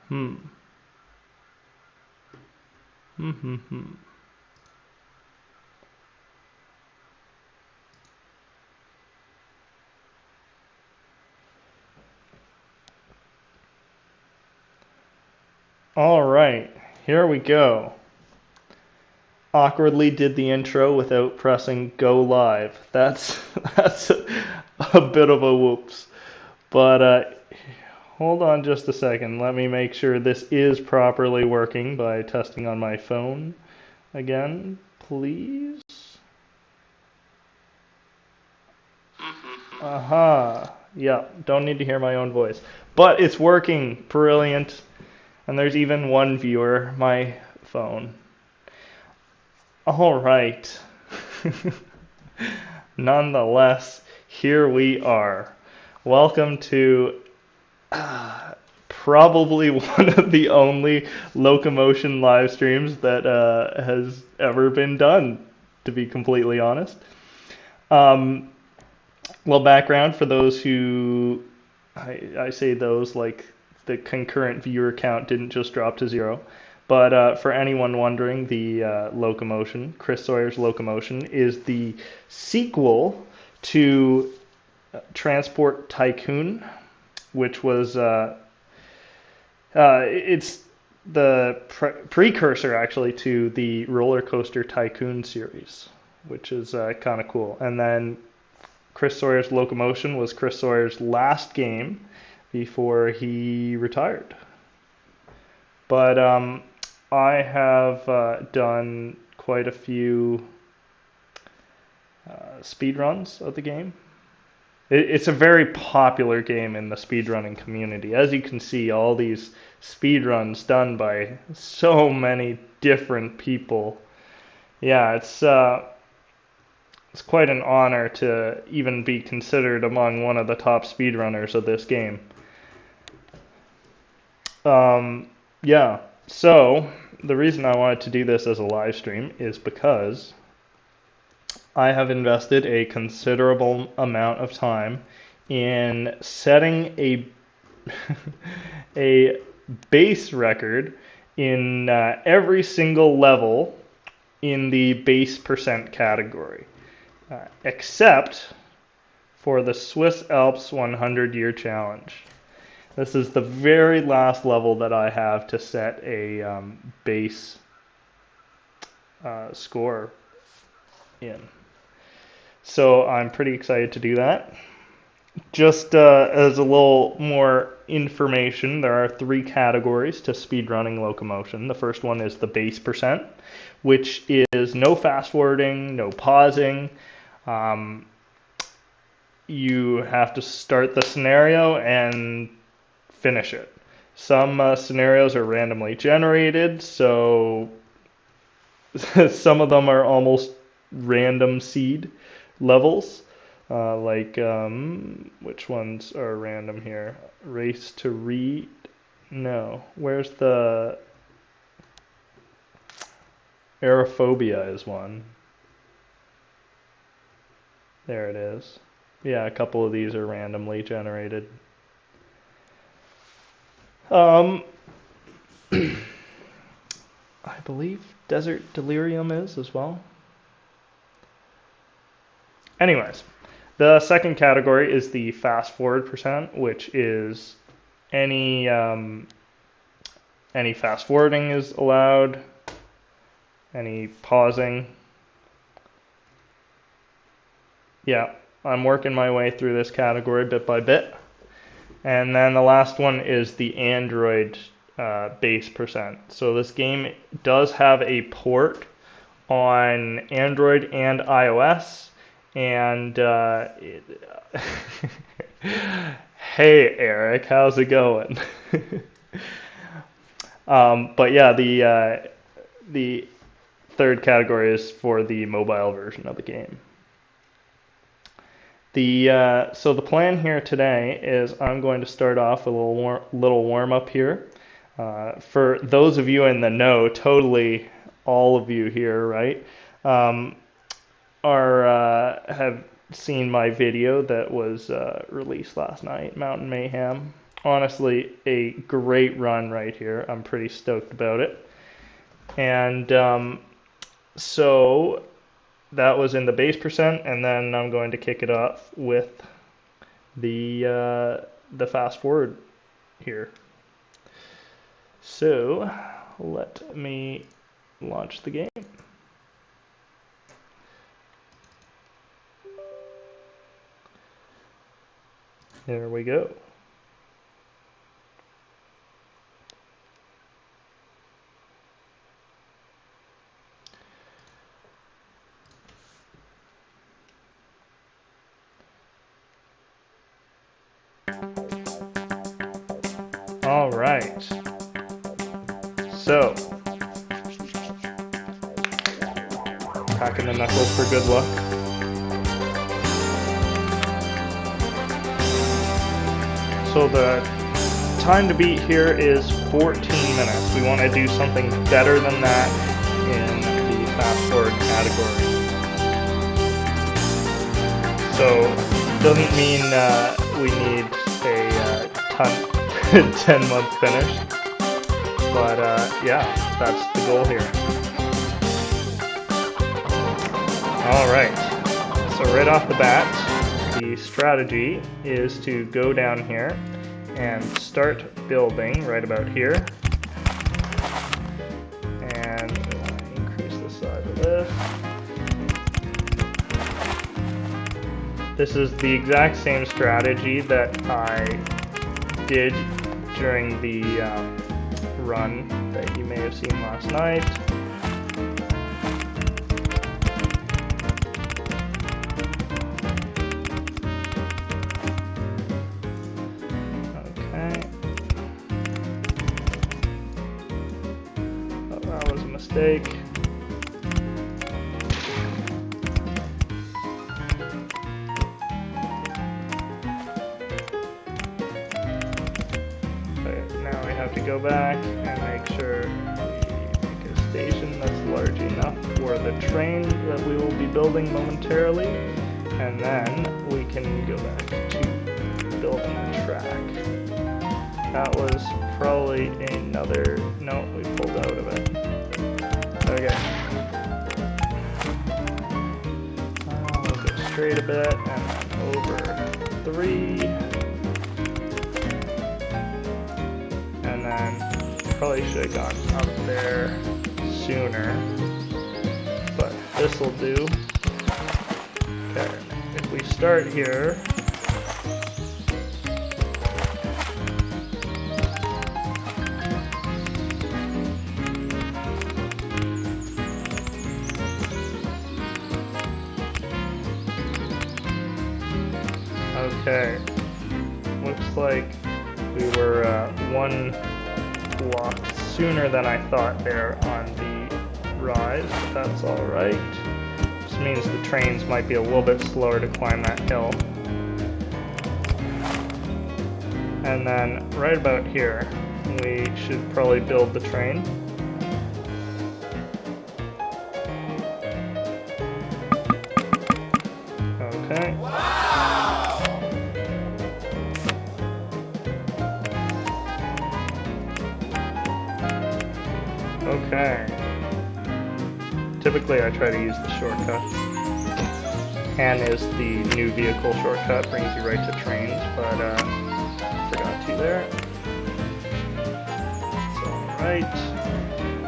Hmm. Hmm. All right, here we go. Awkwardly did the intro without pressing go live. That's a bit of a whoops. But hold on just a second. Let me make sure this is properly working by testing on my phone again, please. Aha. Yeah, don't need to hear my own voice. But it's working. Brilliant. And there's even one viewer, my phone. All right. Nonetheless, here we are. Welcome to probably one of the only Locomotion live streams that has ever been done, to be completely honest. Um, well, background for those who, I say those like the concurrent viewer count didn't just drop to zero. But for anyone wondering, the Locomotion, Chris Sawyer's Locomotion, is the sequel to Transport Tycoon, which was it's the precursor actually to the Roller Coaster Tycoon series, which is kind of cool. And then Chris Sawyer's Locomotion was Chris Sawyer's last game before he retired. But I have done quite a few speed runs of the game. It's a very popular game in the speedrunning community. As you can see, all these speedruns done by so many different people. Yeah, it's quite an honor to even be considered among one of the top speedrunners of this game. Yeah, so the reason I wanted to do this as a live stream is because I have invested a considerable amount of time in setting a base record in every single level in the base percent category, except for the Swiss Alps 100-year challenge. This is the very last level that I have to set a base score in. So I'm pretty excited to do that. Just as a little more information, there are 3 categories to speedrunning Locomotion. The first one is the base percent, which is no fast forwarding, no pausing. You have to start the scenario and finish it. Some scenarios are randomly generated, so some of them are almost random seed levels. Which ones are random here? Race to read? No. Where's the aerophobia is one. There it is. Yeah, a couple of these are randomly generated. I believe Desert Delirium is as well. Anyways, the second category is the fast forward percent, which is any fast forwarding is allowed, any pausing. Yeah, I'm working my way through this category bit by bit. And then the last one is the Android base percent. So this game does have a port on Android and iOS. And hey Eric, how's it going? But yeah, the third category is for the mobile version of the game. So the plan here today is I'm going to start off with a little warm up here. For those of you in the know, totally all of you here, right? Have seen my video that was released last night, Mountain Mayhem, honestly a great run right here. I'm pretty stoked about it. And so that was in the base percent, and then I'm going to kick it off with the fast forward here. So let me launch the game. There we go. All right. So, cracking the knuckles for good luck. So the time to beat here is 14 minutes. We want to do something better than that in the fast forward category. So doesn't mean we need a 10-month finish, but yeah, that's the goal here. All right, so right off the bat, the strategy is to go down here and start building right about here. And increase the size of this. This is the exact same strategy that I did during the run that you may have seen last night. Mistake. Okay, now we have to go back and make sure we make a station that's large enough for the train that we will be building momentarily, and then we can go back to building the track. That was probably another, no, we pulled out of it. Okay. We'll go straight a bit and then over 3. And then probably should have gone up there sooner, but this will do. Okay, if we start here, okay, looks like we were 1 block sooner than I thought there on the rise, but that's alright. This means the trains might be a little bit slower to climb that hill. And then right about here, we should probably build the train. Okay. Okay. Typically I try to use the shortcut. N is the new vehicle shortcut, brings you right to trains, but forgot to there. It's alright.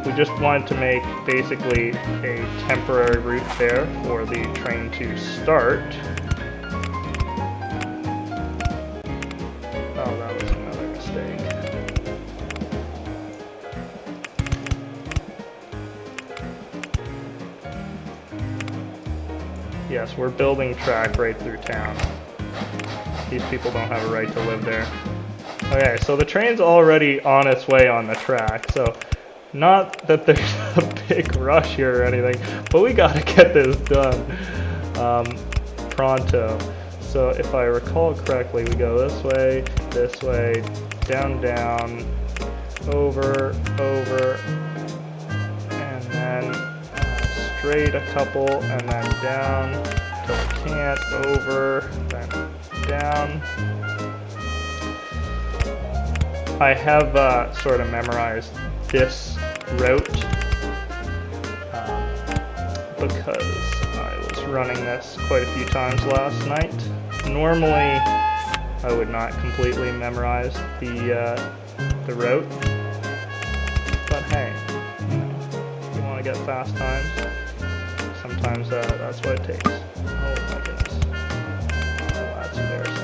We just wanted to make basically a temporary route there for the train to start. Oh, that was another mistake. Yes, we're building track right through town. These people don't have a right to live there. Okay, so the train's already on its way on the track, so not that there's a big rush here or anything, but we gotta get this done pronto. So if I recall correctly, we go this way, down, down, over, and then straight a couple, and then down till we can't, over, then down. I have sort of memorized this route because I was running this quite a few times last night. Normally, I would not completely memorize the route, but hey, you know, if you want to get fast times, sometimes that's what it takes. Oh my goodness. Oh, that's embarrassing.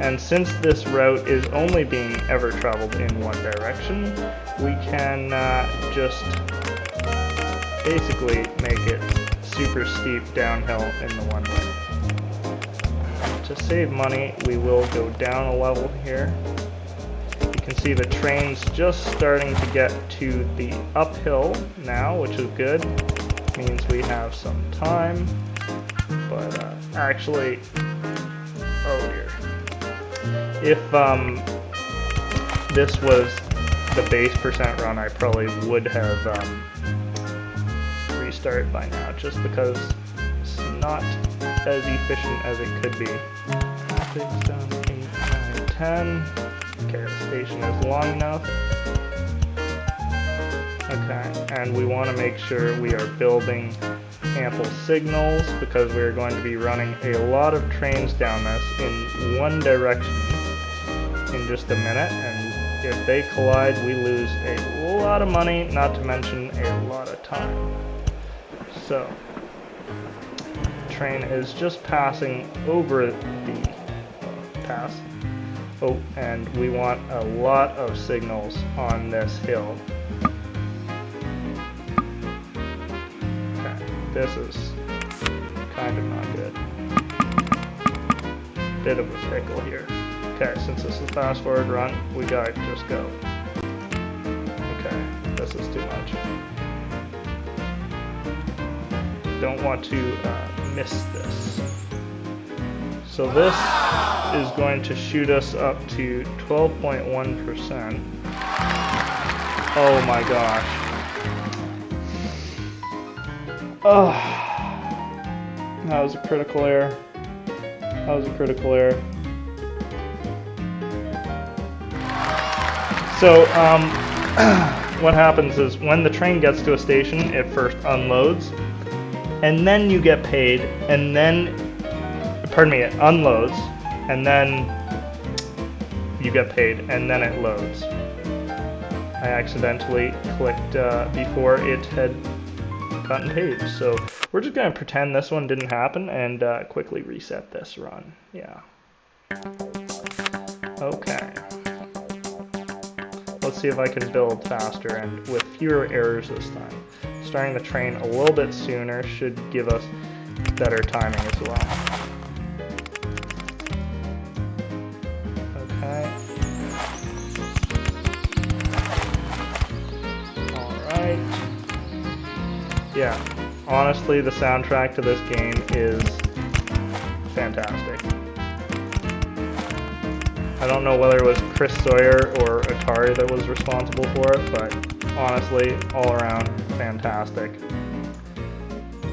And since this route is only being ever traveled in one direction, we can just basically make it super steep downhill in the one way. To save money, we will go down a level here. You can see the train's just starting to get to the uphill now, which is good. Means we have some time, but actually, oh dear. If this was the base percent run, I probably would have restarted by now, just because it's not as efficient as it could be. 6, 7, 8, 9, 10. Okay, the station is long enough. Okay, and we want to make sure we are building ample signals because we're going to be running a lot of trains down this in one direction in just a minute, and if they collide, we lose a lot of money, not to mention a lot of time. So, train is just passing over the pass. Oh, and we want a lot of signals on this hill. Okay, this is kind of not good. Bit of a pickle here. Okay, since this is a fast forward run, we gotta just go. Okay, this is too much. Don't want to miss this. So this is going to shoot us up to 12.1%. Oh my gosh. Oh, that was a critical error. That was a critical error. So, what happens is when the train gets to a station, it first unloads, and then you get paid, and then, pardon me, it unloads, and then you get paid, and then it loads. I accidentally clicked before it had gotten paid, so we're just going to pretend this one didn't happen and quickly reset this run. Yeah. Okay. Let's see if I can build faster and with fewer errors this time. Starting the train a little bit sooner should give us better timing as well. Okay. Alright. Yeah, honestly, the soundtrack to this game is fantastic. I don't know whether it was Chris Sawyer or Atari that was responsible for it, but honestly, all around fantastic.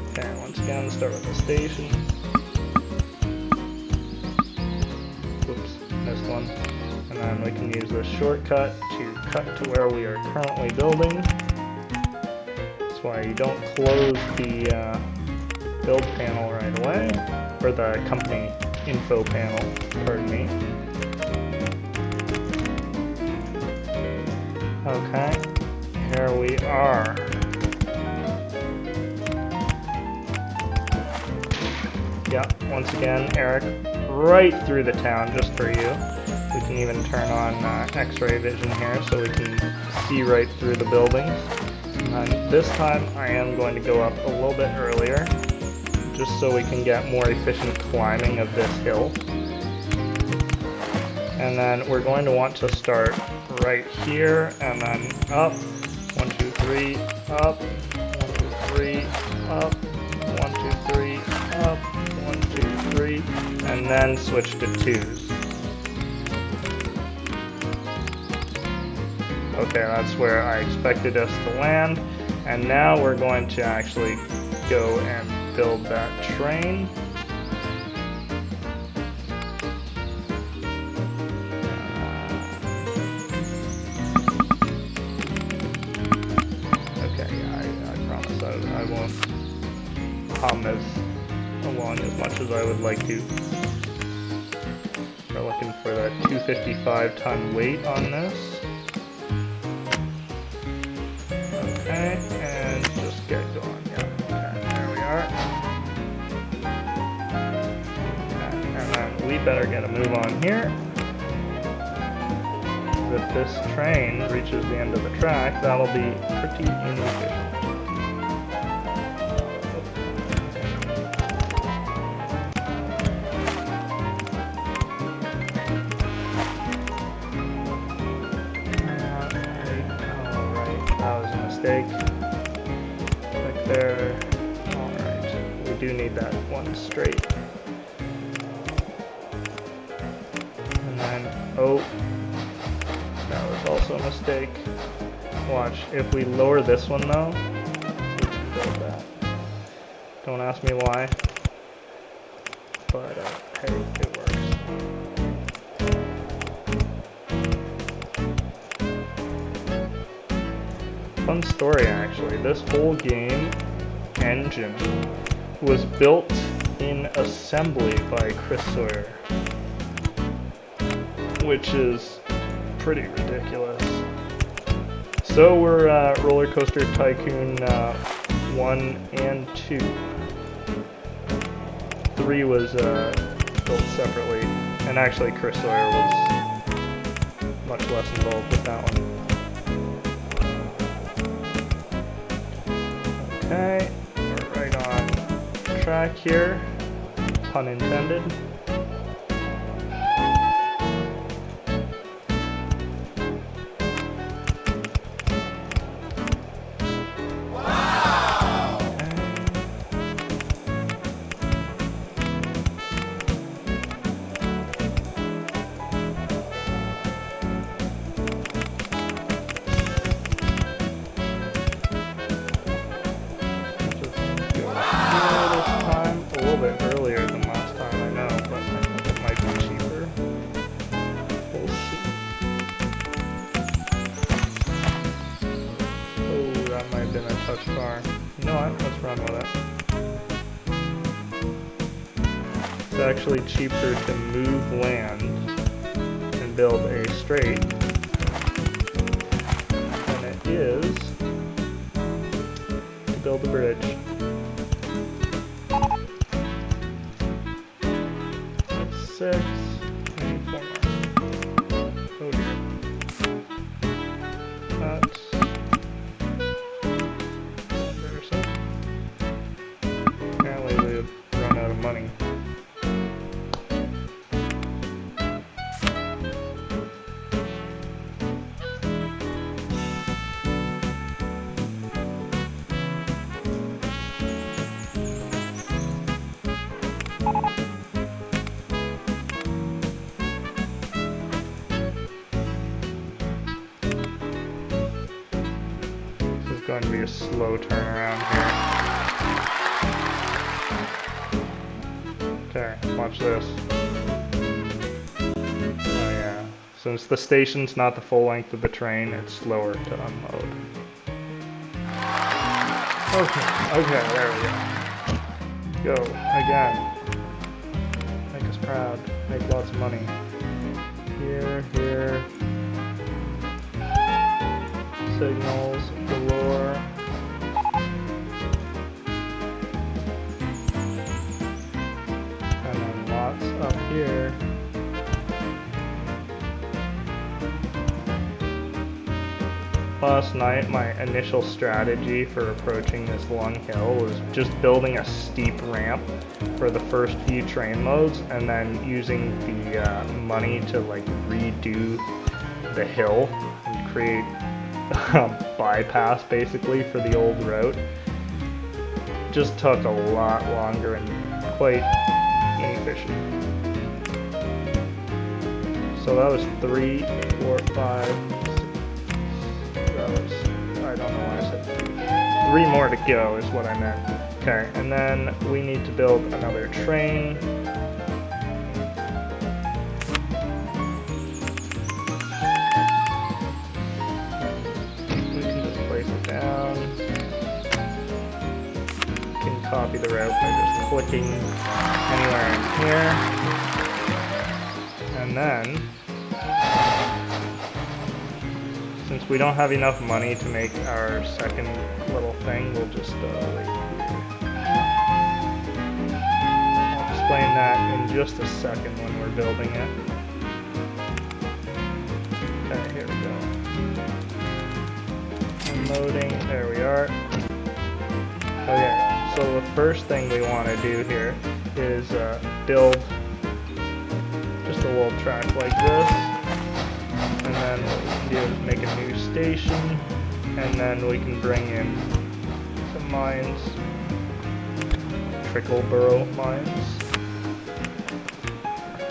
Okay, once again, start with the station. Oops, missed one. And then we can use this shortcut to cut to where we are currently building. That's why you don't close the build panel right away, or the company info panel, pardon me. Okay, here we are. Yeah, once again, Eric, right through the town just for you. We can even turn on X-ray vision here so we can see right through the buildings. And this time I am going to go up a little bit earlier, just so we can get more efficient climbing of this hill. And then we're going to want to start right here and then up. 1, 2, 3, up. 1, 2, 3, up. 1, 2, 3, up. 1, 2, 3, and then switch to 2s. Okay, that's where I expected us to land. And now we're going to actually go and build that train. along as much as I would like to. We're looking for that 255 ton weight on this. Okay, and just get going. Yeah, okay, there we are. Okay, and then we better get a move on here. If this train reaches the end of the track, that'll be pretty inefficient. Like there. Alright. We do need that one straight. And then, oh, that was also a mistake. Watch, if we lower this one though, we can build that. Don't ask me why, but hey, it works. Fun story actually, this whole game engine was built in assembly by Chris Sawyer, which is pretty ridiculous. So we're Roller Coaster Tycoon 1 and 2. 3 was built separately, and actually Chris Sawyer was much less involved with that one. Okay, we're right on track here, pun intended. Far. You know what? Let's run with it. It's actually cheaper to move land and build a straight than it is to build a bridge. That's 6. I need 4 more. Oh dear. That's money. This is going to be a slow turnaround here. Okay, watch this. Oh yeah. Since the station's not the full length of the train, it's slower to unload. Okay, there we go. Go, again. Make us proud. Make lots of money. Here. Signals galore. Up here. Last night, my initial strategy for approaching this long hill was just building a steep ramp for the first few train loads, and then using the money to like redo the hill and create a bypass basically for the old route. Just took a lot longer and quite inefficient. So that was 3, 4, 5, 6. That was, I don't know why I said 3 more to go is what I meant. Okay, and then we need to build another train. We can just place it down. copy the route by just clicking anywhere in here. And then, since we don't have enough money to make our second little thing, we'll just wait here. I'll explain that in just a second when we're building it. Okay, here we go. Unloading, there we are. Okay, so the first thing we want to do here is build just a little track like this, and then what we can do is make a new station, and then we can bring in some mines, trickle burrow mines.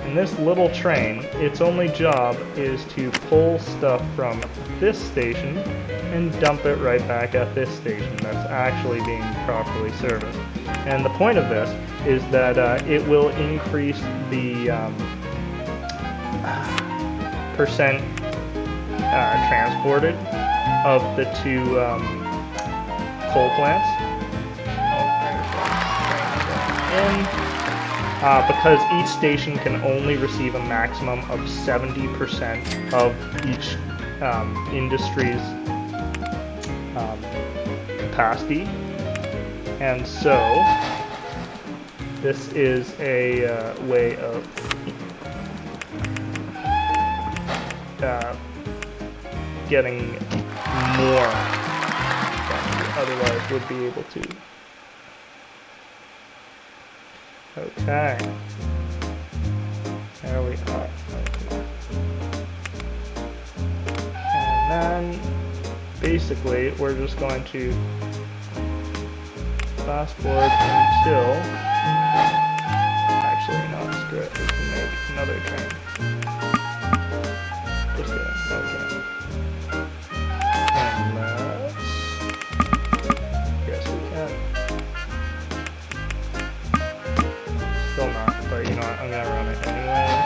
And this little train, its only job is to pull stuff from this station and dump it right back at this station that's actually being properly serviced. And the point of this is that it will increase the percent transported of the two coal plants. Because each station can only receive a maximum of 70% of each industry's capacity. And so this is a way of getting more than we otherwise would be able to. Okay. There we are. And then basically we're just going to fast forward until, actually no, screw it, we can make another train. Just kidding, okay. And let's, yes we can. Still not, but you know what, I'm gonna run it anyways.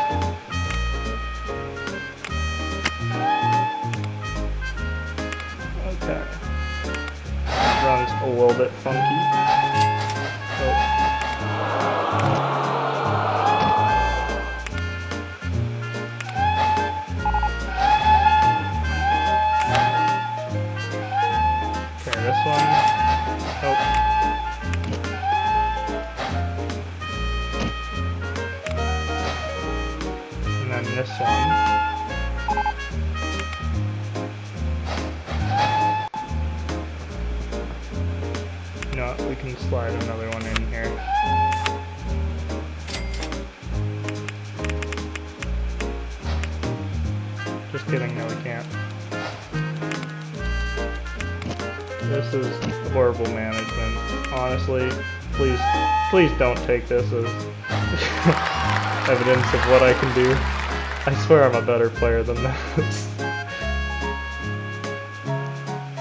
Okay. It runs a little bit funky. Oh. Okay, this one. Oh. And then this one. No, we can slide another one in here. Just kidding, no we can't. This is horrible management. Honestly, please don't take this as evidence of what I can do. I swear I'm a better player than this.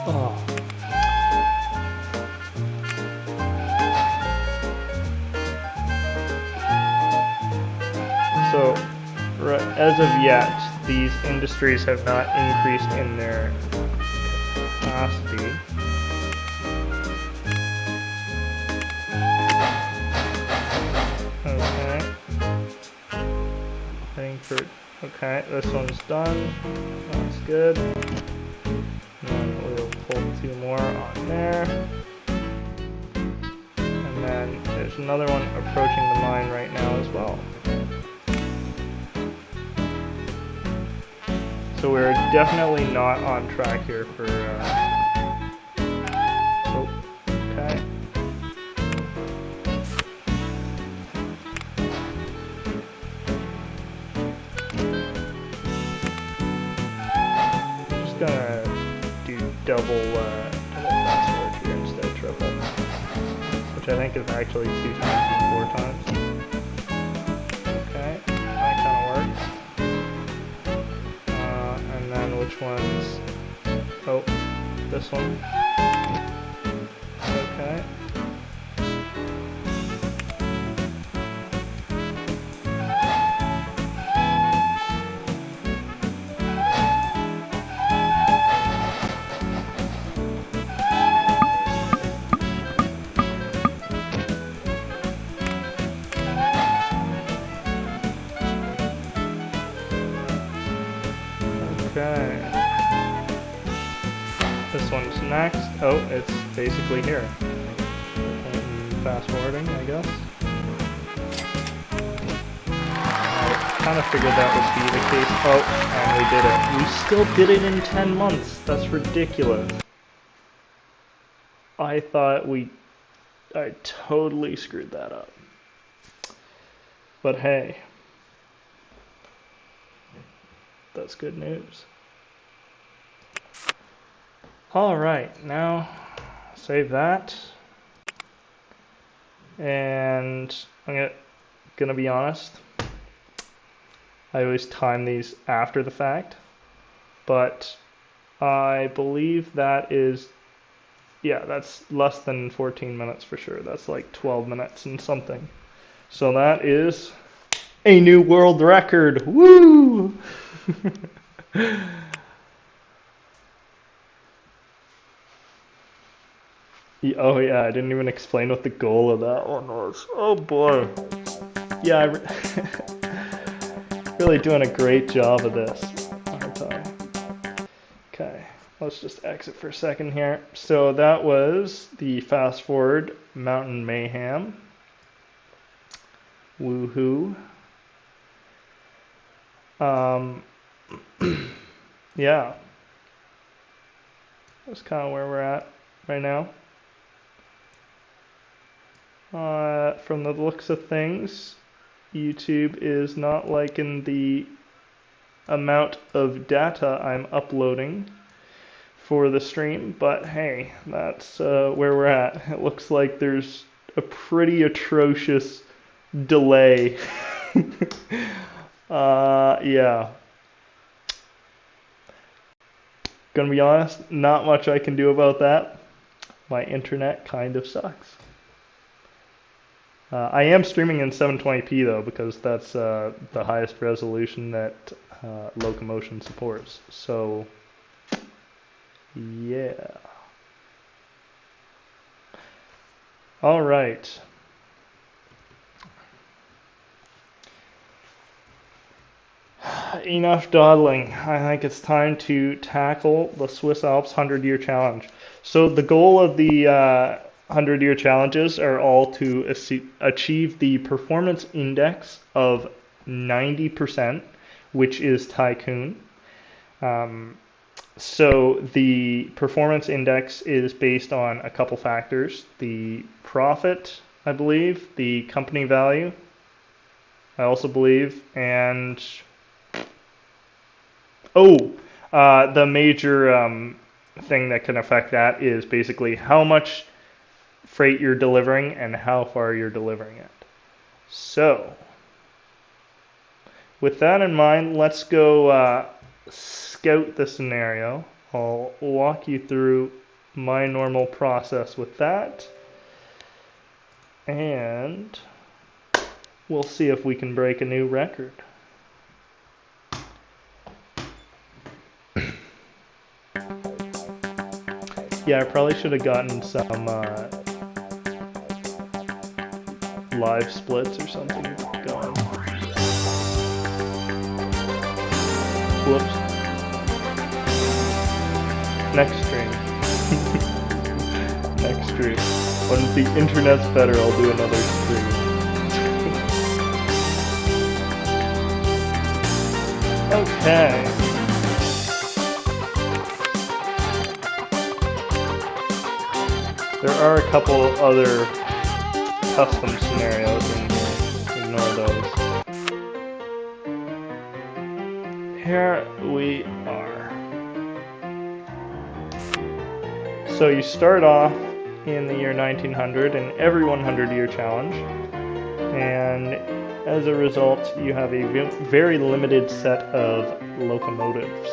Oh. So, as of yet, these industries have not increased in their capacity. Okay. Heading for, okay, this one's done. That's good. And then we'll pull two more on there. And then there's another one approaching the mine right now as well. So we're definitely not on track here for, oh, okay. I'm just gonna do double fast forward here instead of triple, which I think is actually 2 times and 4 times. Okay, that kind of works. And then which ones? Oh, this one. Okay. Okay. This one's next. Oh, it's basically here. Fast forwarding, I guess. I kind of figured that would be the case. Oh, and we did it. We still did it in 10 months. That's ridiculous. I thought I totally screwed that up. But hey, that's good news. All right, now save that. And I'm gonna be honest, I always time these after the fact, but I believe that is, yeah, that's less than 14 minutes for sure. That's like 12 minutes and something. So that is a new world record. Woo! Oh yeah, I didn't even explain what the goal of that one was. Oh boy. Yeah, really doing a great job of this. Okay, let's just exit for a second here. So that was the fast forward Mountain Mayhem. Woohoo. Yeah. That's kind of where we're at right now. From the looks of things, YouTube is not liking the amount of data I'm uploading for the stream, but hey, that's where we're at. It looks like there's a pretty atrocious delay. Yeah. Gonna be honest, not much I can do about that. My internet kind of sucks. I am streaming in 720p though, because that's the highest resolution that Locomotion supports. So, yeah. All right. Enough dawdling. I think it's time to tackle the Swiss Alps 100-year challenge. So the goal of the 100-year challenges are all to achieve the performance index of 90%, which is Tycoon. So the performance index is based on a couple factors: the profit, I believe, the company value, I also believe, and the major thing that can affect that is basically how much freight you're delivering and how far you're delivering it. So, with that in mind, let's go scout the scenario. I'll walk you through my normal process with that, and we'll see if we can break a new record. Yeah, I probably should have gotten some live splits or something going. Whoops. Next stream. Next stream. When the internet's better, I'll do another stream. Okay. There are a couple other custom scenarios in here. Ignore those. Here we are. So you start off in the year 1900 in every 100-year challenge, and as a result you have a very limited set of locomotives.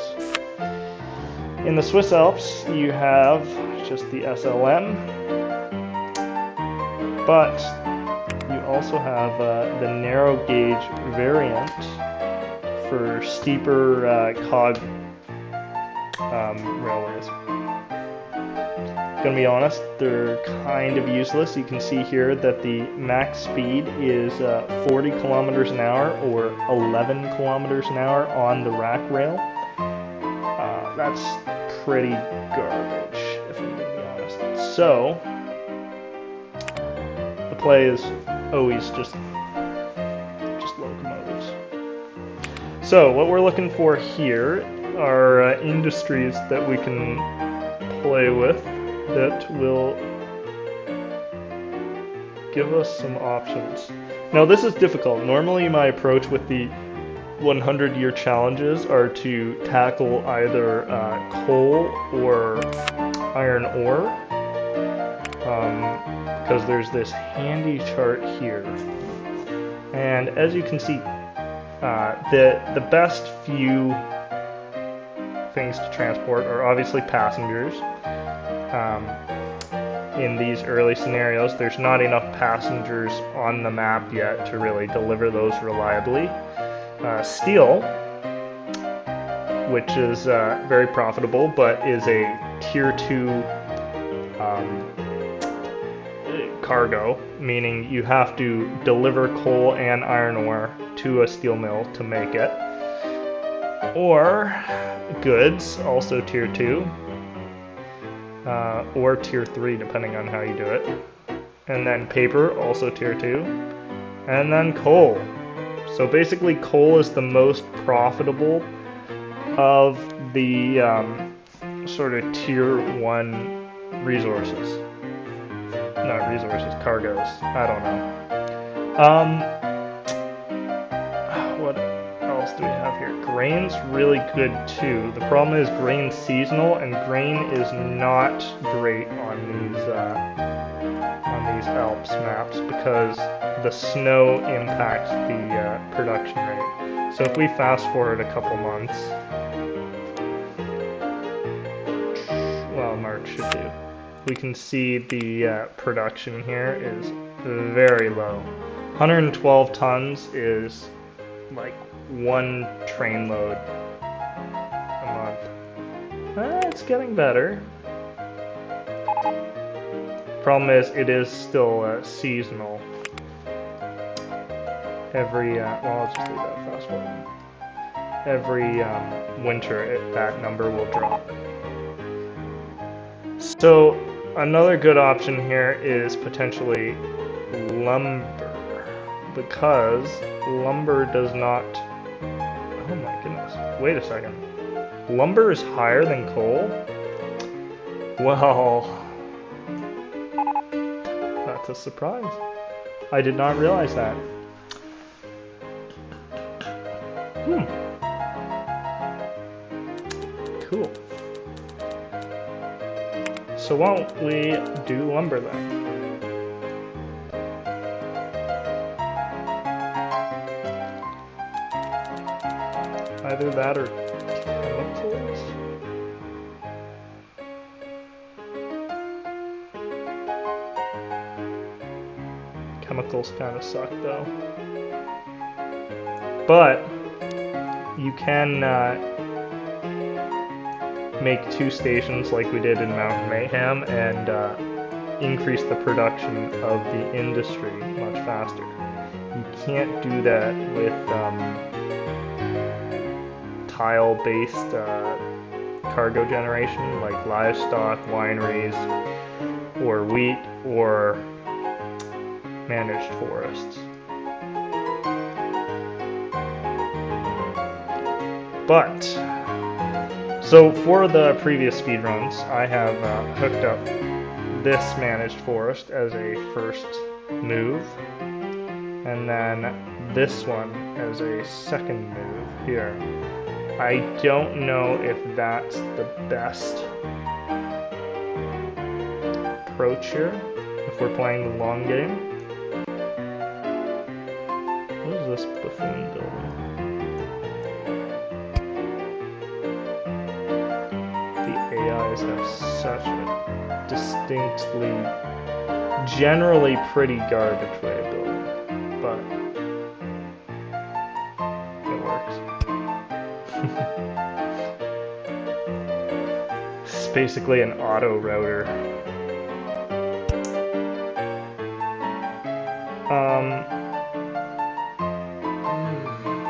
In the Swiss Alps you have just the SLM, but you also have the narrow gauge variant for steeper cog railways. Gonna be honest, they're kind of useless. You can see here that the max speed is 40 kilometers an hour or 11 kilometers an hour on the rack rail. that's pretty garbage, if I'm gonna be honest. So the play is always just locomotives. So what we're looking for here are industries that we can play with that will give us some options. Now this is difficult. Normally my approach with the 100-year challenges are to tackle either coal or iron ore, because there's this handy chart here. And as you can see, the best few things to transport are obviously passengers. In these early scenarios, there's not enough passengers on the map yet to really deliver those reliably. Steel, which is very profitable, but is a tier 2 cargo, meaning you have to deliver coal and iron ore to a steel mill to make it. Or goods, also tier 2, or tier 3 depending on how you do it. And then paper, also tier 2. And then coal. So basically coal is the most profitable of the sort of tier 1 resources. Not resources, cargoes. I don't know. What else do we have here? Grain's really good too. The problem is grain's seasonal, and grain is not great on these Alps maps because the snow impacts the production rate. So if we fast forward a couple months, well, March should do, we can see the production here is very low. 112 tons is like 1 train load a month. It's getting better. Problem is, it is still seasonal. Every, well, I'll just leave that fast forward. Every winter, that number will drop. So, another good option here is potentially lumber, because lumber does not... Oh my goodness, wait a second. Lumber is higher than coal? Well, that's a surprise. I did not realize that. Cool. So won't we do lumber then? Either that or chemicals? Chemicals kind of suck though. But you can make 2 stations like we did in Mountain Mayhem and increase the production of the industry much faster. You can't do that with tile-based cargo generation like livestock, wineries, or wheat, or managed forests. But, so for the previous speedruns, I have hooked up this managed forest as a first move, and then this one as a second move here. I don't know if that's the best approach here, if we're playing the long game. What is this buffoon building? The AIs have such a distinctly, generally pretty garbage way of building, but it works. It's basically an auto router.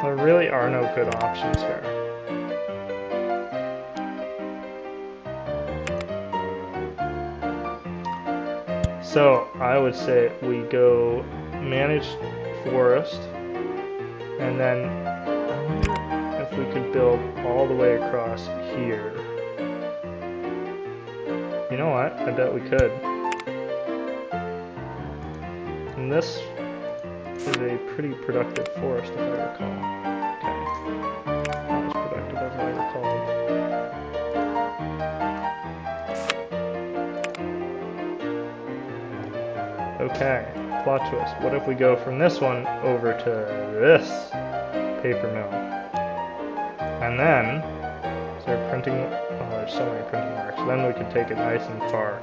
There really are no good options here. So I would say we go manage forest, and then if we could build all the way across here. You know what? I bet we could. And this is a pretty productive forest, if I recall. Okay. Not as productive as I recalled. Okay, plot twist. What if we go from this one over to this paper mill? And then start printing. Oh, there's so many printing marks. Then we can take it nice and far.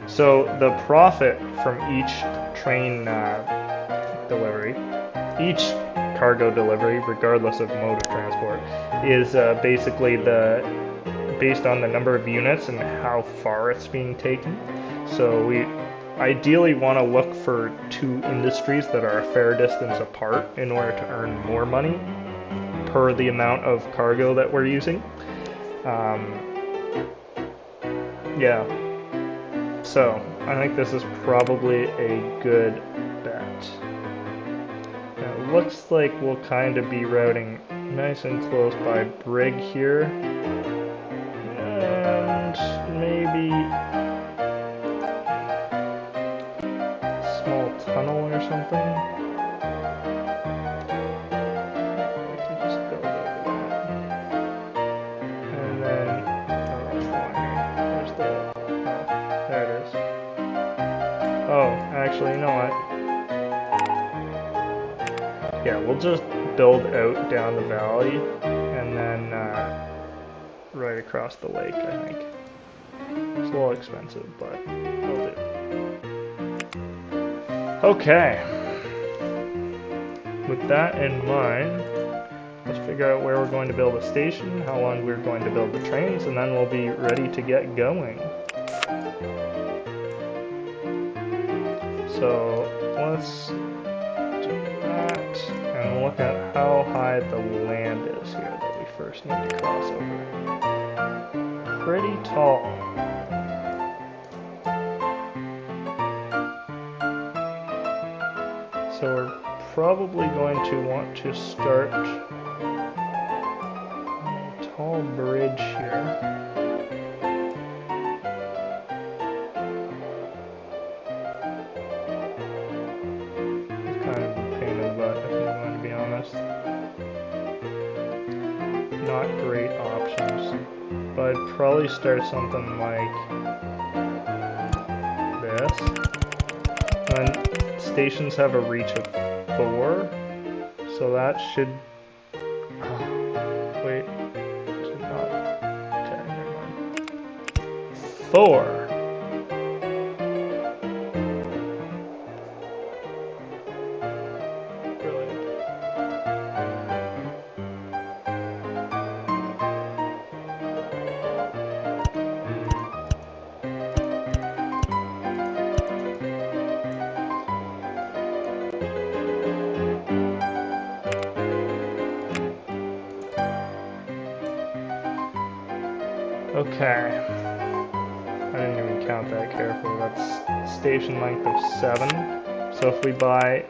So the profit from each train delivery, each cargo delivery, regardless of mode of transport, is basically based on the number of units and how far it's being taken. So we ideally want to look for two industries that are a fair distance apart in order to earn more money per the amount of cargo that we're using. Yeah. So I think this is probably a good bet. Now, it looks like we'll kind of be routing nice and close by Brig here, and maybe a small tunnel or something. We can just build over that, and then there it is. Oh, actually, you know what? Yeah, we'll just build out down the valley and then right across the lake, I think. It's a little expensive, but it'll do. Okay. With that in mind, let's figure out where we're going to build a station, how long we're going to build the trains, and then we'll be ready to get going. So let's do that and look at how high the land is here that we first need to cross over. Pretty tall. So we're probably going to want to start on a tall bridge here. Not great options, but I'd probably start something like this. And stations have a reach of 4, so that should. Oh, wait, should not. Okay, never mind. 4. Okay, I didn't even count that carefully. That's station length of 7. So if we buy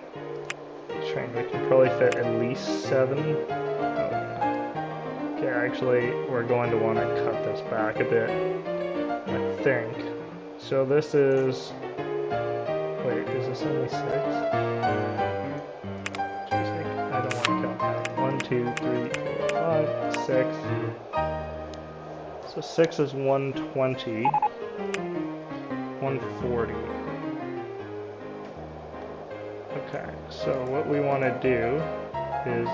a train, we can probably fit at least 7. Okay, actually, we're going to want to cut this back a bit, I think. So this is. Wait, is this only 6? Jeez, I don't want to count that. 1, 2, 3, 4, 5, 6. So 6 is 120, 140. Okay, so what we want to do is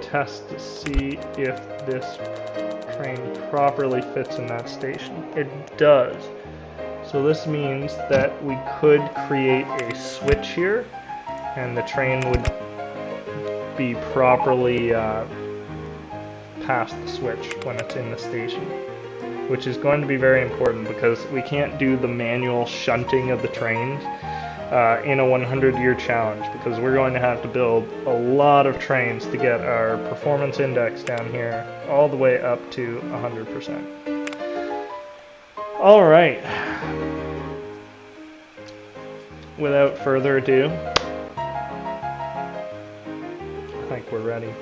test to see if this train properly fits in that station. It does. So this means that we could create a switch here, and the train would be properly past the switch when it's in the station, which is going to be very important because we can't do the manual shunting of the trains in a 100-year challenge, because we're going to have to build a lot of trains to get our performance index down here all the way up to 100%. Alright, without further ado, I think we're ready.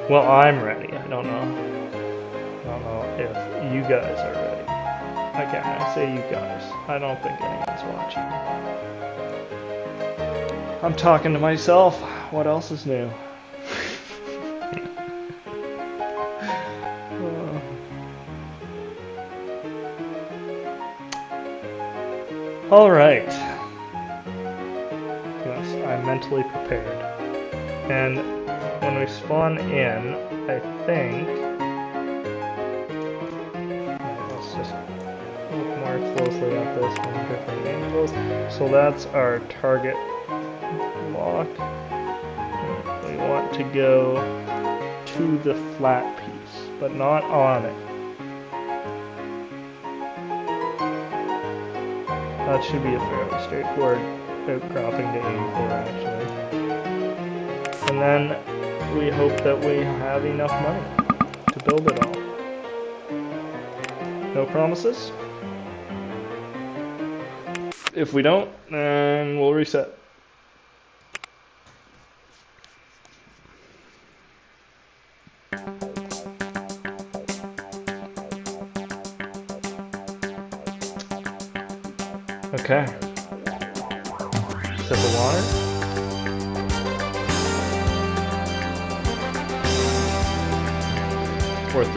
Well, I'm ready. I don't know if you guys are ready. Again, I say you guys. I don't think anyone's watching. I'm talking to myself. What else is new? All right. Yes, I'm mentally prepared. And when we spawn in, I think... Right, let's just look more closely at this from different angles. So that's our target block. We want to go to the flat piece, but not on it. That should be a fairly straightforward outcropping to aim for, actually. And then we hope that we have enough money to build it all. No promises. If we don't, then we'll reset. Okay. Sip of water. Or 3.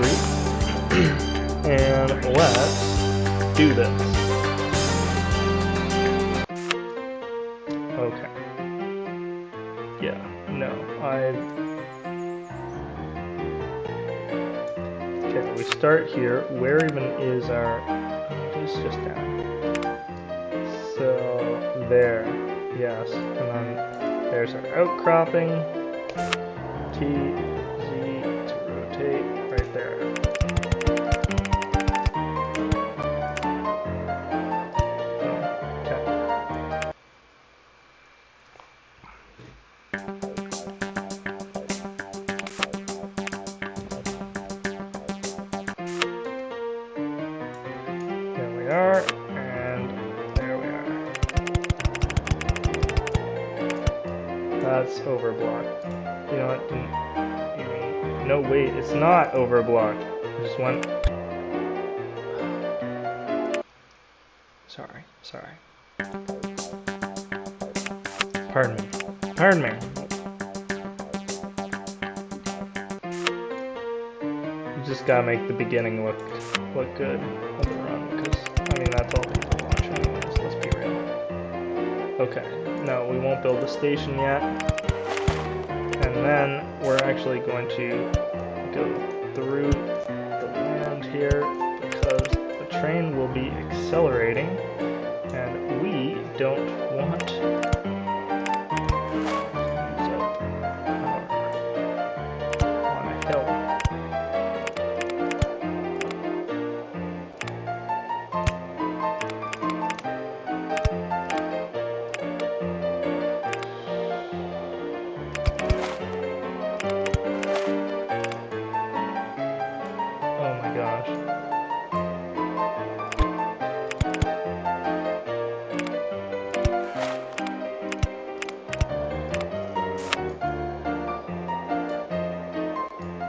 And let's do this. Okay. Yeah, no, Okay, we start here. Where even is our... Oh, it's just down. So, there. Yes, and then there's our outcropping. T, Z to rotate, right there. That's overblocked. You know what? No, wait, it's not overblocked. I just went. Sorry. Pardon me. You just gotta make the beginning look good of the run, because I mean that's all people watch anyways. Let's be real. Okay. No, we won't build the station yet. And then we're actually going to go through the land here because the train will be accelerating and we don't want to use up on a hill.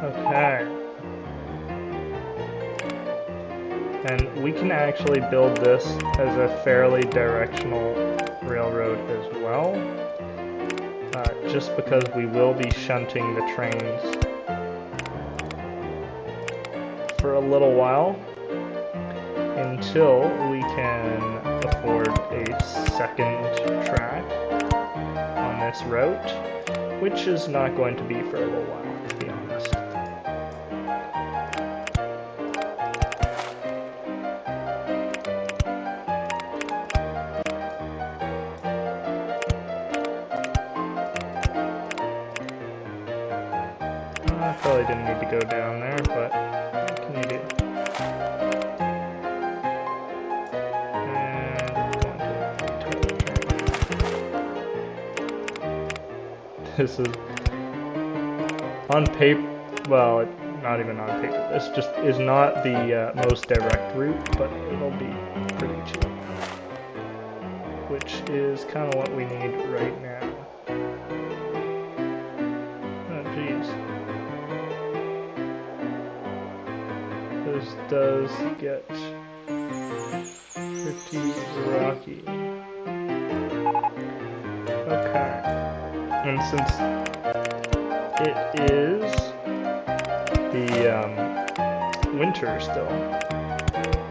Okay. And we can actually build this as a fairly directional railroad as well, just because we will be shunting the trains for a little while until we can afford a second track on this route, which is not going to be for a little while, to be honest. I probably didn't need to go down there, but what can you do? This is on paper, well, not even on paper. This just is not the most direct route, but it'll be pretty cheap. is kind of what we need right now. Oh, jeez. This does get pretty rocky. Okay. And since it is the winter still,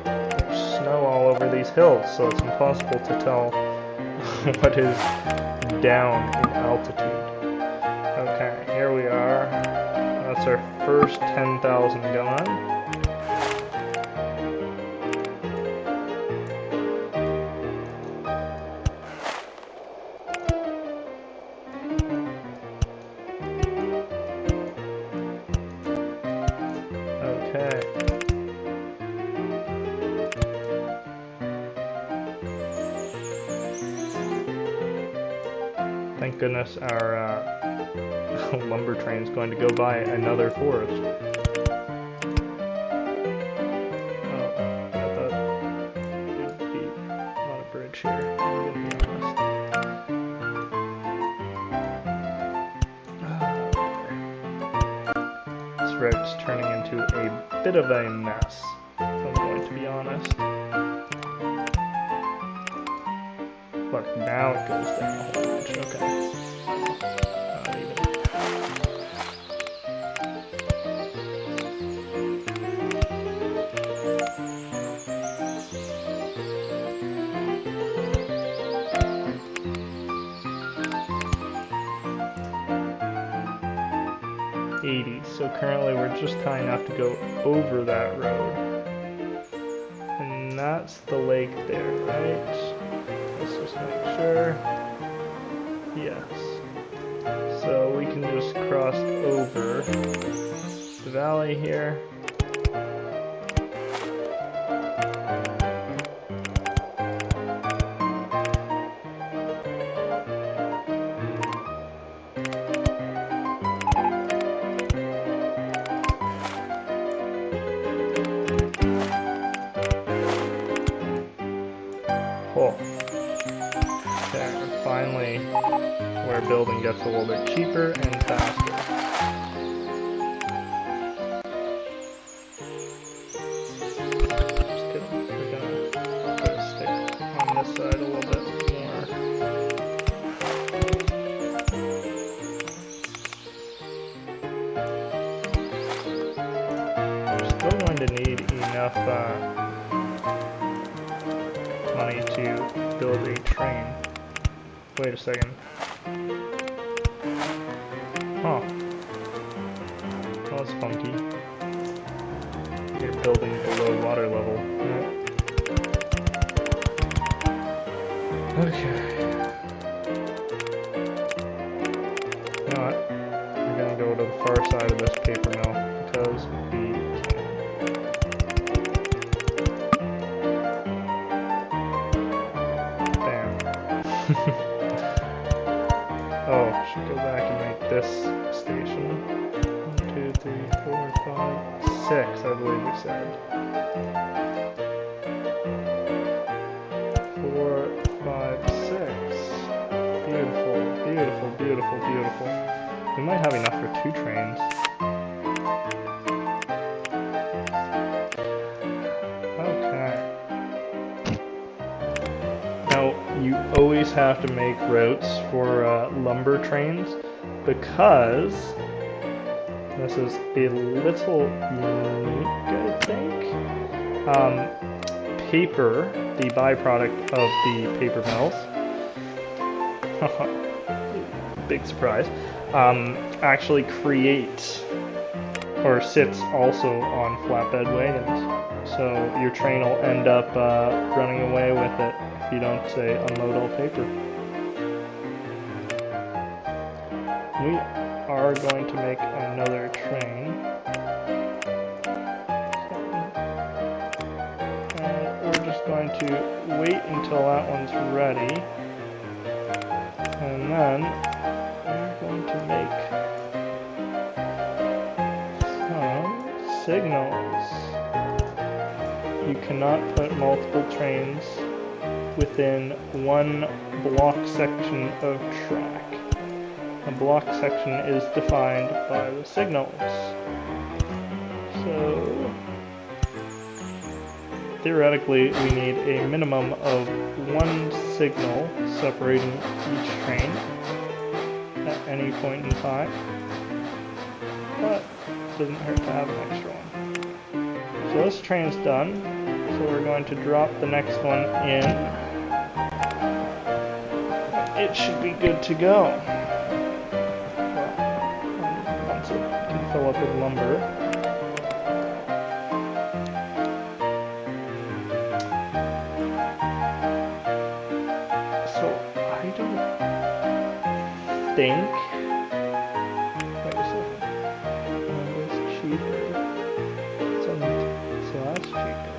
there's snow all over these hills, so it's impossible to tell what is down in altitude. Okay, here we are. That's our first 10,000 gone. Okay. Thank goodness our lumber train is going to go by another forest. Oh, I thought it'd be on a bridge here, I'm gonna be honest. This road's turning into a bit of a mess, if I'm going to be honest. Look, now it goes down a whole bunch, okay. Not even. 80, so currently we're just high enough to go over that road. And that's the lake there, right? Let's just make sure. Yes. So we can just cross over the valley here. Cool. Okay, finally, where building gets a little bit cheaper and faster. Just kidding. We're gonna try to stick on this side a little bit more. We're still going to need enough money to build a train. Wait a second. Huh. Well, that's funky. You're building below water level. Right? Okay. You know what? We're gonna go to the far side of this paper mill because we can. Bam. Oh, should go back and make this station. 1, 2, 3, 4, 5, 6, I believe we said. 4, 5, 6. Beautiful, beautiful, beautiful, beautiful. We might have enough for 2 trains. Okay. Now, you always have to make routes for lumber trains because this is a little unique, I think. Paper, the byproduct of the paper mills, big surprise, actually creates or sits also on flatbed wagons. So your train will end up running away with it if you don't, say, unload all paper. We are going to make another train. And we're just going to wait until that one's ready. And then we're going to make some signals. You cannot put multiple trains within one block section of track. A block section is defined by the signals. So theoretically, we need a minimum of one signal separating each train at any point in time, but it doesn't hurt to have an extra one. So this train's done, so we're going to drop the next one in. It should be good to go. Well, once it can fill up with lumber. Think. Wait a second. This cheaper. So that's cheaper.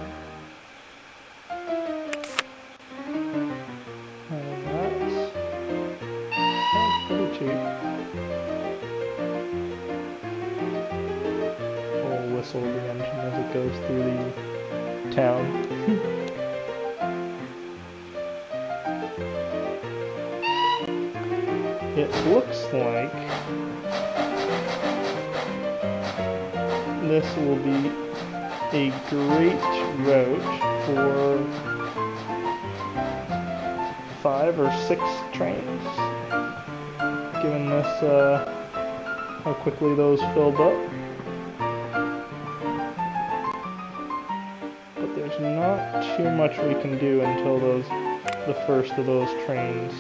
And that's pretty cheap. We'll whistle the engine as it goes through the town. It looks like this will be a great route for 5 or 6 trains, given this how quickly those filled up. But there's not too much we can do until the first of those trains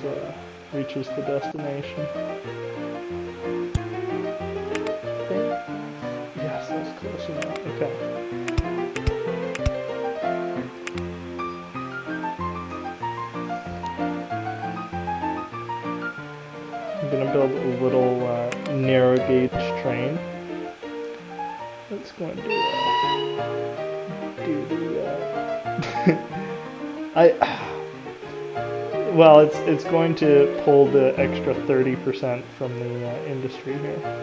reaches the destination. Yes, that's close enough. Okay. I'm gonna build a little narrow gauge train. That's going to do the well, it's going to pull the extra 30% from the industry here. There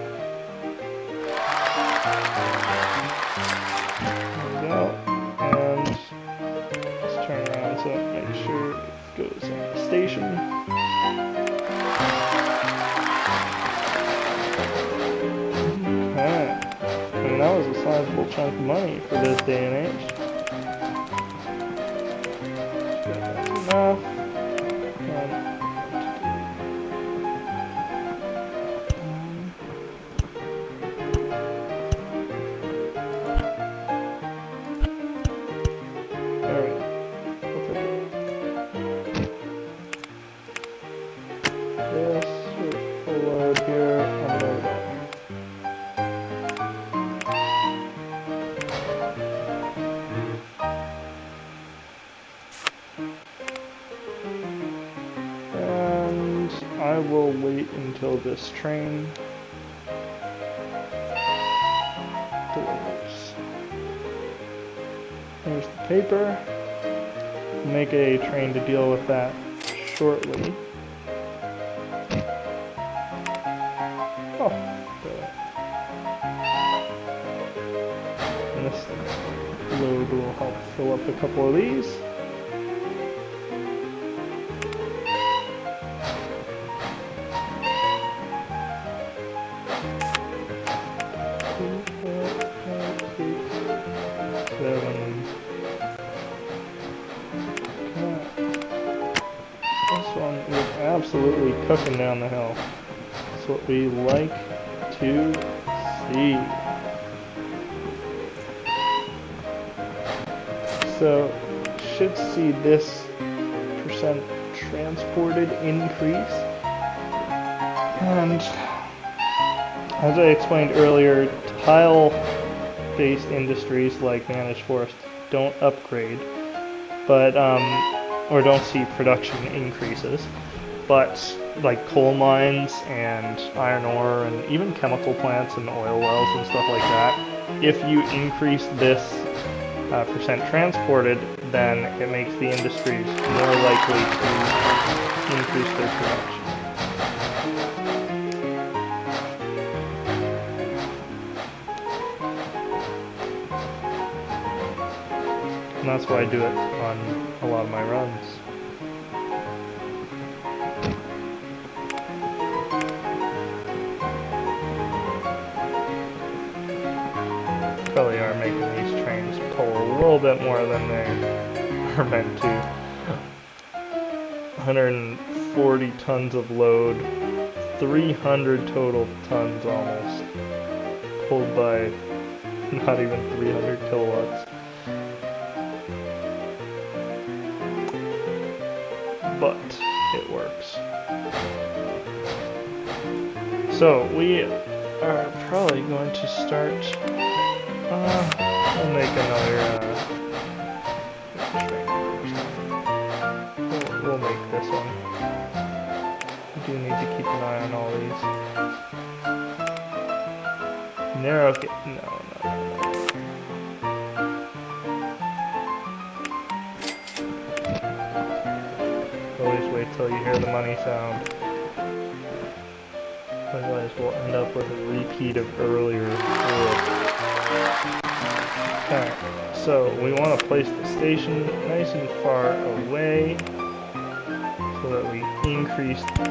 we go. And let's turn around so make sure it goes in the station. Okay. I mean, that was a sizable chunk of money for this day and age. That's enough. I will wait until this train delivers. Here's the paper. We'll make a train to deal with that shortly. Oh, and this load will help fill up a couple of these. Absolutely cooking down the hill. That's what we like to see. So, should see this percent transported increase. And as I explained earlier, tile-based industries like managed forest don't upgrade, but or don't see production increases. But like coal mines and iron ore and even chemical plants and oil wells and stuff like that, if you increase this percent transported, then it makes the industries more likely to increase their production. And that's why I do it on a lot of my runs. probably are making these trains pull a little bit more than they are meant to. 140 tons of load, 300 total tons almost, pulled by not even 300 kilowatts. But it works. So we are probably going to start, we'll make another, we'll make this one. We do need to keep an eye on all these. Narrow, okay, no. Always wait till you hear the money sound. Otherwise we'll end up with a repeat of earlier work. Alright, so we want to place the station nice and far away so that we increase the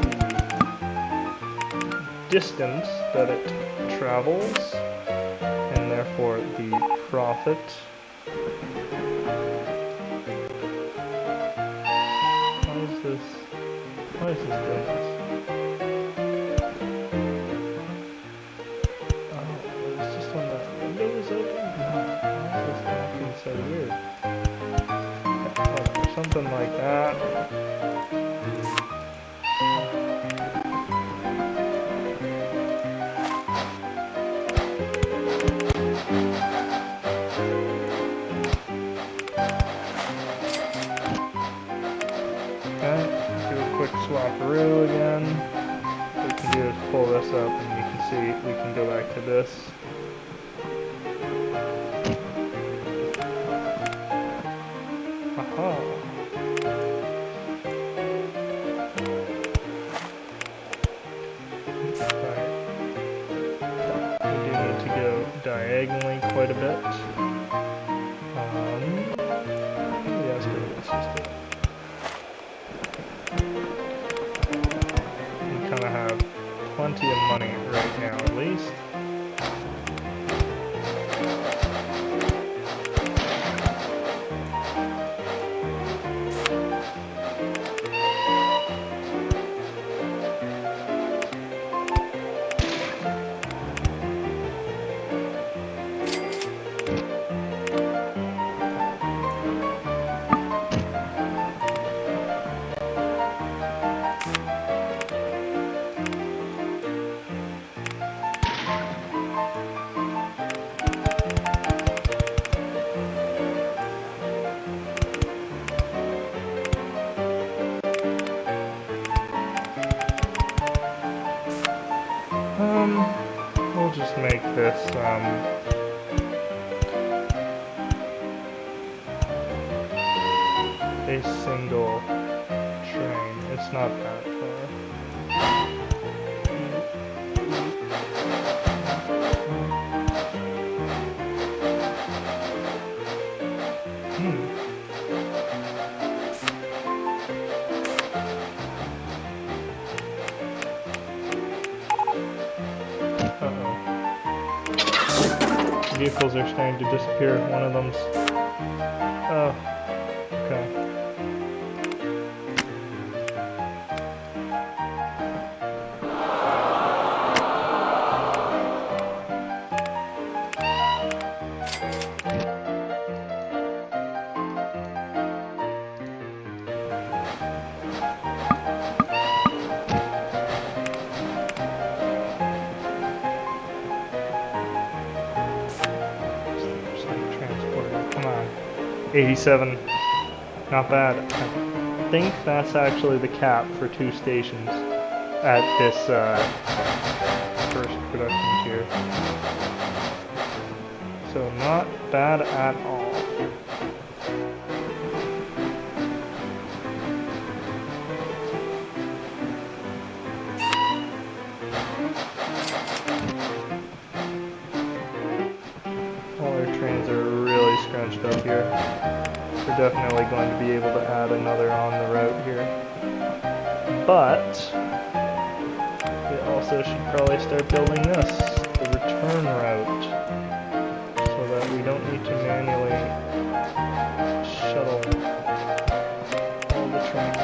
distance that it travels and therefore the profit. Why is this doing this? Oh, it's just when the window is open? No, why is this acting so weird? Okay, something like that. Swapperoo again. What we can do is pull this up and you can see we can go back to this. Aha! Right. We do need to go diagonally quite a bit. Yes, let's just do it. Have plenty of money right now, at least. We'll just make this, a single train. It's not that far. Vehicles are starting to disappear. One of them's... Oh. Okay. Come on. 87. Not bad. I think that's actually the cap for 2 stations at this first production tier. So not bad at all. All our trains are really scrunched up here. We're definitely going to be able to add another on the route here. But we also should probably start building this, the return route, so that don't need to manually shuttle all the trains.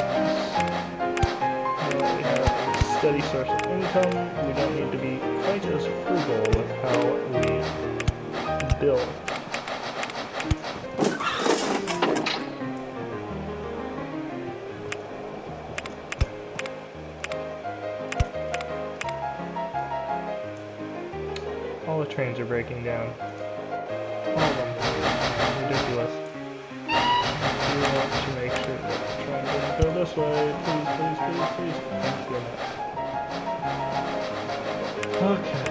Now that we have a steady source of income, we don't need to be quite as frugal with how we build. All the trains are breaking down. All of them. Ridiculous. We want to make sure that the train doesn't go this way. Please, please, please, please. Thank goodness. Okay.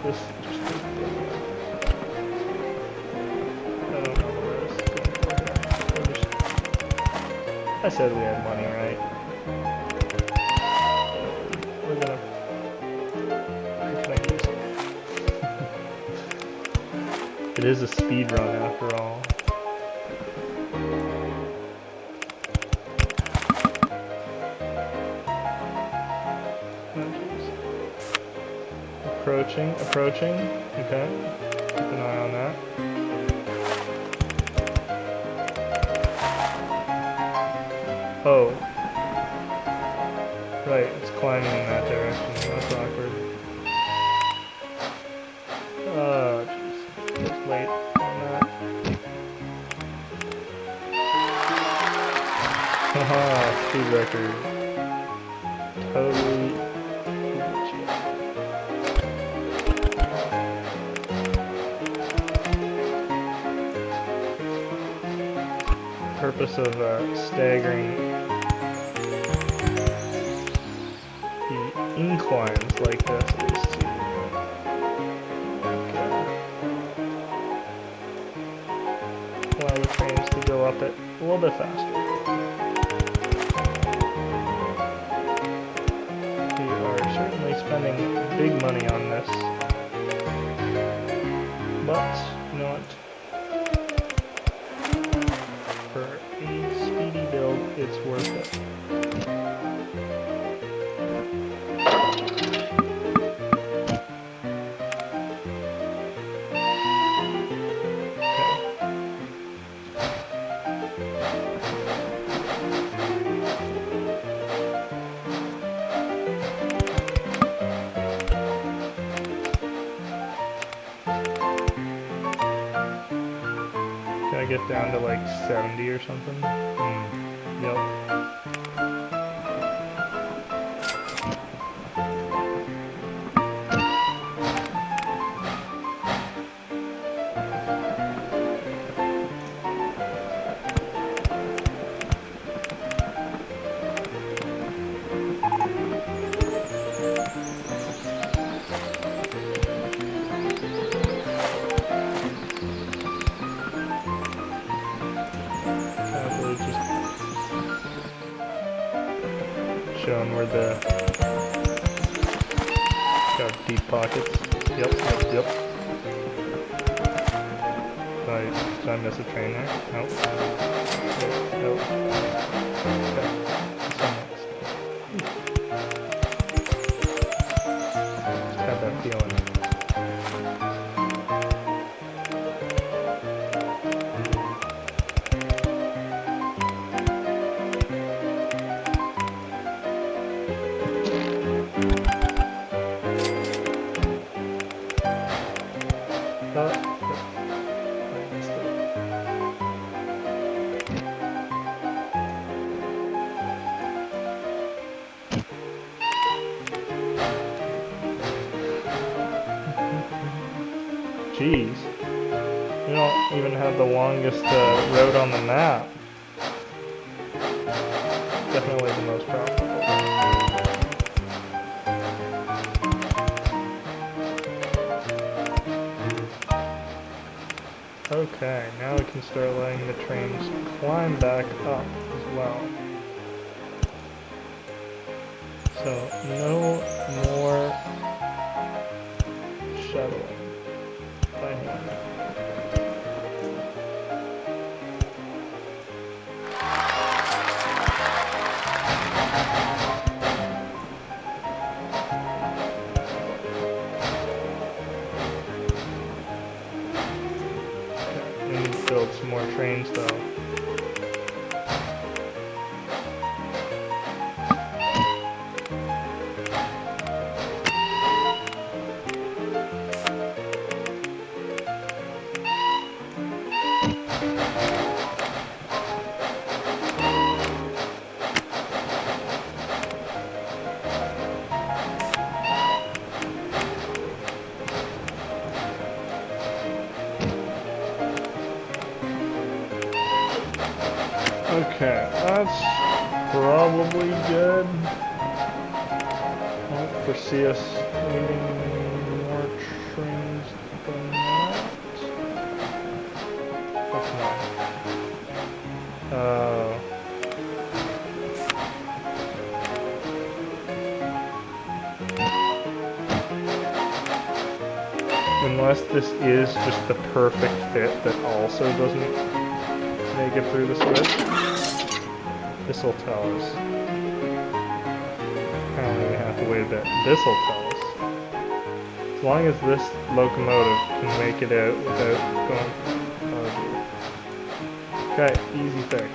This just needs to go away. I don't know where this is going to go here. I said we had money, right? We're gonna use it. It is a speed run after all. Approaching. Okay. Keep an eye on that. Oh. Right, it's climbing in that direction. That's awkward. Oh, jeez. Just late on that. Haha, speed record. Totally. Purpose of staggering the inclines like this is to allow the trains to go up it a little bit faster. We are certainly spending big money on this, but you know what? For a speedy build, it's worth it. Can I get down to like 70 or something? Yep. Showing where the got deep pockets. Yep. Did I miss a train there? Nope. Nope. Okay. Just had that feeling. Jeez, we don't even have the longest road on the map. Definitely the most profitable. Okay, now we can start letting the trains climb back up as well. So, no more shuttling by hand. Okay, that's probably good. I don't foresee us needing more trains than that. Oh, come on. Unless this is just the perfect fit that also doesn't make it through the switch, this will tell us. Apparently we have to wait a bit. This will tell us. As long as this locomotive can make it out without going... Oh, dear. Okay, easy fix.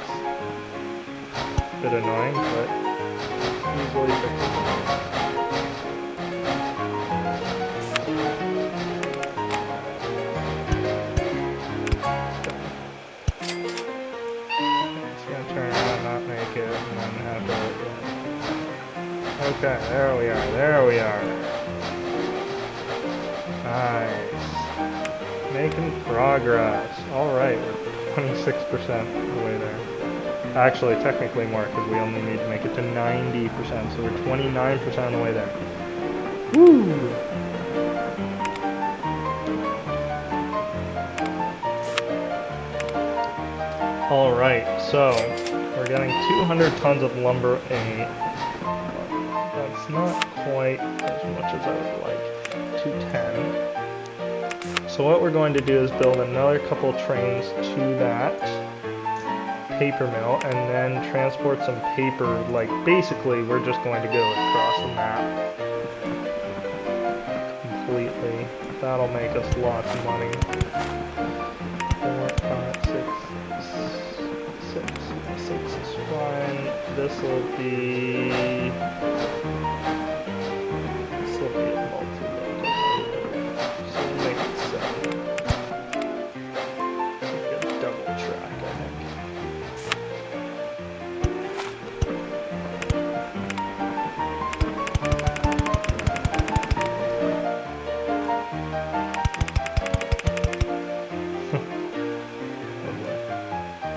Bit annoying, but easily fixable. Okay, there we are, there we are. Nice. Making progress. Alright, we're 26% of the way there. Actually, technically more, because we only need to make it to 90%, so we're 29% of the way there. Woo! Alright, so we're getting 200 tons of lumber a... That's not quite as much as I would like. 210. So what we're going to do is build another couple trains to that paper mill and then transport some paper, like basically we're just going to go across the map completely. That'll make us lots of money. 4, 5, 6 is fine. This will be a multi-locomotive, so we'll make it 7. Make a double track, I think.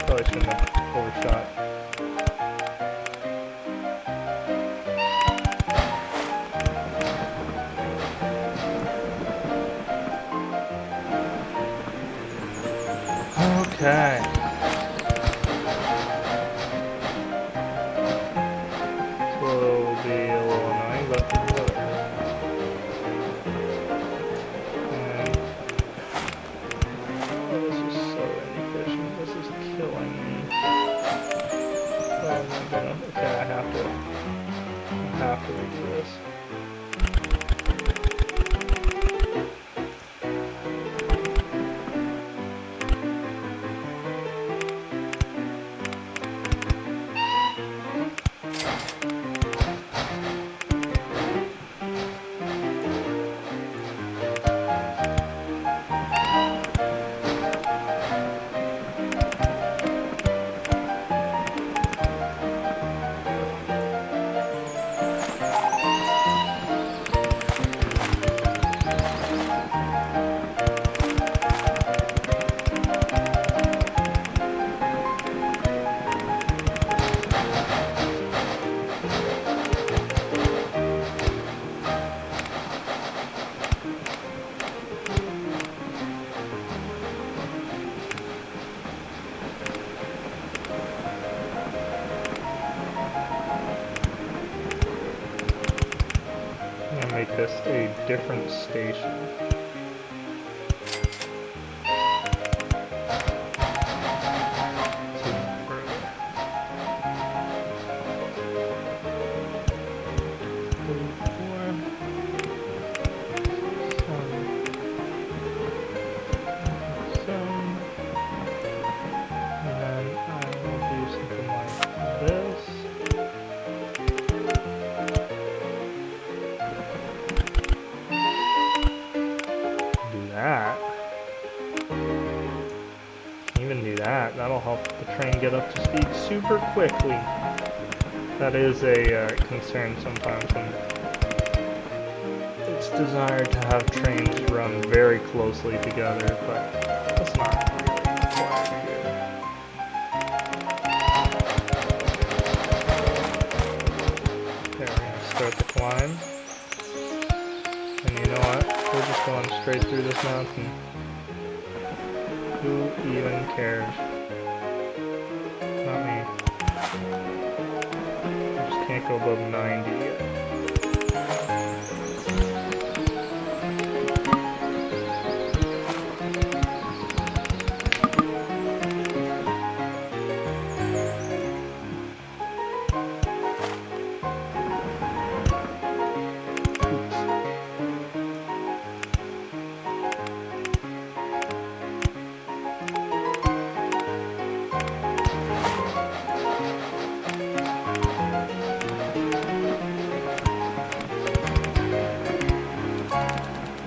Probably shouldn't have overshot. Okay. This will be a little annoying, but whatever. And this is so inefficient. This is killing me. Oh my god. Okay, I have to redo this. Make this a different station. That'll help the train get up to speed super quickly. That is a concern sometimes when it's desired to have trains run very closely together, but that's not really required here. start the climb. And you know what? We're just going straight through this mountain. Who even cares? Not me. I just can't go above 90 yet.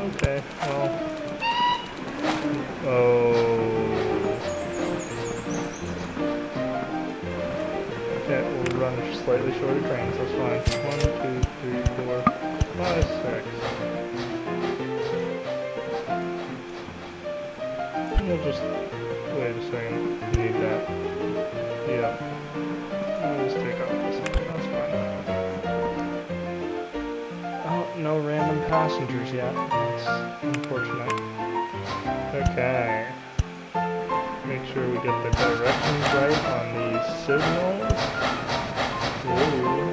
Okay, well. Oh. Okay, we'll run slightly shorter trains, that's fine. 1, 2, 3, 4, 5, 6. We'll just wait a second. Need that. Yeah. We'll just take off this one. That's fine. Oh, no random passengers yet. That's unfortunate. Okay. Make sure we get the directions right on these signals. Ooh.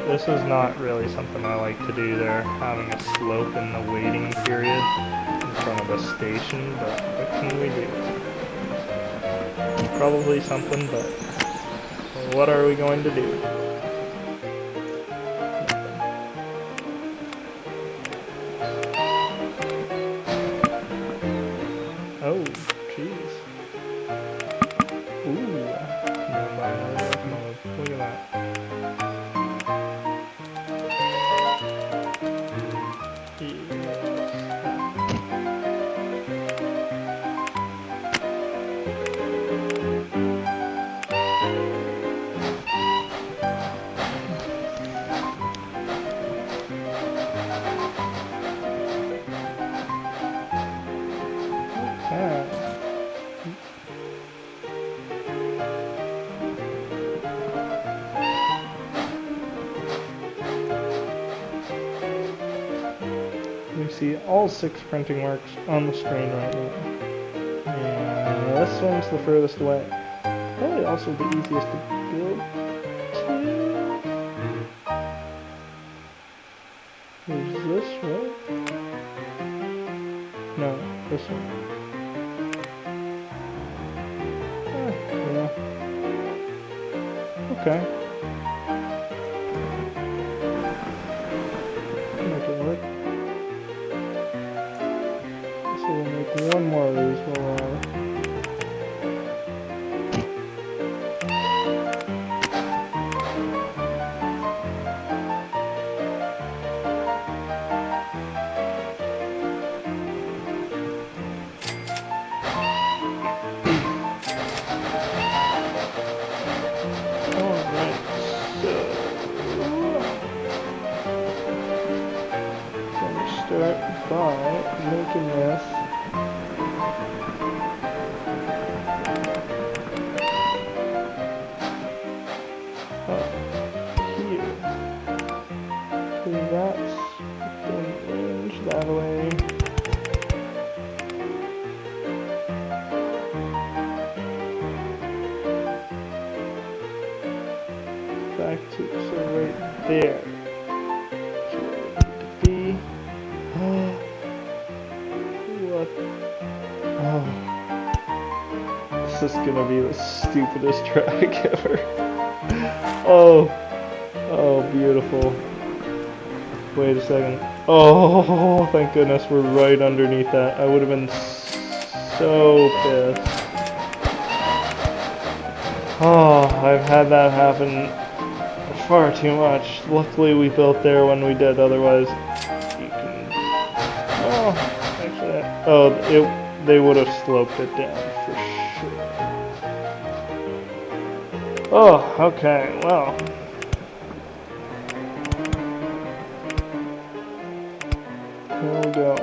This is not really something I like to do there, having a slope in the waiting period in front of a station, but what can we do? Probably something, but what are we going to do? Oh, jeez. Ooh, non-binary locomotive. Look at that. We see all 6 printing works on the screen right now. And this one's the furthest away. Probably also the easiest to build too. Is this right? No, this one. Yeah. Okay. Make it work. So we'll make one more of these while we're at it. Alright, so I'm going to start by making this up here. So that's within range that way. Back to, so right there. So where we need to be. What? Oh. This is gonna be the stupidest track ever. Oh. Oh, beautiful. Wait a second. Oh, thank goodness we're right underneath that. I would have been so pissed. Oh, I've had that happen far too much. Luckily we built there when we did, otherwise you can... Oh, actually, they would have sloped it down for sure. Oh, okay, well. Here we go.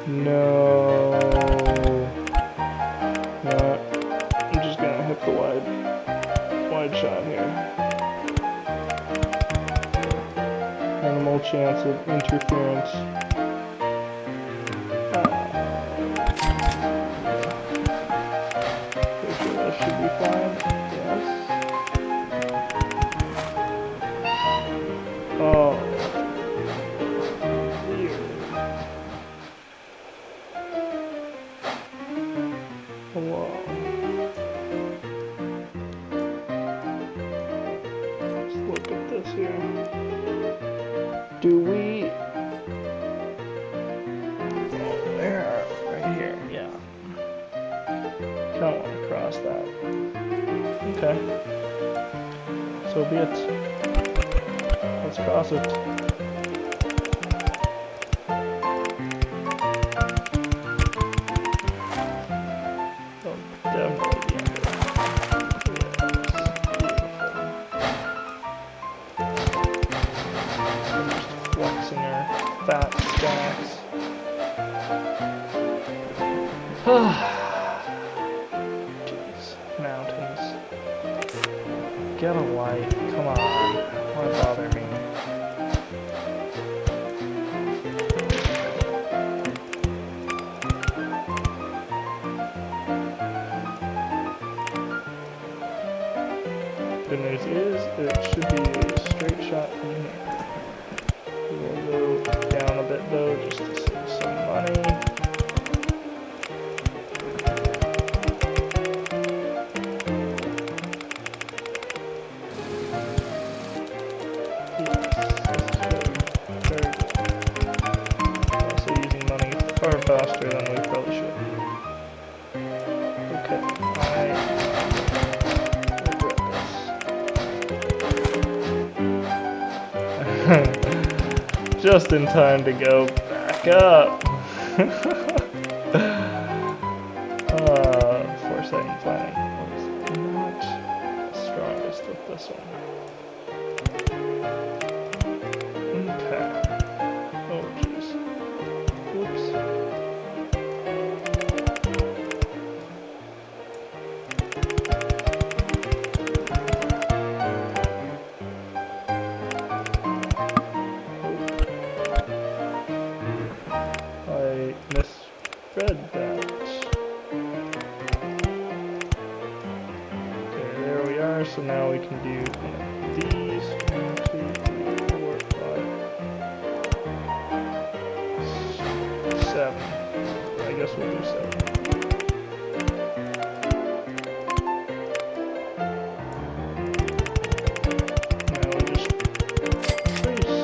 No. No. I'm just gonna hit the wide shot here. Minimal chance of interference. Pretty sure that should be fine. Yes. Oh. Weird. Whoa. Let's look at this here. Do we... Oh, there, right here, yeah. Don't want to cross that. Okay. So be it. Let's cross it. Oh, definitely be under. Flexing her fat stacks. Jeez, mountains. Get a life, come on. Why bother me? Good news is, it should be a straight shot from here. We'll go down a bit though, just to save some money. Yes, this is good. Very good. Also using money far faster than we probably should. Okay, I regret this. Just in time to go back up. Foresight and planning was not the strongest with this one. Okay. Oh jeez. Whoops. I misread that. Okay, there we are. So now we can do these. 1, 2, 3, 4, 5, 7. I guess we'll do 7. Now we just trace.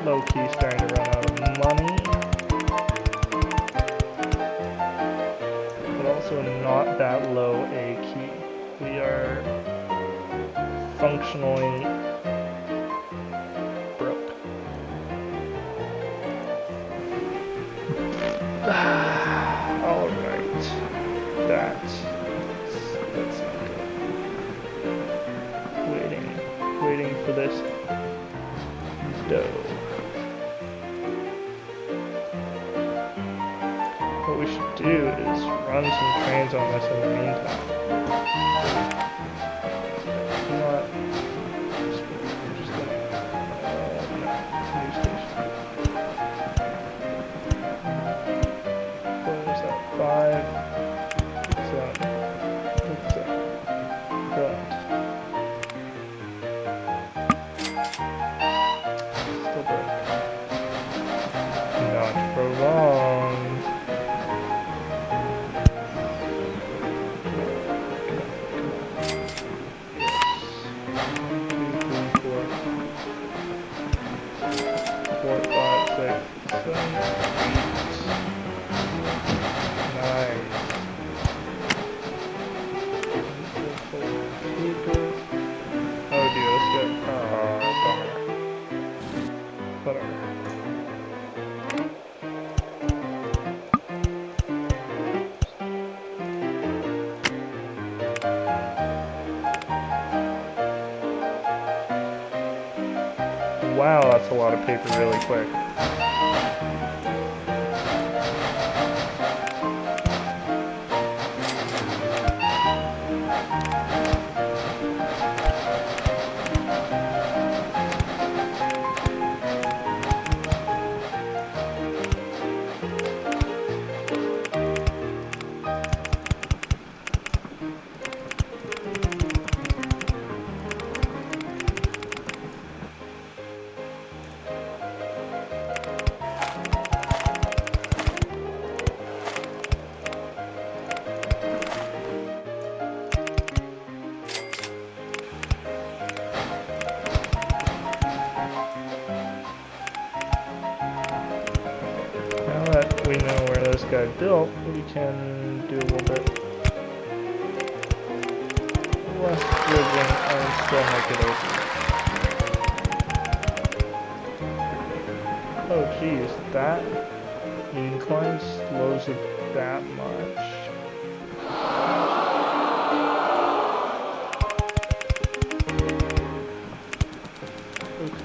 Low key starting to run out of money, but also not that low a key. We are functionally broke. Alright, that's not good. Waiting for this dough. What we should do is run some trains on this in the meantime. You know what? I'm just gonna... no, new station. What is that? 5, 7, 6, 7. Brilliant. Oh dear, that's good. Bummer. Whatever. Wow, that's a lot of paper really quick. Now that we know where this guy built, we can do a little bit less bridging and still make it open. Oh geez, that incline slows it that much.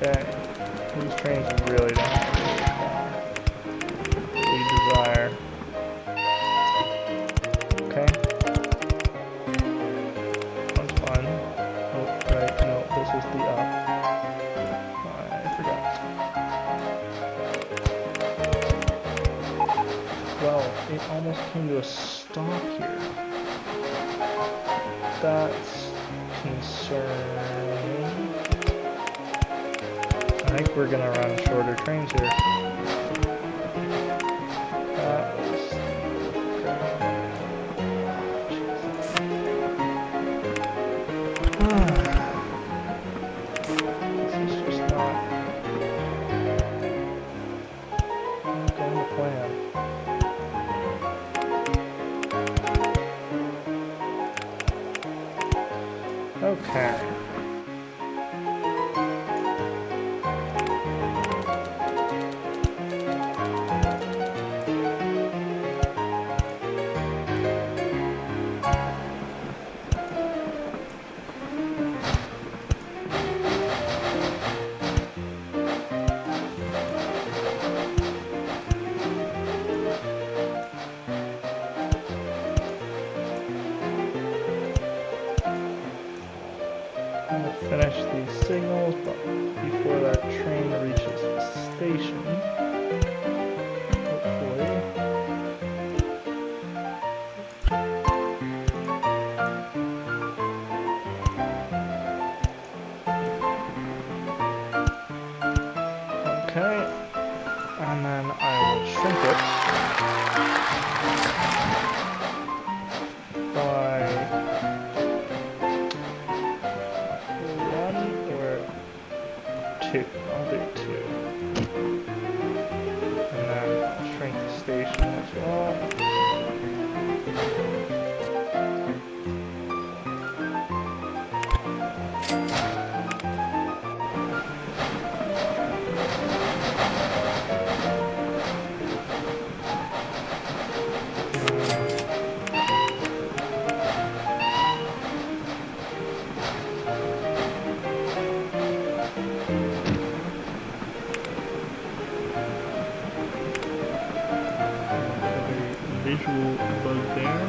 Okay, these trains really don't have what we desire. Okay. That's fun. Oh, right, no, this is the up. I forgot. Well, it almost came to a stop here. That's concerning. I think we're gonna run shorter trains here. That was this is just not going to plan. Okay. Finish these signals, but before that train reaches the station, hopefully. Okay, and then I will shrink it by two. I'll do two. And then I'll shrink the station as well. Visual bugbear.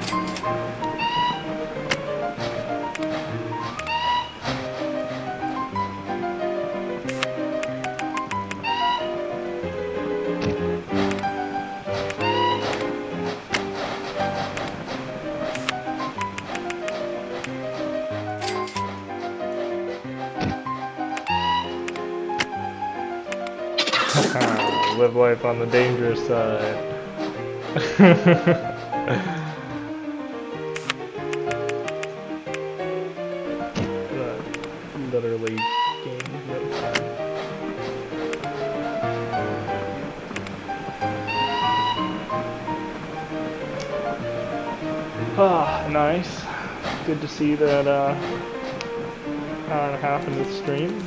Live life on the dangerous side. Literally gained no time. Nice. Good to see that hour and a half into the stream.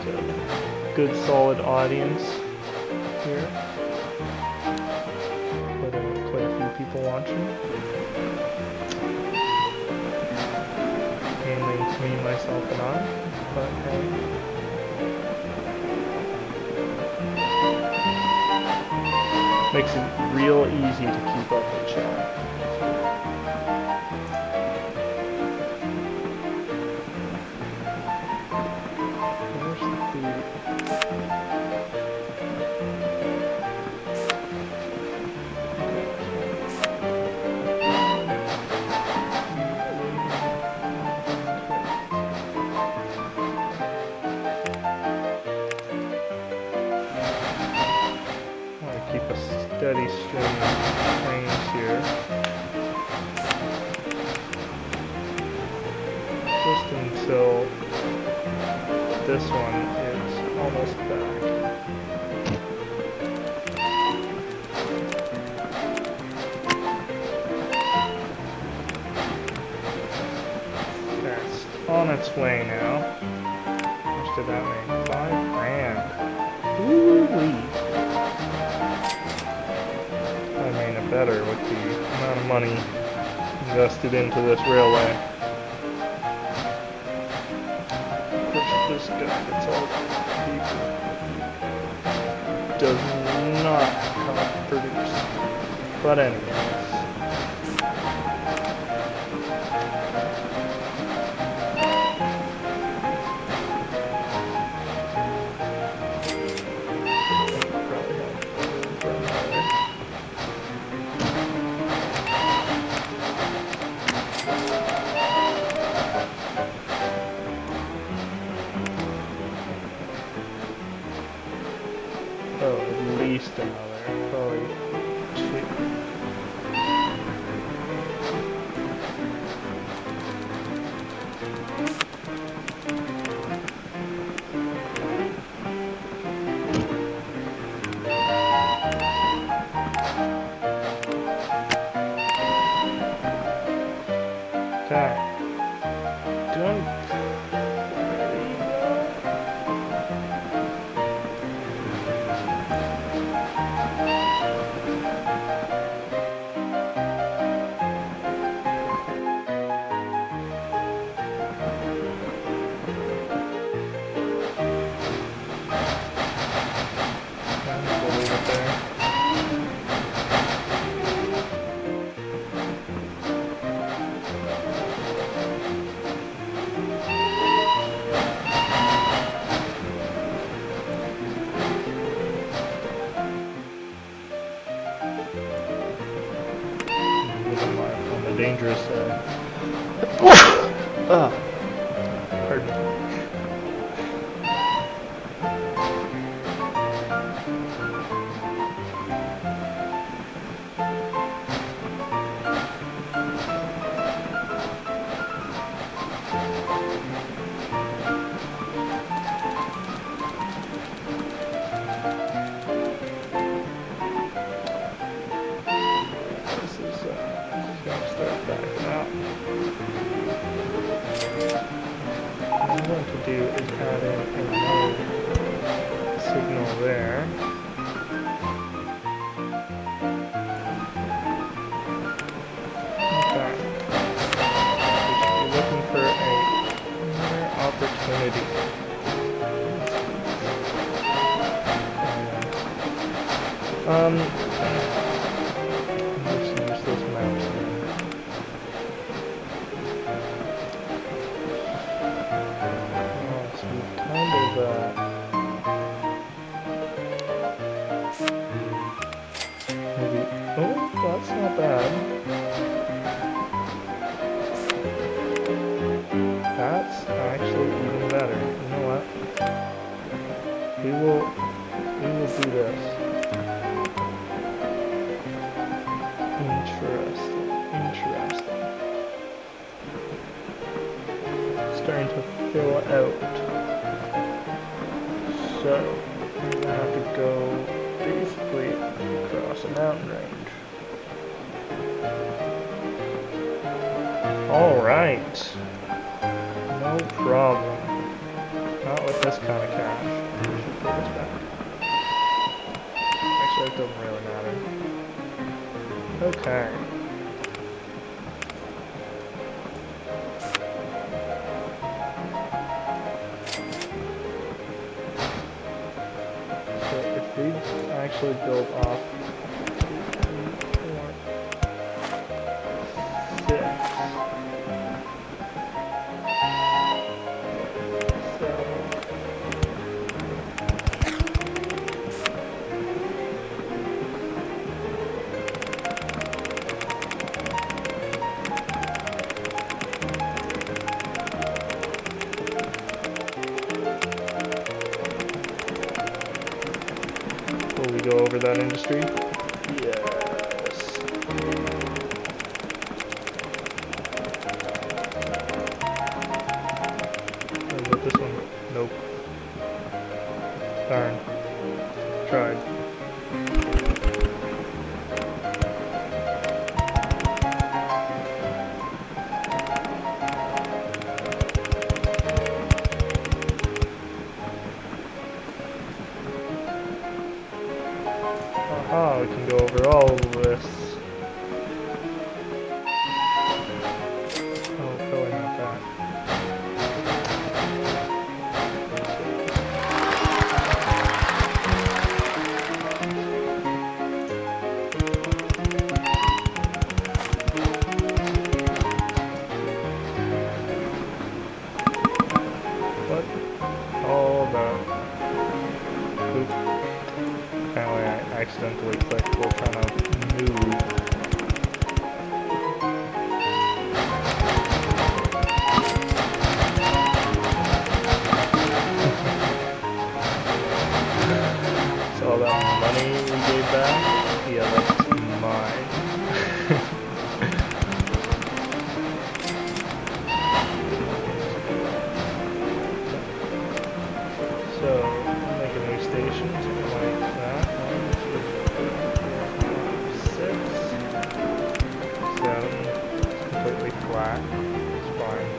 So, good solid audience here. Quite a few people watching. Mainly me, myself, and I. But hey. Makes it real easy to keep up with chat. Where's the food? Keep a steady stream of trains here. Just until this one is almost back. That's on its way now. How much did that make? $5 grand. Woo-wee. Better with the amount of money invested into this railway. Of course, this guy that's all people does not help produce. But anyways. Another, probably 2. Okay. Doing pretty well. Dangerous pardon me. Do is add in another signal there. Okay. We should be looking for another opportunity. Just use those maps now. Maybe, oh, that's not bad. That's actually even better. You know what? We will do this. Interesting. Starting to fill out. So, I'm gonna have to go basically across a mountain range. Alright. No problem. Not with this kind of cash. Should put this back. Actually, it doesn't really matter. Okay. So if we actually build off 2, 4, 6, 7. Will we go over that industry? Yes. And with this one? Nope. Darn. Tried. Aha, we can go over all of this. Oh, probably not that. What? All that. Oop. Apparently I accidentally clicked while trying to move. So all that money we gave back? Yeah, that's mine. So, I'll make a new station, something like that. 1, 2, 3, 4, 5, 6, 7. It's completely flat. It's fine.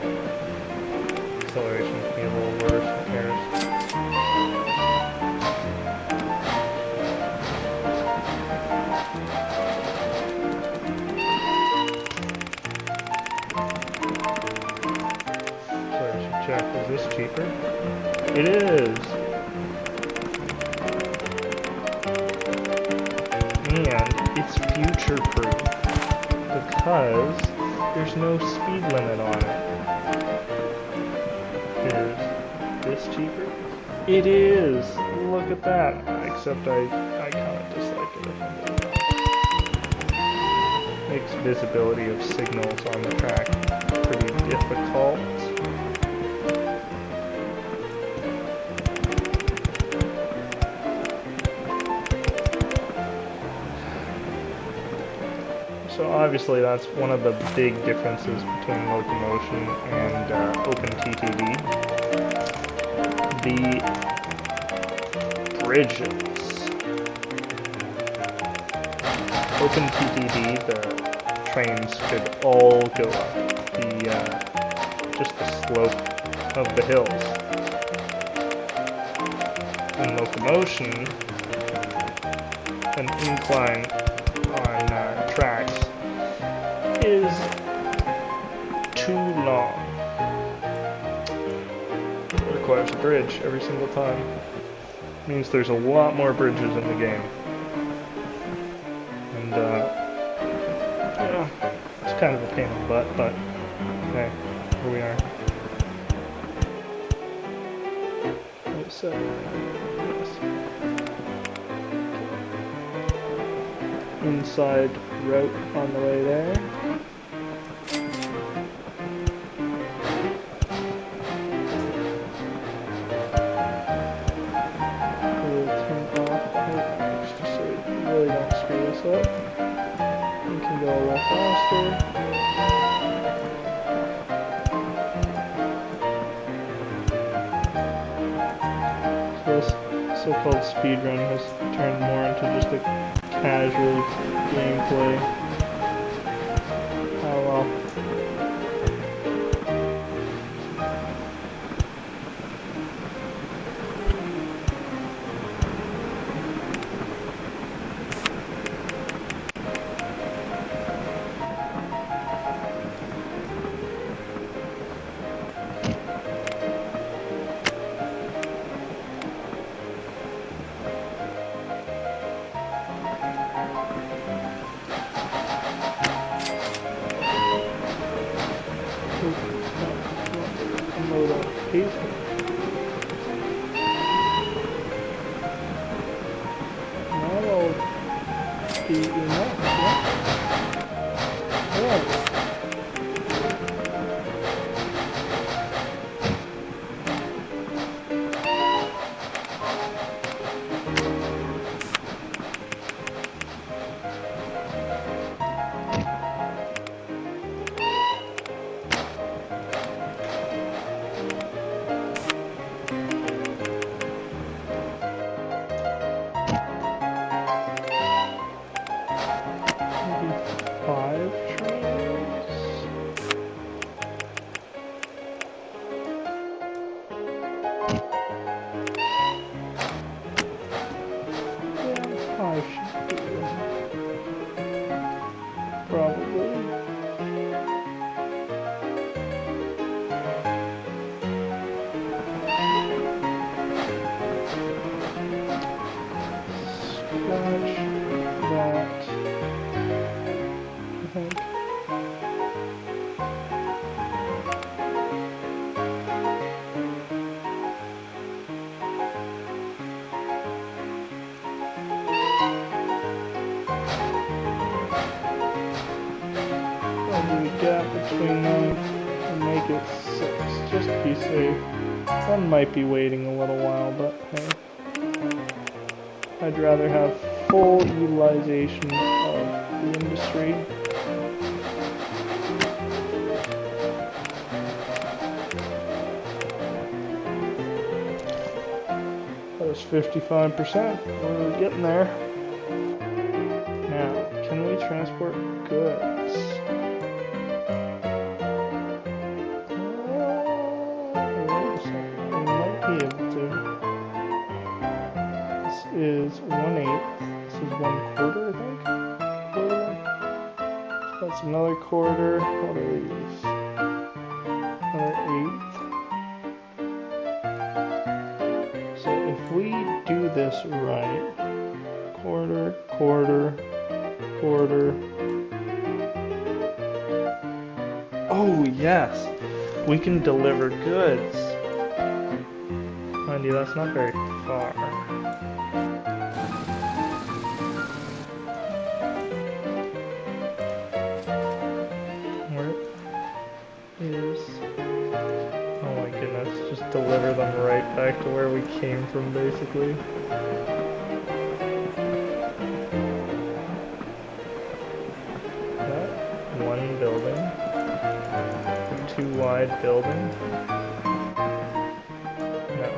Acceleration can be a little worse. Who cares? So I should check, is this cheaper? It is! And it's future-proof because there's no speed limit on it. Is this cheaper? It is! Look at that! Except I kind of dislike it if I'm being honest. Makes visibility of signals on the track pretty difficult. So obviously that's one of the big differences between Locomotion and OpenTTD. The bridges. OpenTTD, the trains could all go up just the slope of the hills. In Locomotion, an incline on tracks is too long. It requires a bridge every single time. It means there's a lot more bridges in the game. And yeah, it's kind of a pain in the butt, but hey, here we are. Wait, so yes. Inside route on the way there. We'll turn off the extra so we really don't screw this up. We can go a little faster. So this so-called speedrun has turned more into just a casual gameplay. be enough, yeah? Yeah. Maybe 5 trains? Yeah, 5 should do. Probably. Scratch that, I think. I'll do a gap between them and make it 6, just to be safe. One might be waiting a little while, but hey. I'd rather have full utilization of the industry. That was 55%. We're getting there. Now, can we transport goods? Wait a second. We might be able to. This is 1/8. This is 1/4, I think. Quarter. So that's another quarter. What are these? Another 1/8. So if we do this right, quarter, quarter, quarter. Oh yes, we can deliver goods. Mind you, that's not very far. Where is... Oh my goodness, just deliver them right back to where we came from, basically. That one building, a 2-wide building. No.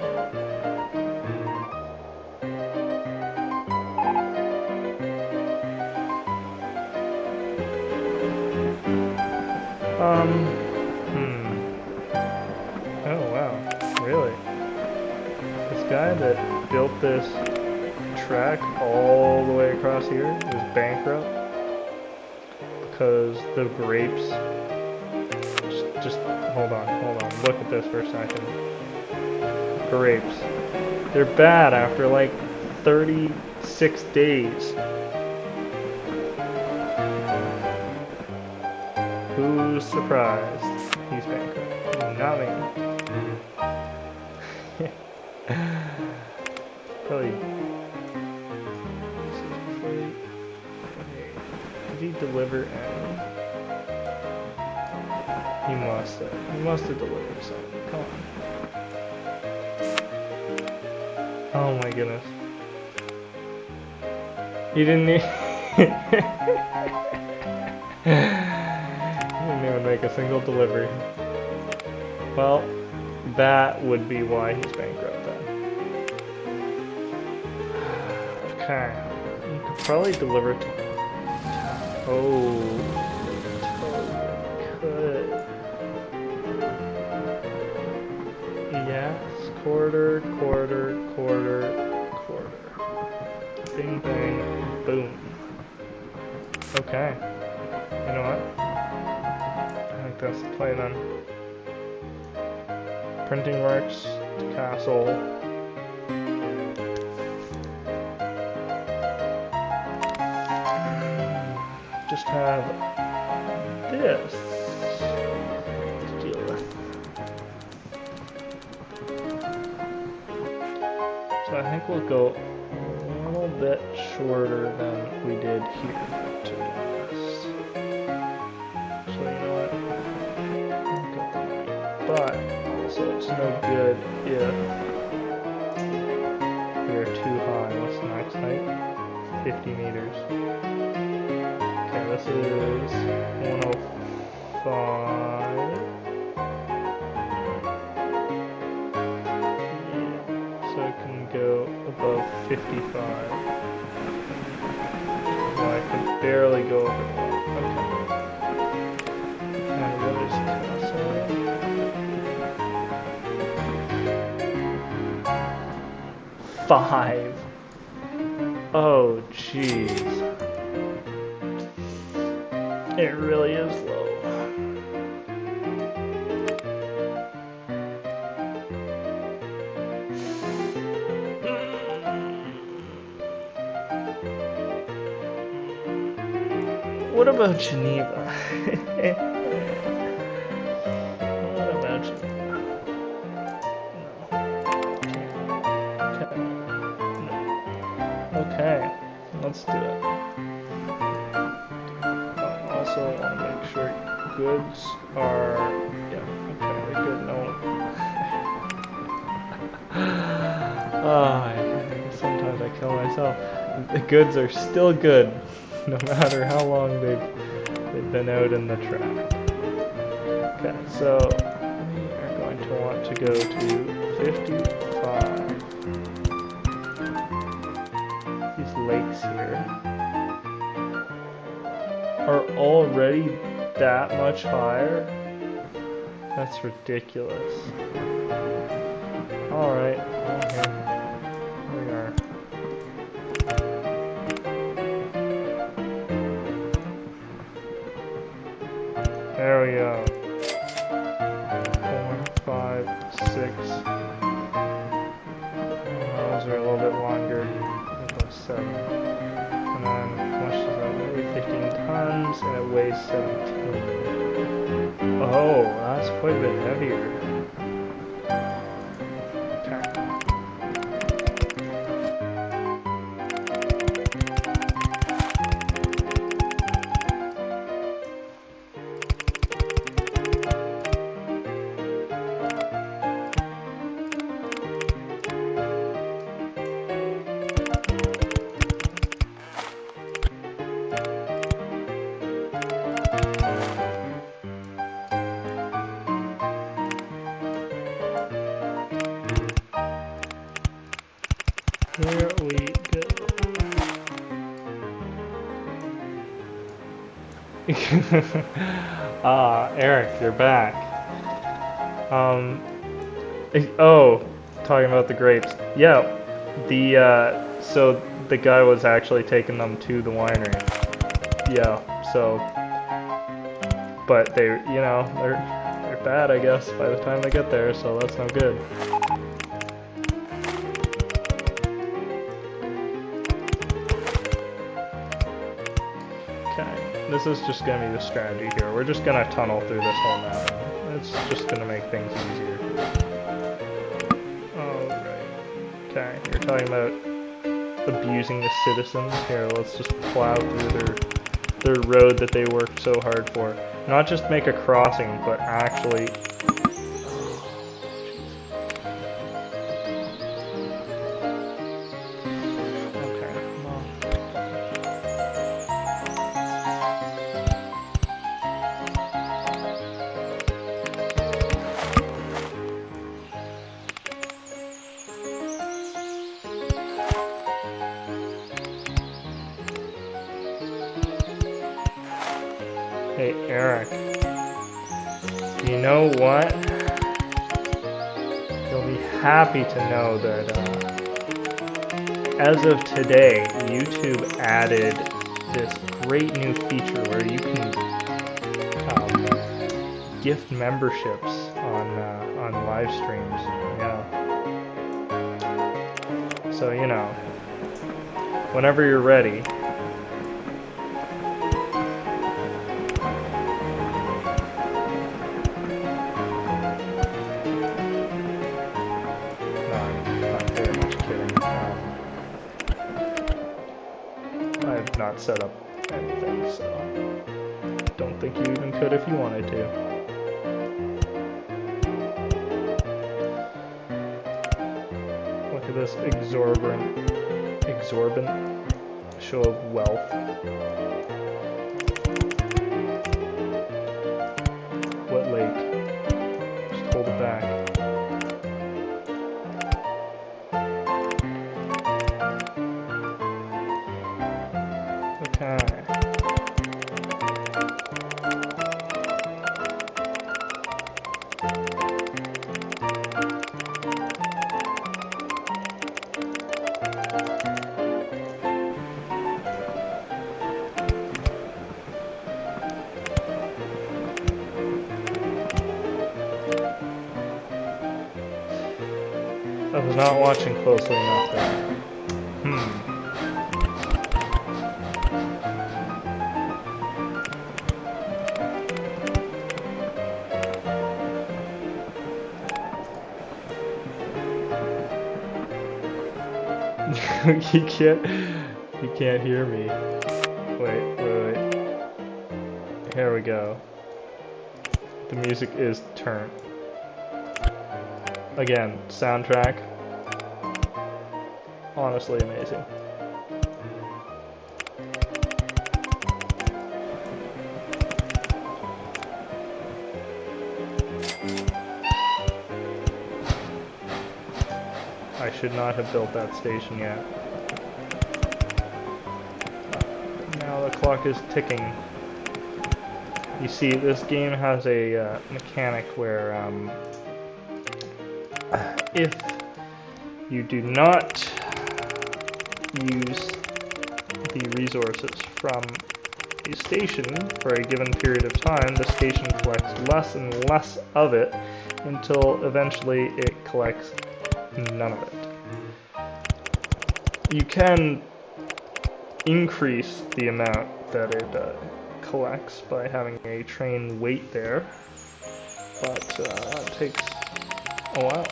Oh wow, really? This guy that built this track all the way across here is bankrupt because the grapes... Just hold on, look at this for a second. Grapes. They're bad after like 36 days. Who's surprised? He's bankrupt. Not me. Probably. Did he deliver any? He must have. He must have delivered something. Come on. Oh my goodness. He didn't even... He didn't even make a single delivery. Well, that would be why he's bankrupt then. Okay. You could probably deliver to... Oh. Could. Yes. Quarter, quarter, quarter, quarter. Bing, bang, boom. Okay. You know what? I think that's the play then. Printing works to castle. Just have this to deal with. So I think we'll go 1, little bit shorter than we did here, to be honest. So you know what? I'll go the 9. But also it's no good if we're too high. What's the max height? 50 meters. Okay, this is 105. So it can go above 55. Well, I can barely go over 1. Okay. And what is Castle? 5. Oh, jeez. It really is low. What about Geneva? What about Geneva? No. Okay, let's do it. Also want to make sure goods are, yeah, okay, they're good. No. Sometimes I kill myself. The goods are still good, no matter how long they've been out in the track. Okay, so we are going to want to go to 55. These lakes here are already that much higher? That's ridiculous. Alright, here we are. There we go. 4, 5, 6. Those are a little bit longer. About 7. And then how much does that weigh? 15 tons, and it weighs 17. Oh, that's quite a bit heavier. Here we go. Eric, you're back. Oh, talking about the grapes. Yeah, so the guy was actually taking them to the winery. Yeah, so, but they're bad, I guess, by the time they get there, so that's no good. This is just going to be the strategy here. We're just going to tunnel through this whole mountain. It's just going to make things easier. Alright. Okay, you're talking about abusing the citizens. Here, let's just plow through their road that they worked so hard for. Not just make a crossing, but actually... Hey, Eric, you know what? You'll be happy to know that as of today, YouTube added this great new feature where you can gift memberships on live streams. Yeah. So, you know, whenever you're ready. not set up anything, so don't think you even could if you wanted to. Look at this exorbitant show of wealth. What lake? Just hold it back. Okay. I was not watching closely enough there. You can't hear me. Wait. Here we go. The music is turned. Again, soundtrack. Honestly amazing. I should not have built that station yet. Now the clock is ticking. You see, this game has a mechanic where if you do not use the resources from a station for a given period of time, the station collects less and less of it until eventually it collects none of it. You can increase the amount that it collects by having a train wait there, but that takes a while.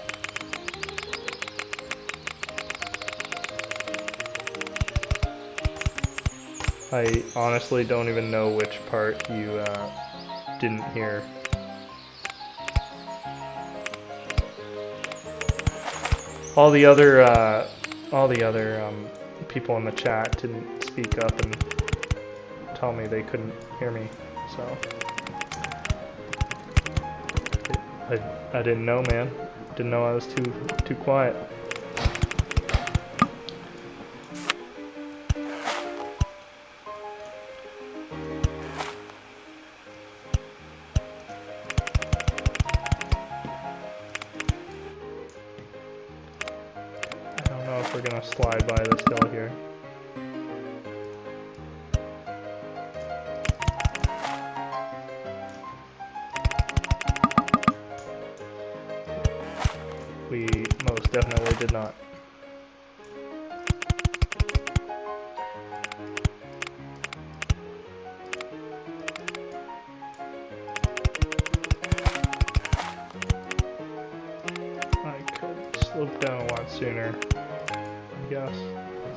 I honestly don't even know which part you didn't hear. All the other people in the chat didn't speak up and tell me they couldn't hear me, so I didn't know, man. Didn't know I was too quiet. I don't know if we're gonna slide by this hill here. We most definitely did not. I could slope down a lot sooner, I guess.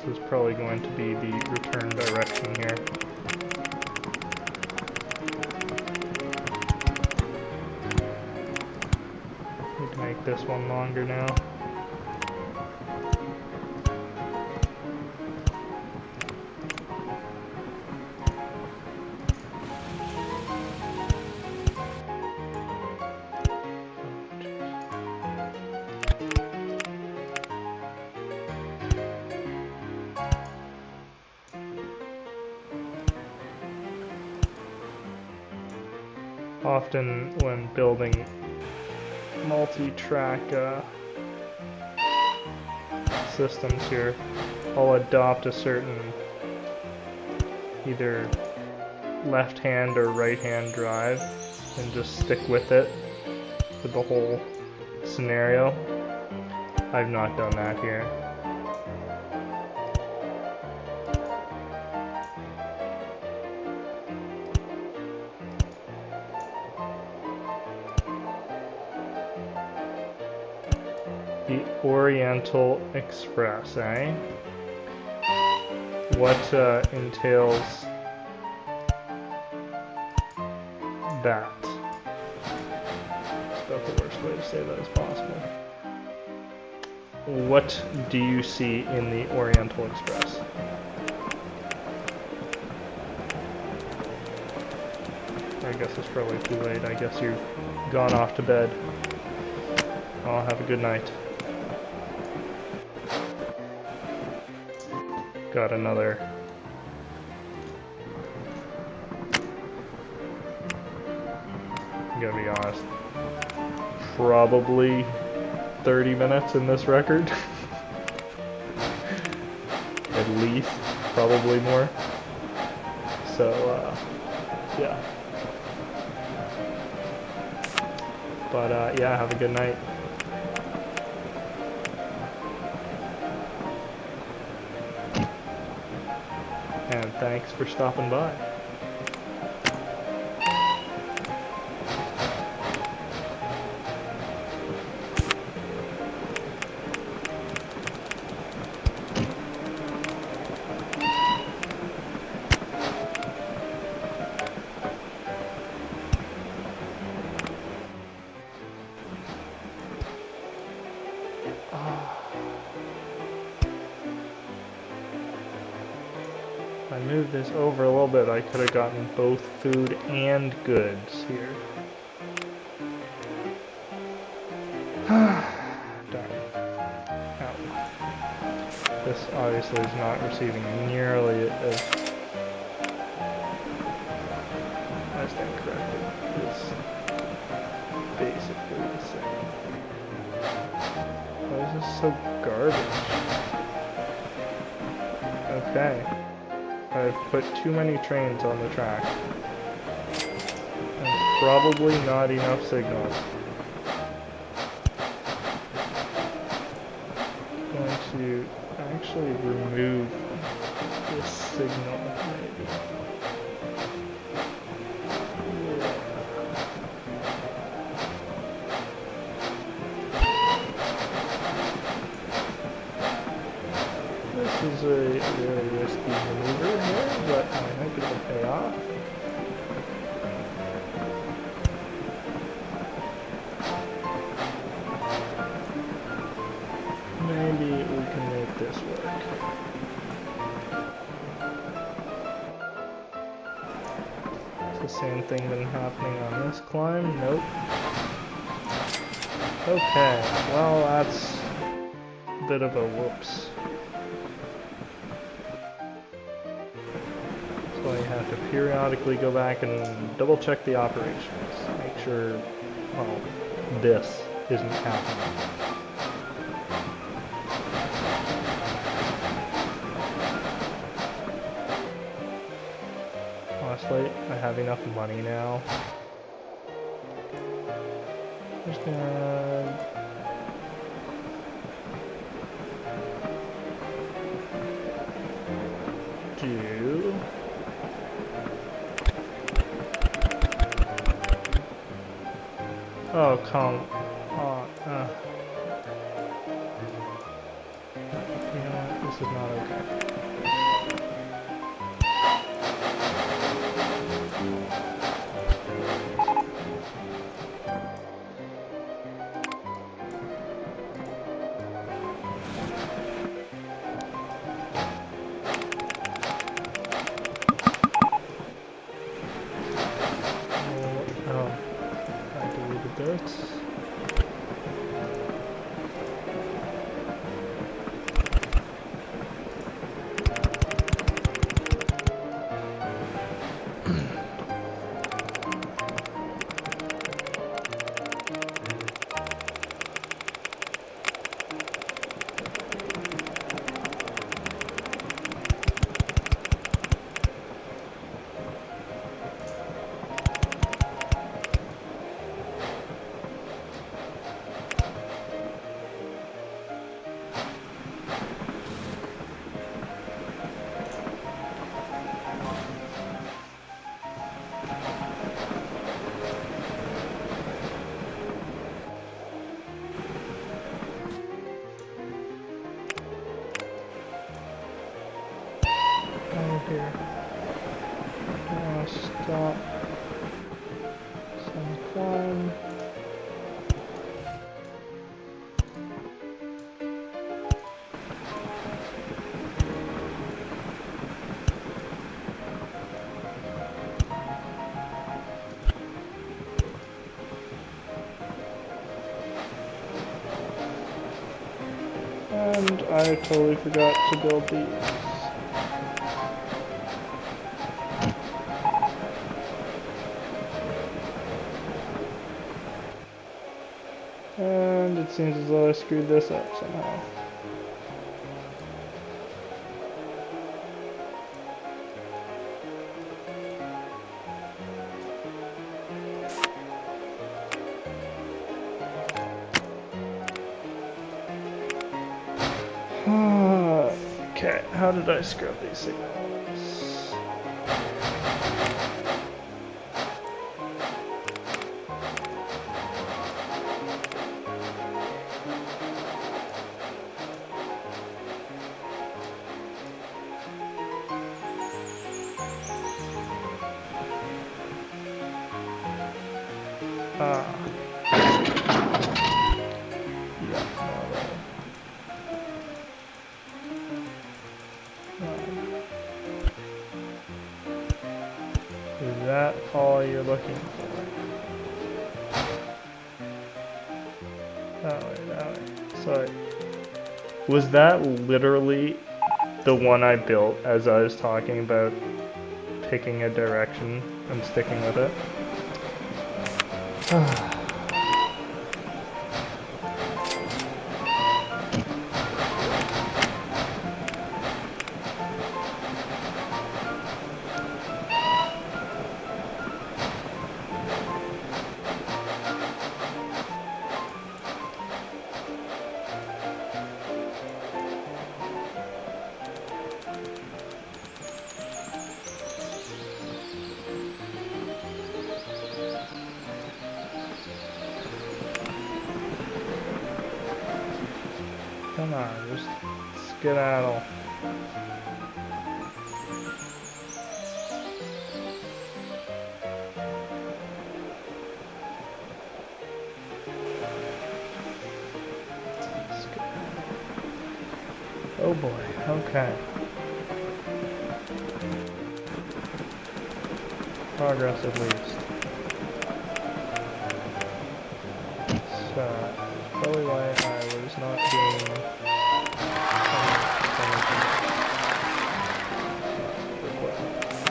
This is probably going to be the return direction here. Need to make this one longer now. Often when building multi-track systems here, I'll adopt a certain either left-hand or right-hand drive and just stick with it for the whole scenario. I've not done that here. The Oriental Express, eh? what entails that? That's about the worst way to say that as possible. What do you see in the Oriental Express? I guess it's probably too late. I guess you've gone off to bed. I'll have a good night. Got another. I'm gonna be honest. Probably 30 minutes in this record. At least. Probably more. So, yeah. But, yeah, have a good night. And thanks for stopping by. If I move this over a little bit, I could have gotten both food and goods here. Darn. Ow. This obviously is not receiving nearly as I stand corrected. It's basically the same. Why is this so garbage? Okay. I've put too many trains on the track. And probably not enough signals. I'm going to actually remove this signal, maybe. This is a very risky maneuver here, but I hope it'll pay off. Maybe we can make this work. Has the same thing been happening on this climb? Nope. Okay, well that's a bit of a whoops. So you have to periodically go back and double check the operations. Make sure, well, this isn't happening. Honestly, I have enough money now. I'm just gonna do oh, come on. You know what? This is not okay. Oh, I deleted this. here. Stop. Semi-climb. And I totally forgot to build these. And it seems as though I screwed this up somehow. Okay, how did I screw up these signals? Is that all you're looking for? That way. Sorry. Was that literally the one I built as I was talking about picking a direction and sticking with it? Come on, just skedaddle. Oh boy, okay. Progress at least. So, probably why I was not doing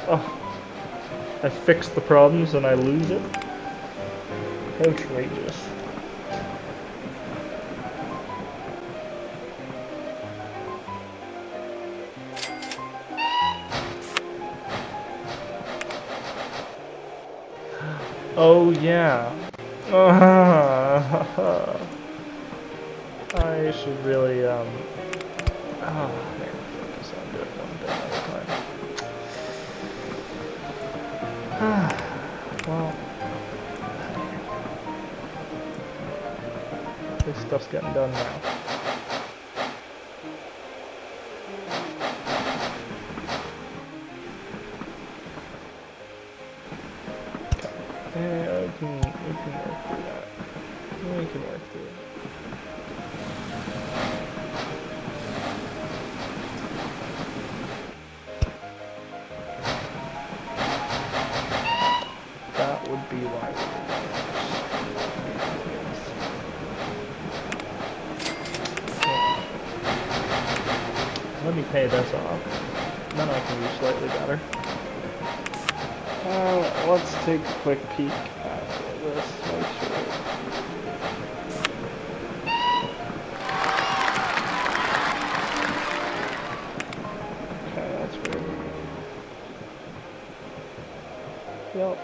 oh, I fixed the problems and I lose it? Outrageous. Oh yeah. I should really man, focus on doing one thing at a time. Well, this stuff's getting done now. Yeah, we can work through that. We can work through it. That would be why we let me pay this off. Then I can do slightly better. Let's take a quick peek at this. Make sure. Okay, that's weird. Yep.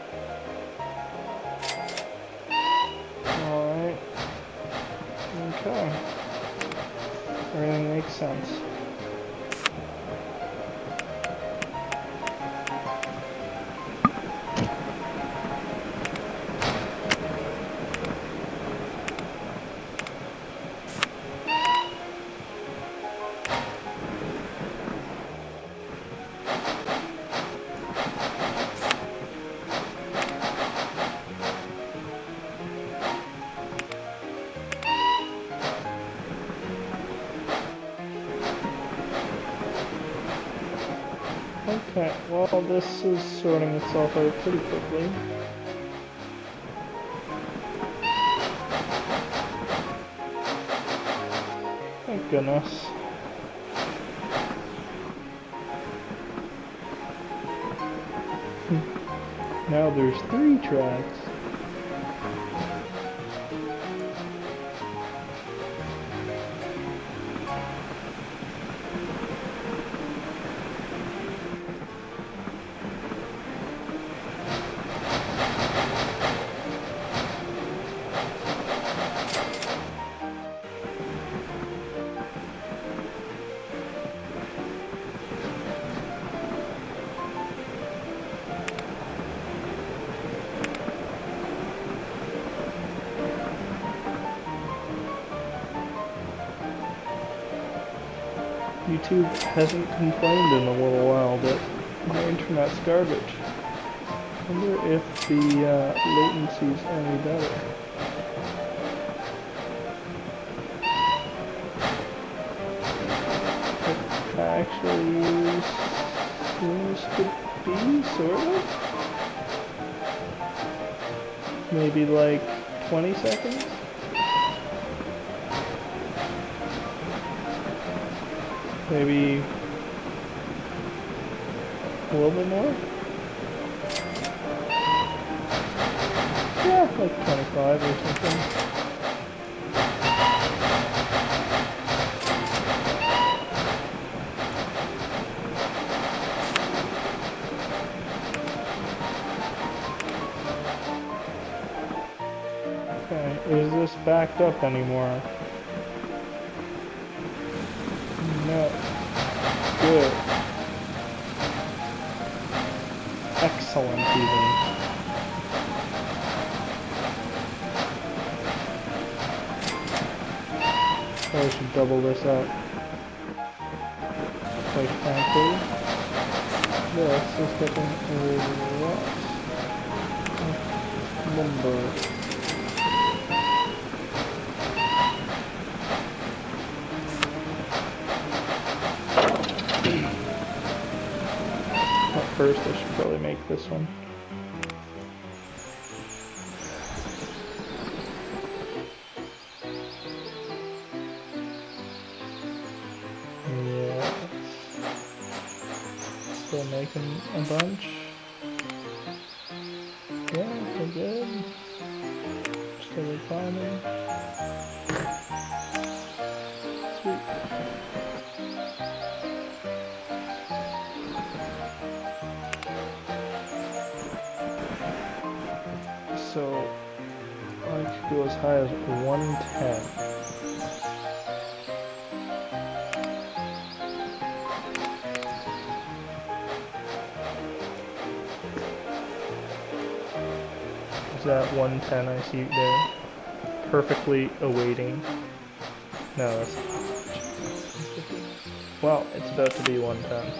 Alright. Okay. Everything makes sense. Okay, well, this is sorting itself out pretty quickly. Thank goodness. Now there's 3 tracks. YouTube hasn't complained in a little while that the internet's garbage. I wonder if the latency's any better. It actually seems to be, sort of. Maybe like 20 seconds? Maybe a little bit more? Yeah, like 25 or something. Okay, is this backed up anymore? No. Good. Excellent, even. I should double this up. Quite frankly, this is getting a lot of lumber. First, I should probably make this one. Yeah. Still making a bunch. Yeah, we're good. Still reclining. Sweet. So, I could go as high as 110. Is that 110 I see there? Perfectly awaiting. No, that's not. Well, it's about to be 110.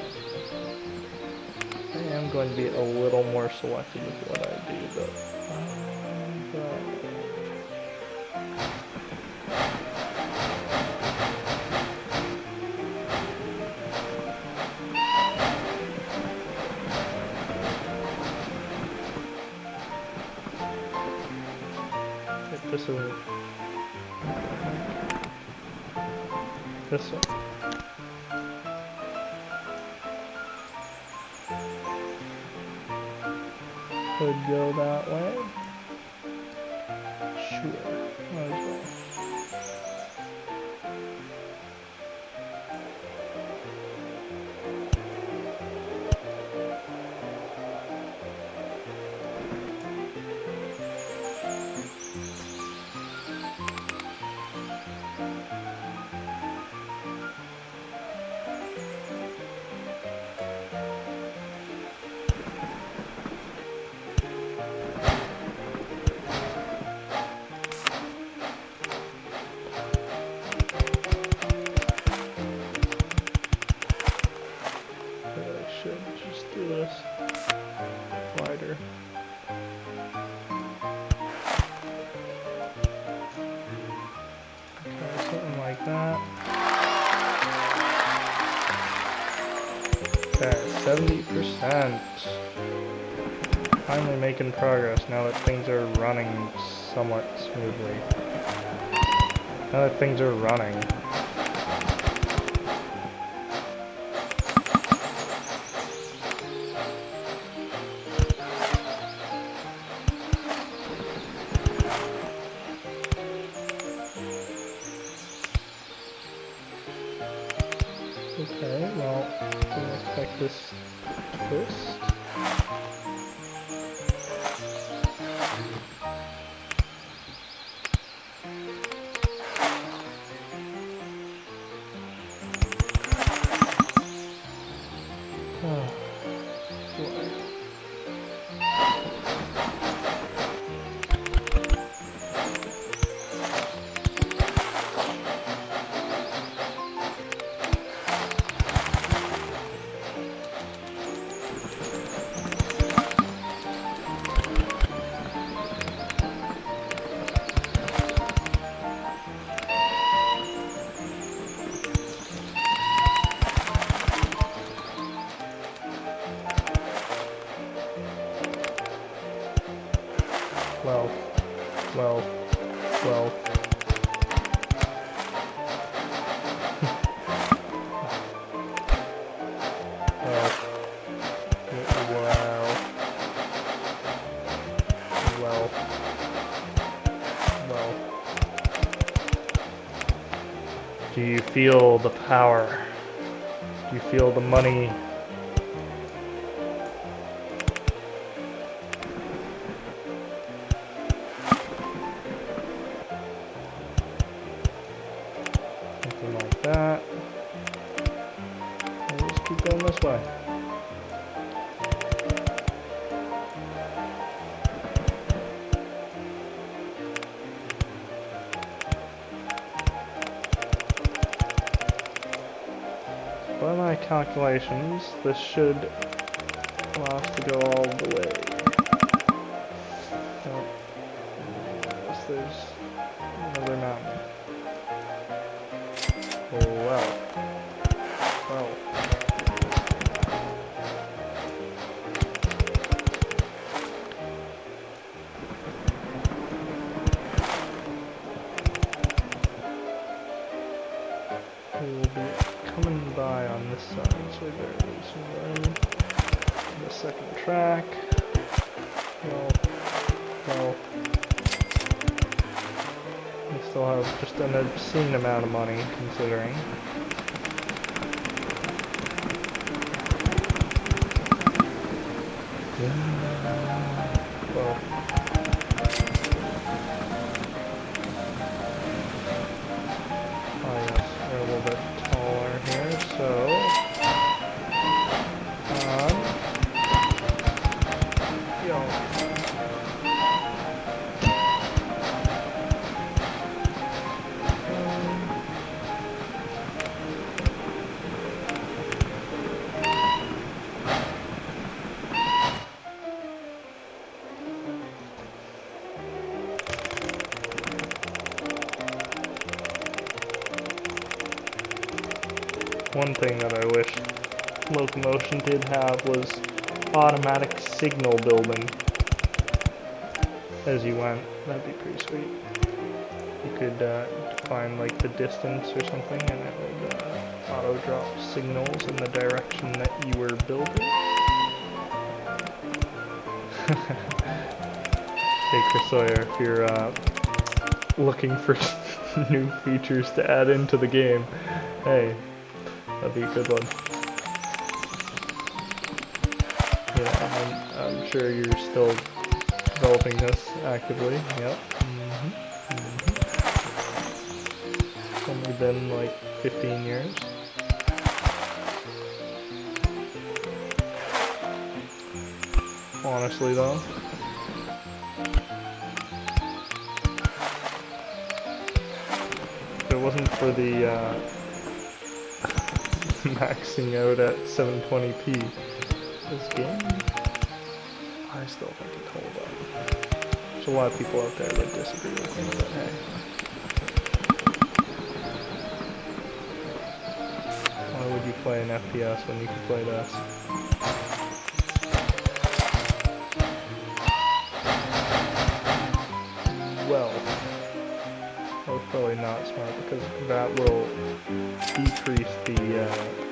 I am going to be a little more selective with what I do, though. This one. This one. Could go that way. Sure. Might as well. 70%. Finally making progress now that things are running somewhat smoothly. Now that things are running. Okay, well, didn't expect this twist. Oh, boy. Well, well, well. Well. Do you feel the power? Do you feel the money? Something like that. We'll just keep going this way. By my calculations, this should allow us to go all the way. Oh, yes, there's another mountain. Oh, well. Well. We will be coming by on this side, so we better leave some room. The second track. Well, we still have just an obscene amount of money, considering. Well, oh yes, we're a little bit taller here, so one thing that I wish Locomotion did have was automatic signal building as you went. That'd be pretty sweet. You could define like the distance or something, and it would auto drop signals in the direction that you were building. Hey Chris Sawyer, if you're looking for new features to add into the game, hey, that'd be a good one. Yeah, I'm sure you're still developing this actively. Yep. It's only been like 15 years. Honestly though. If it wasn't for the maxing out at 720p, this game, I still think it holds up. There's a lot of people out there that disagree with me, but hey. Why would you play an FPS when you can play this? probably not smart because that will decrease the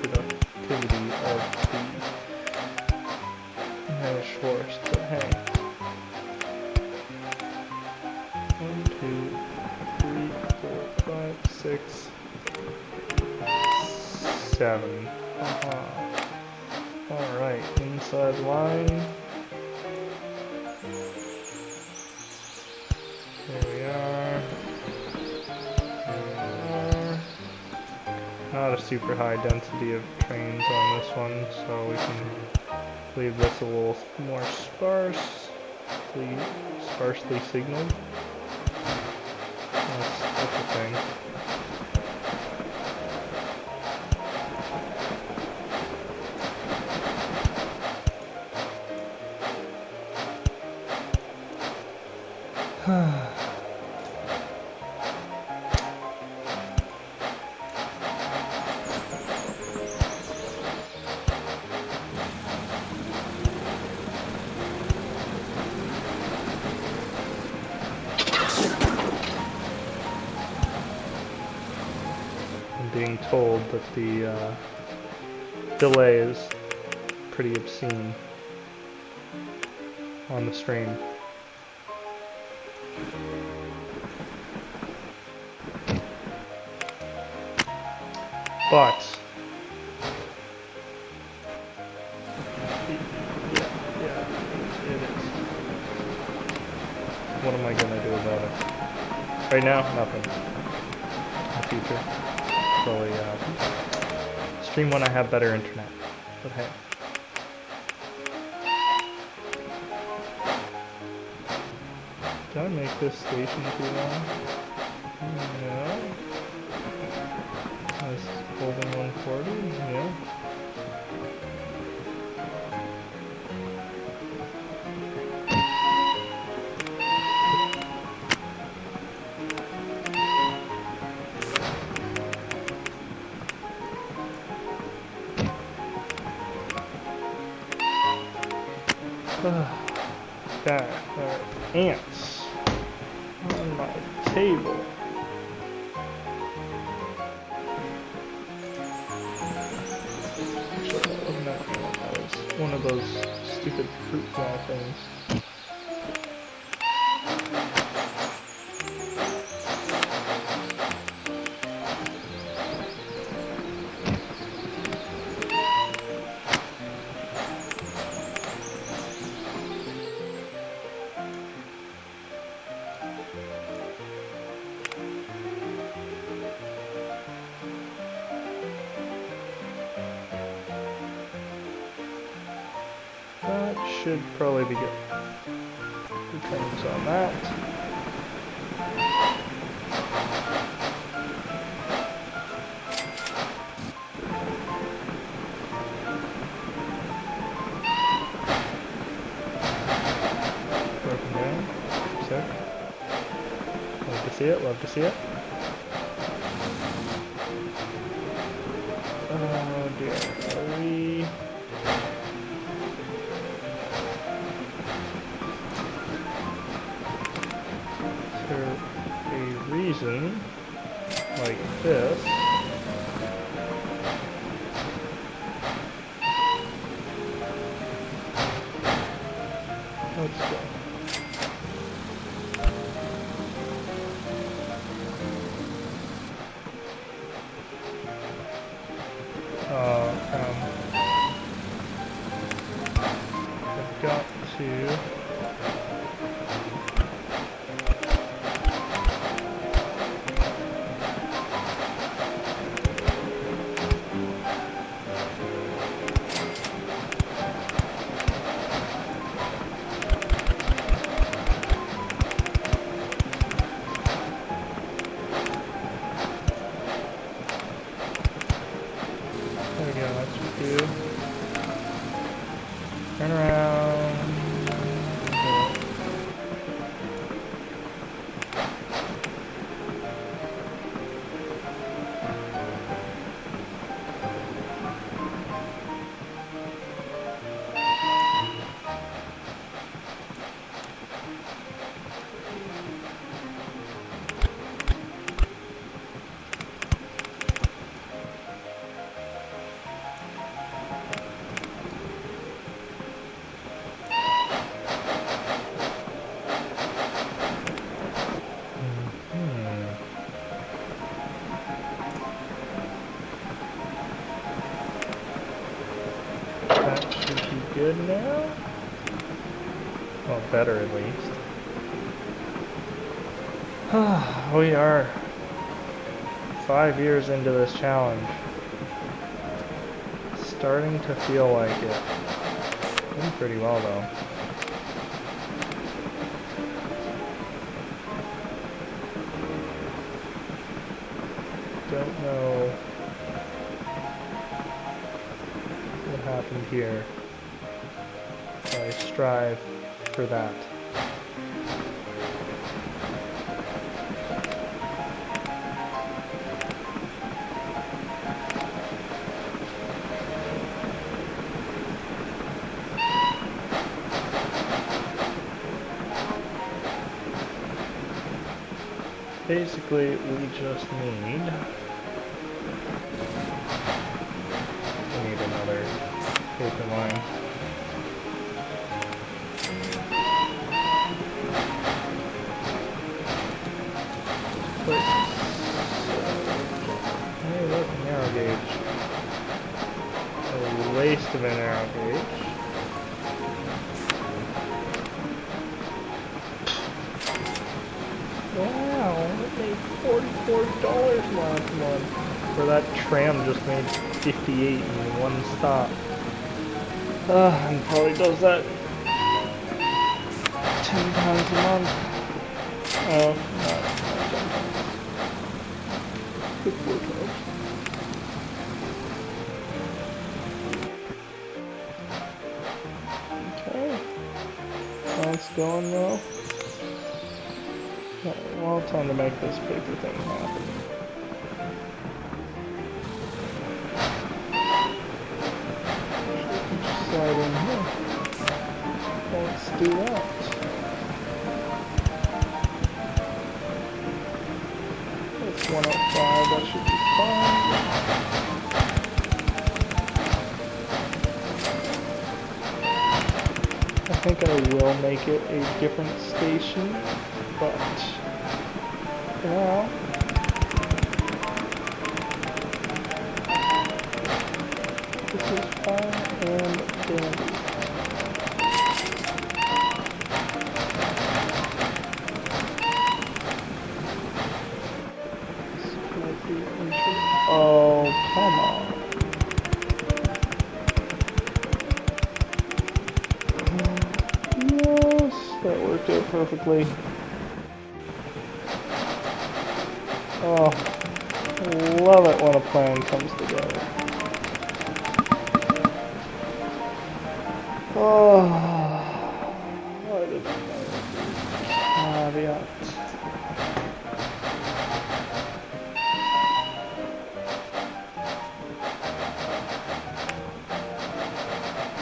productivity of the managed forest. But hey, 1, 2, 3, 4, 5, 6, 7. Alright, inside line. Here we are. Not a super high density of trains on this one, so we can leave this a little more sparsely signaled. That's the thing. I'm being told that the delay is pretty obscene on the stream. But yeah, it is. What am I gonna do about it? Right now, nothing. In the future, probably stream when I have better internet. But hey. Did I make this station too long? No. I was holding 140, yeah. Okay, alright. Ants on my table. Actually, that wasn't an ant, that was one of those stupid fruit fly things. That should probably be good. Returns on that. Broken down. Sick. Love to see it, love to see it. Oh dear. Are we... a reason like this let's go. I've got to turn around. good now? Well, better at least. We are 5 years into this challenge. Starting to feel like it. Doing pretty well though. Don't know what happened here. I strive for that. Basically, we just need another paper line. Hey, look, a narrow gauge. A waste of a narrow gauge. Wow, it made $44 last month. Where that tram just made 58 in one stop. And probably does that 10 times a month. Oh, not 10 times. 4 times. Okay. That's going well. Well, time to make this paper thing happen. Slide in here. Let's do that. That's 105, that should be fine. I think I will make it a different station, but for now, this is fine and dandy. Oh, come on. Yes, that worked out perfectly. Oh, love it when a plan comes together. Oh, why did I caveat?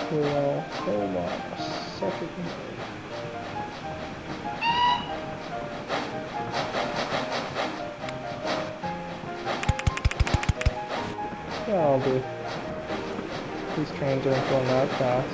Well, hold on a second. Yeah, I'll do. These trains aren't going that fast.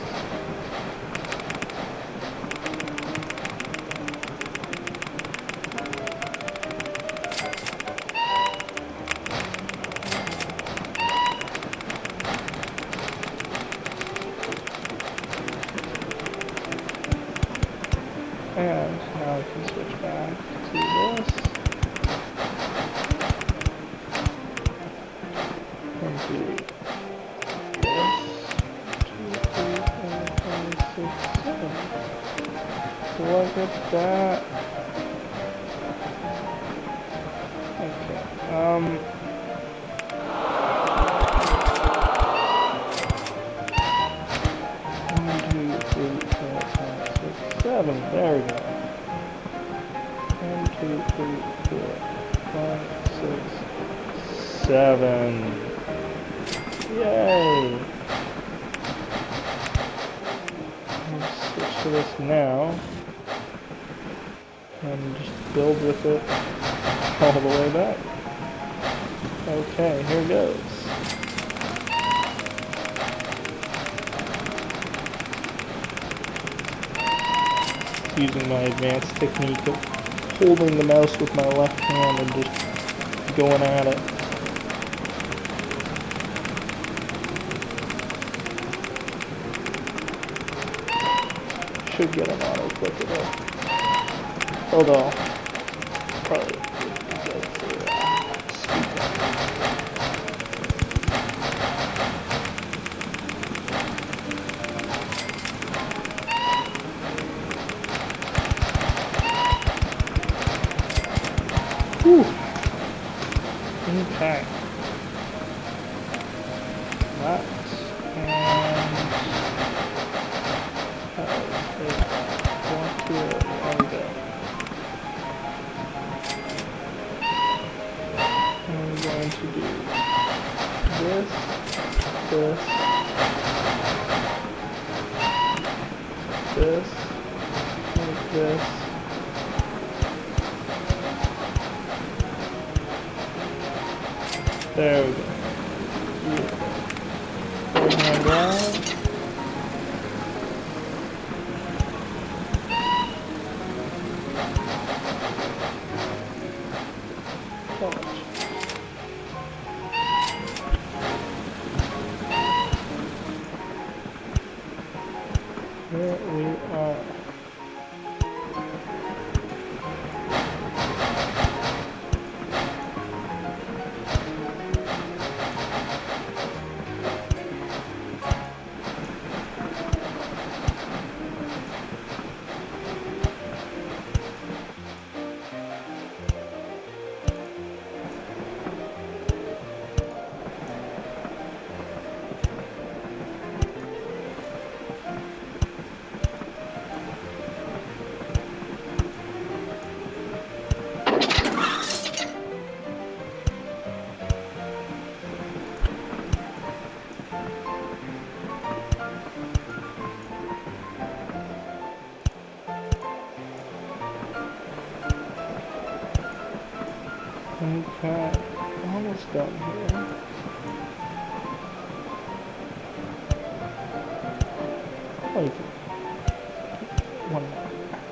And now I can switch back to this. And do this. 2, 3, 4, 5, 6, 7. Look at that. Okay. 7. There we go. 1, 2, 3, 4, 5, 6, 7. Yay! Let's switch to this now. And just build with it all the way back. Okay, here goes. Using my advanced technique of holding the mouse with my left hand and just going at it. could get an auto clicker though. Although, probably would be good for speedrunning. Whew. Okay. That and want to there we go. I'm going to do this, this, this, like this. There we go. Right hand down. Here we are. Okay, almost done here. Like, one more.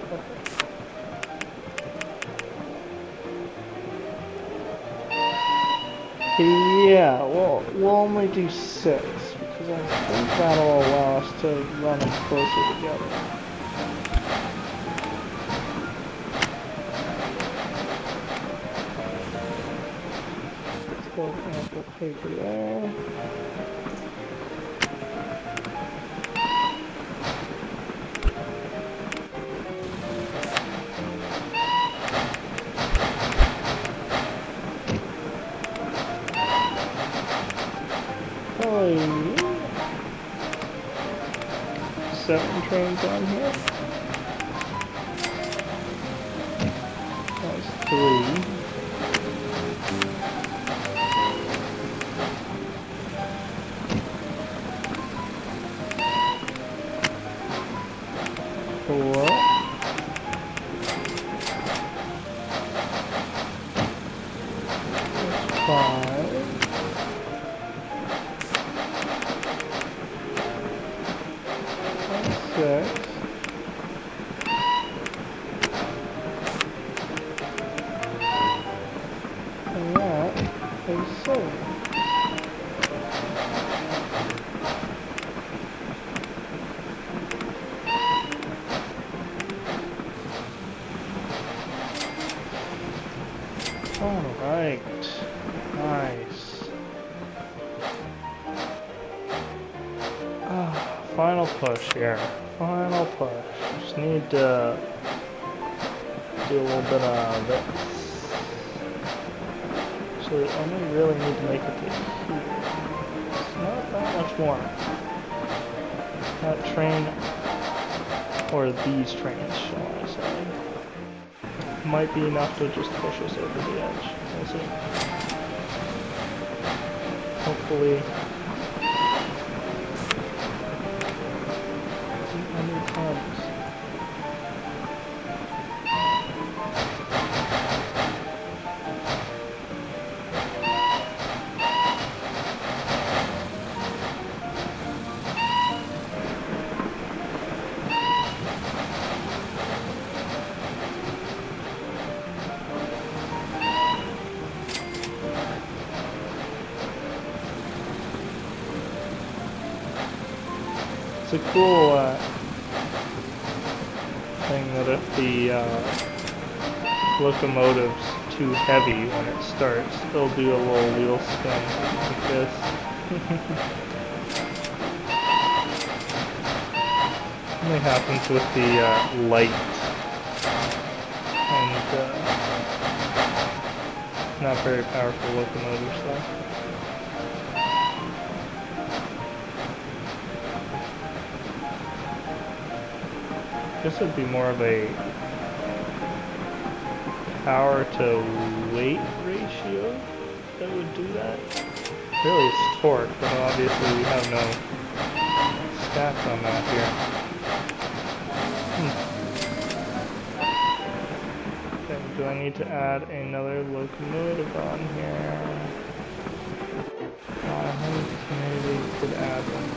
Perfect. Yeah, we'll only do 6, because I think that'll allow us to run them closer together. Ample paper there. Probably 7 trains on here. That's 3. 4. 5. 6. And that is 7. Alright, nice. Final push here. Final push. Just need to do a little bit of this. So we only really need to make it to here. It's not that much more. That train, or these trains, shall I say, might be enough to just push us over the edge. We'll see. Hopefully. Many times. It's a cool saying that if the locomotive's too heavy when it starts, they'll do a little wheel spin like this. Only happens with the light and not very powerful locomotives though. I guess it'd be more of a power to weight ratio that would do that. Really it's torque, but obviously we have no stats on that here. Okay, do I need to add another locomotive on here? I think maybe we could add one.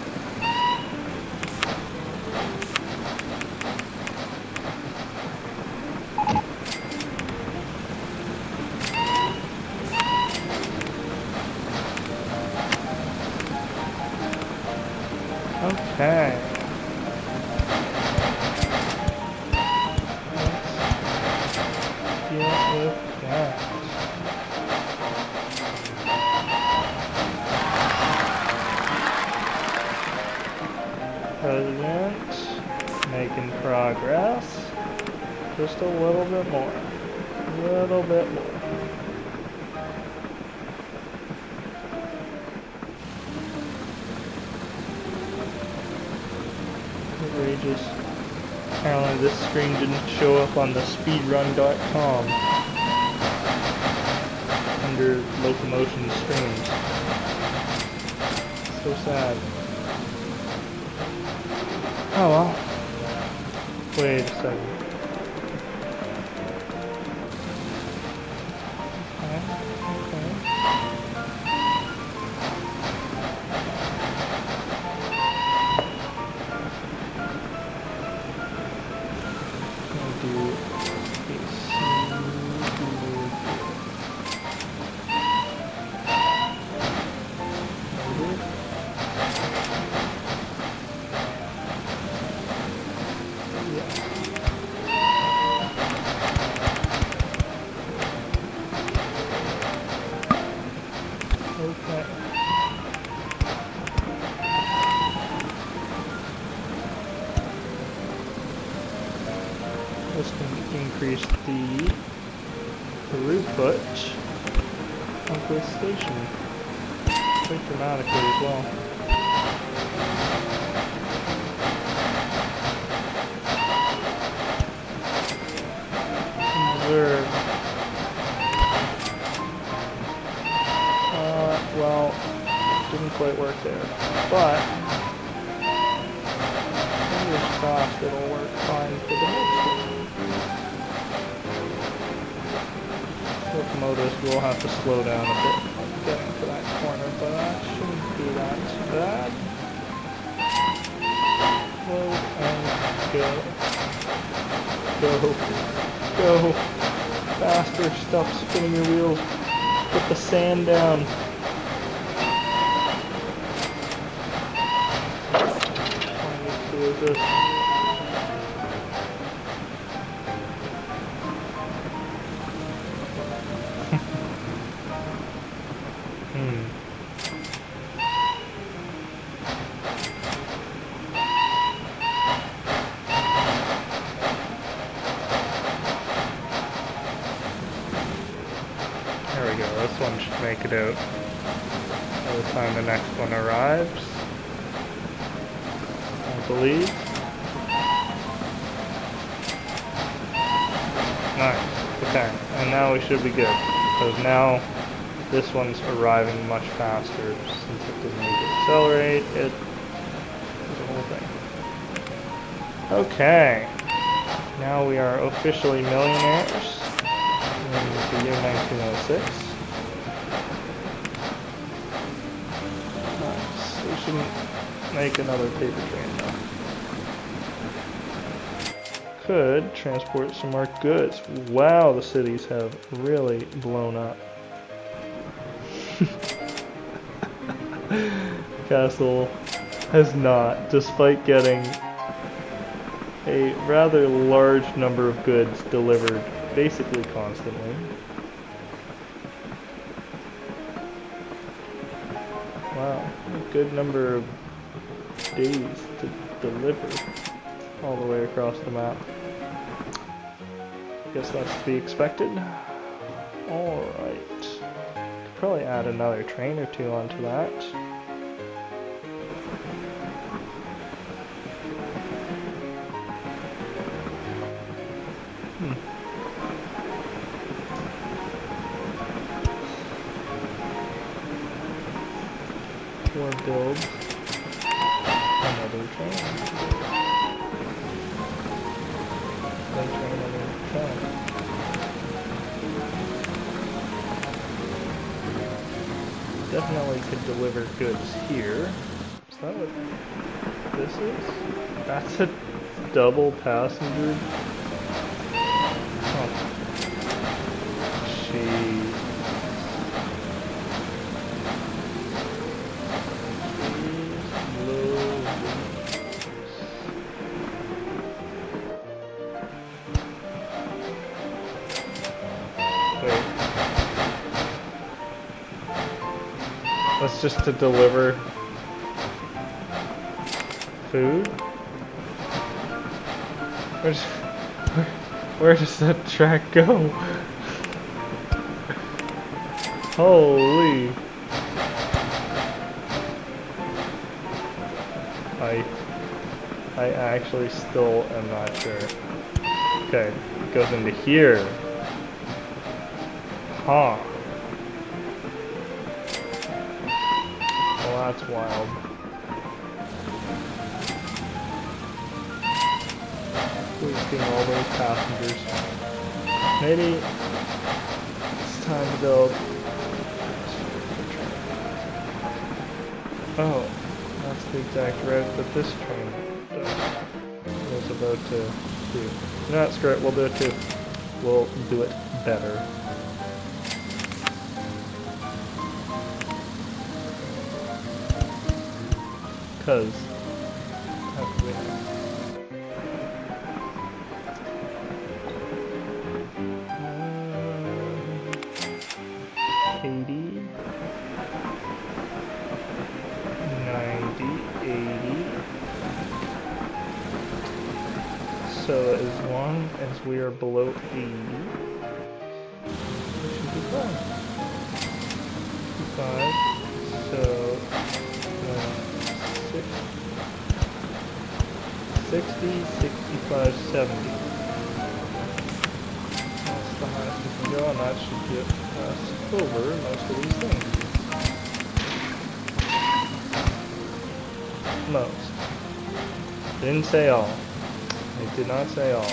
Okay. Let's deal with that. President, making progress. Just a little bit more. A little bit more. Outrageous. Apparently this screen didn't show up on the speedrun.com under Locomotion streams. So sad. Oh well. Wait a second. Okay. This can increase the throughput of this station quite dramatically as well. Observe. Well, didn't quite work there, but fingers crossed it'll work fine for the next one. Locomotives will have to slow down a bit getting to that corner, but that shouldn't be that bad. Load and go. Go. Faster, stop spinning your wheels. Put the sand down. What is this? There we go, this one should make it out by the time the next one arrives, I believe. Nice, okay, and now we should be good, because now this one's arriving much faster since it doesn't need to accelerate, it does the whole thing. Okay, now we are officially millionaires. In the year 1906. Nice. We shouldn't make another paper train though. Could transport some more goods. Wow, the cities have really blown up. Castle has not, despite getting a rather large number of goods delivered basically constantly. Wow, a good number of days to deliver all the way across the map. Guess that's to be expected. Alright. Could probably add another train or two onto that. Or build another train. One train, another train. Definitely could deliver goods here. Is that what this is? That's a double passenger. Oh. Jeez. That's just to deliver food? Where does that track go? Holy. I actually still am not sure. Okay, it goes into here. Huh. Well, that's wild. Wasting all those passengers. Maybe it's time to build. Oh, that's the exact route that this train was about to do. No, screw it, we'll do it too. We'll do it better. Cause how could we not? 80, 90, 80. So as long as we are below 80, we should be fine. 55. So 60, 65, 70. That's the highest we can go, and that should get us over most of these things. Most. Didn't say all. I did not say all.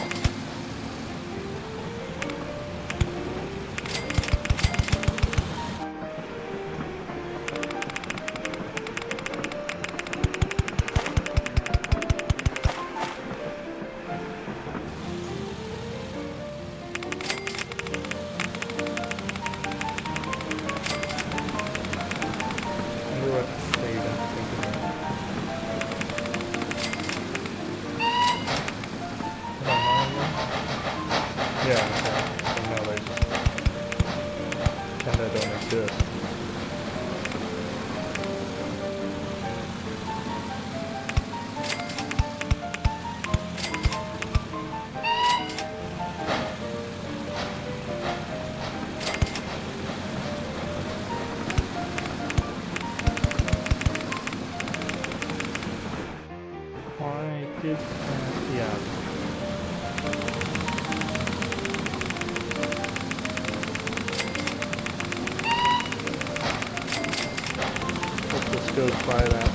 Goes by that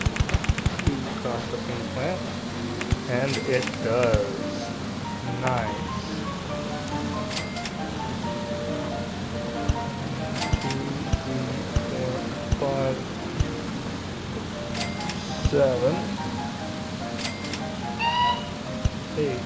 food processing plant, and it does. Nice. 2, 3, 4, 5, 7, 8.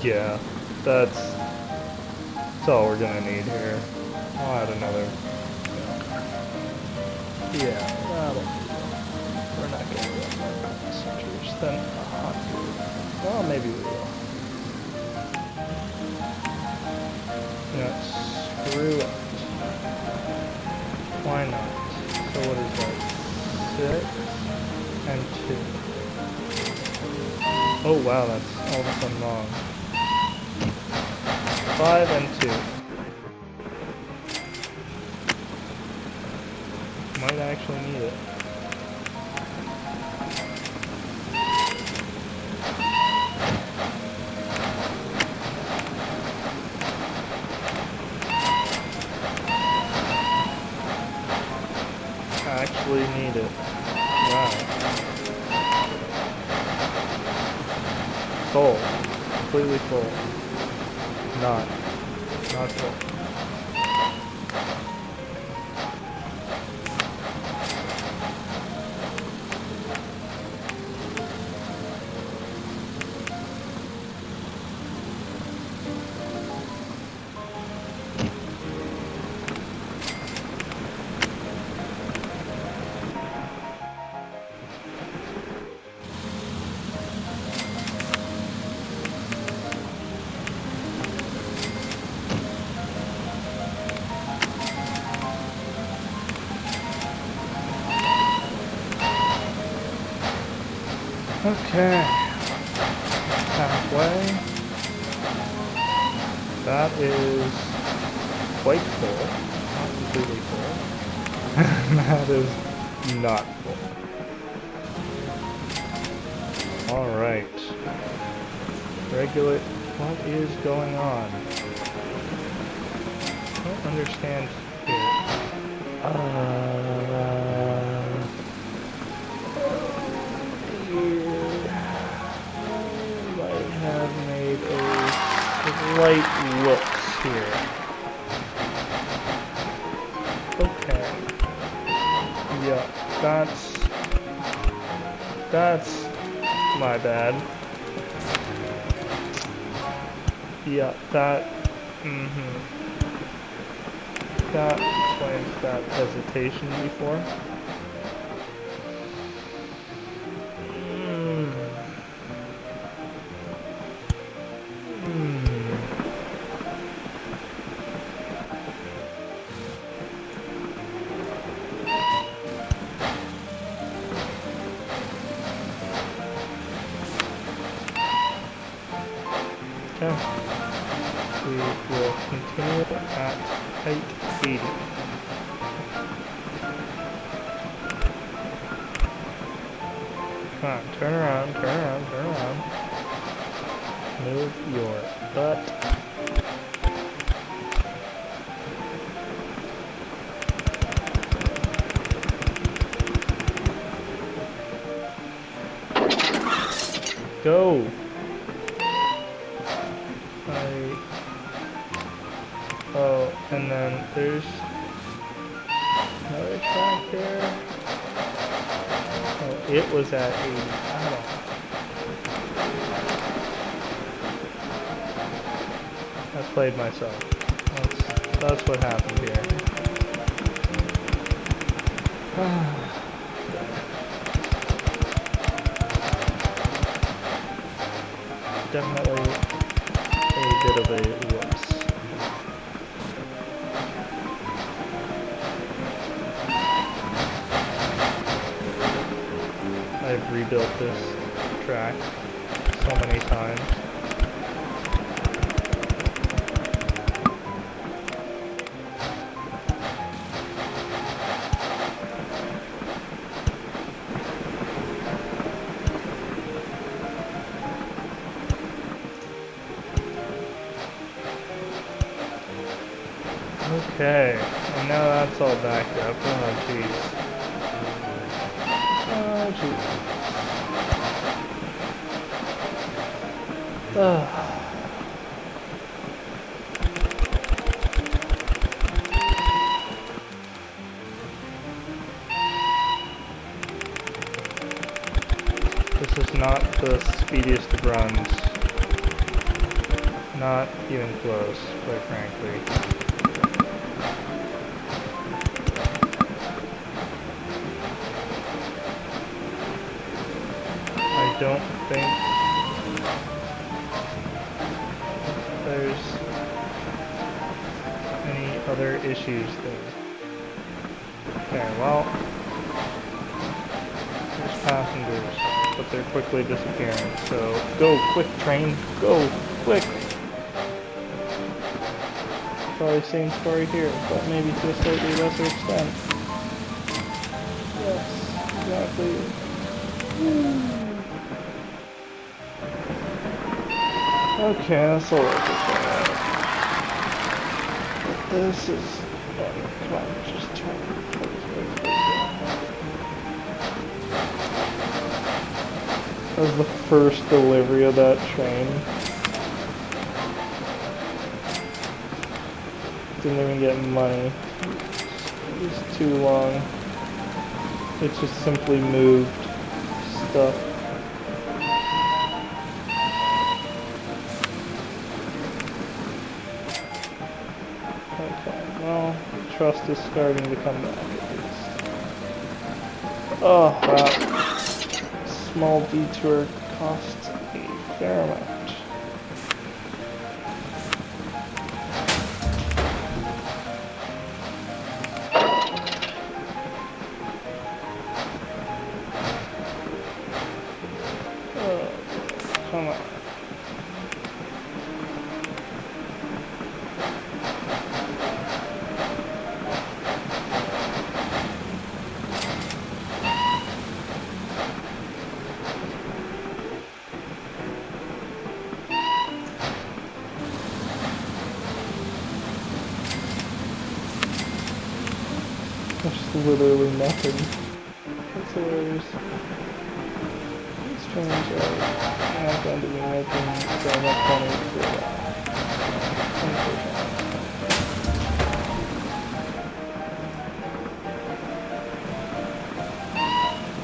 Yeah, that's all we're gonna need here. I'll add another. Yeah, that'll. We're not gonna get more passengers than 100. Well, maybe we will. Yeah, screw it. Why not? So what is that? 6 and 2. Oh wow, that's all of a sudden wrong. 5 and 2. Might actually need it. Actually need it. Wow. Full. Completely full. Not full. Okay, halfway. That is quite full, not completely full. That is not full. Alright. Regulate, what is going on? I don't understand here. Might have made a slight whoops here. Okay. Yeah, that's my bad. Yeah, that explains that hesitation before. Okay. We will continue at height 80. Come on, turn around, turn around, turn around. Move your butt. Go! Oh, and then there's another track there. Oh, it was at 80. I played myself. That's what happened here. Definitely a bit of a whoops. I've rebuilt this track so many times. Okay, and now that's all backed up. Oh, jeez. Oh, jeez. This is not the speediest of runs. Not even close, quite frankly. I don't think there's any other issues there. Okay, well, there's passengers, but they're quickly disappearing, so go quick train, go quick! Probably same story here, but maybe to a slightly lesser extent. Yes, exactly. Okay, that's all right. This is... come on, just turn. That was the first delivery of that train. Didn't even get money. It was too long. It just simply moved stuff. Okay, well, trust is starting to come back at least. Oh, that small detour costs a fair amount. Come on. There's literally nothing. That's hilarious. These trains are not going to be making very much money for that.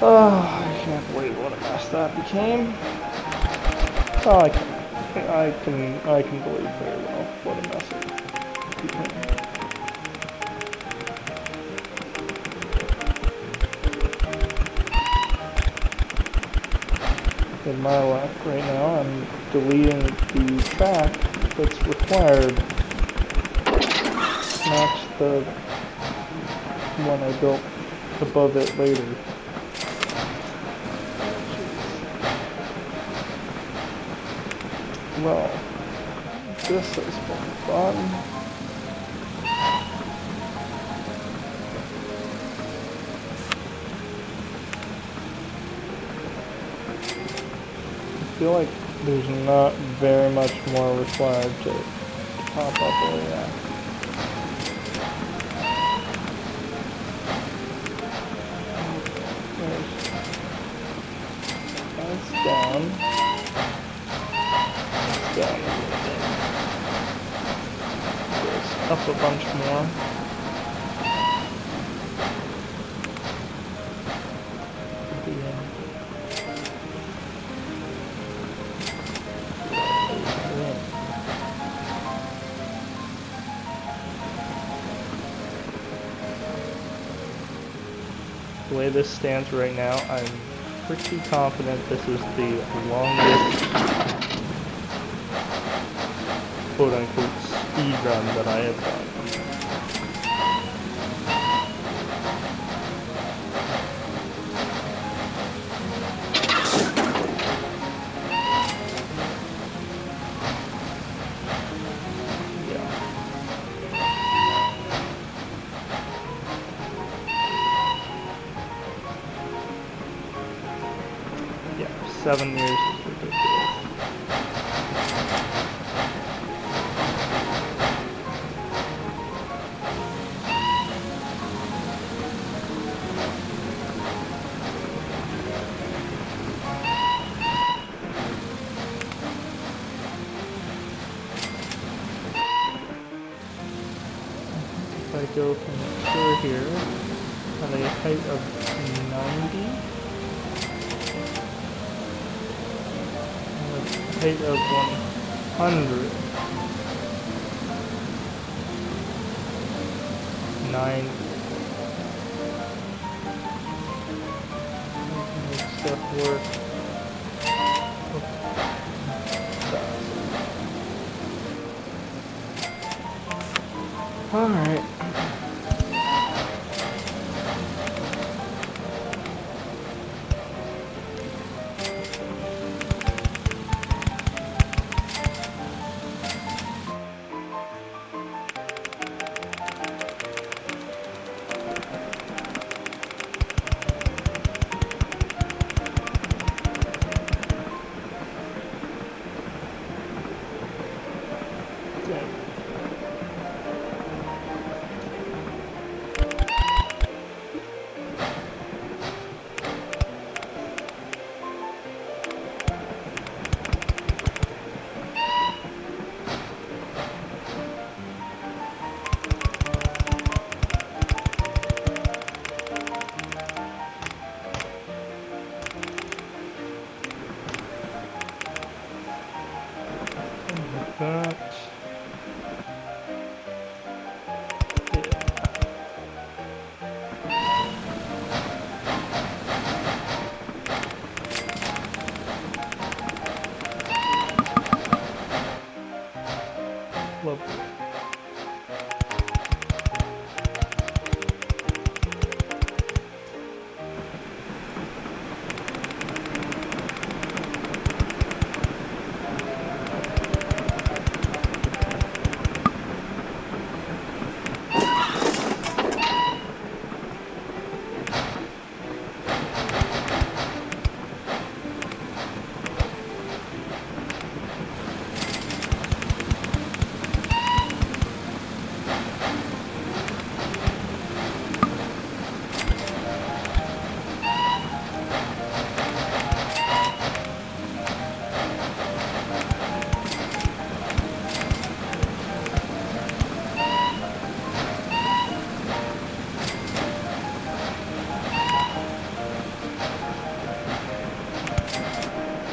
Oh, I can't believe what a mess that became. Oh, I can believe very well what a mess it became. In my lap right now, I'm deleting the track that's required to match the one I built above it later. Well, this has been fun. I feel like there's not very much more required to pop up where we're at. That's down. That's down a little bit. Goes up a bunch more. The way this stands right now, I'm pretty confident this is the longest quote-unquote speed run that I have done. Yeah, 7 years is ridiculous. If I go from here at a height of 90, Height of 100. 9. Make stuff work. Alright. That. Lovely.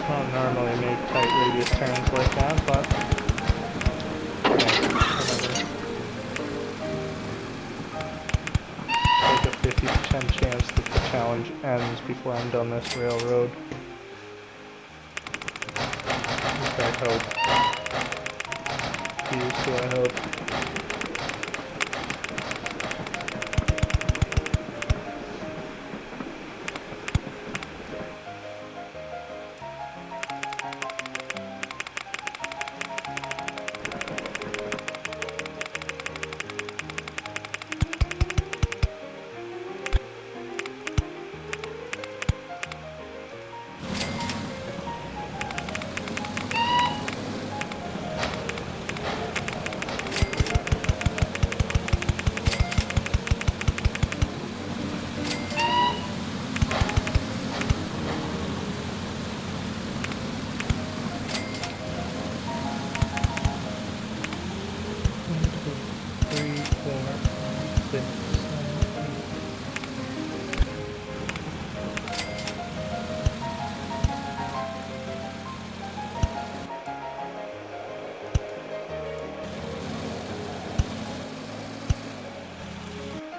I don't normally make tight radius turns like that, but whatever. Take a 50% chance that the challenge ends before I'm done this railroad. At least I hope. Here's to I hope.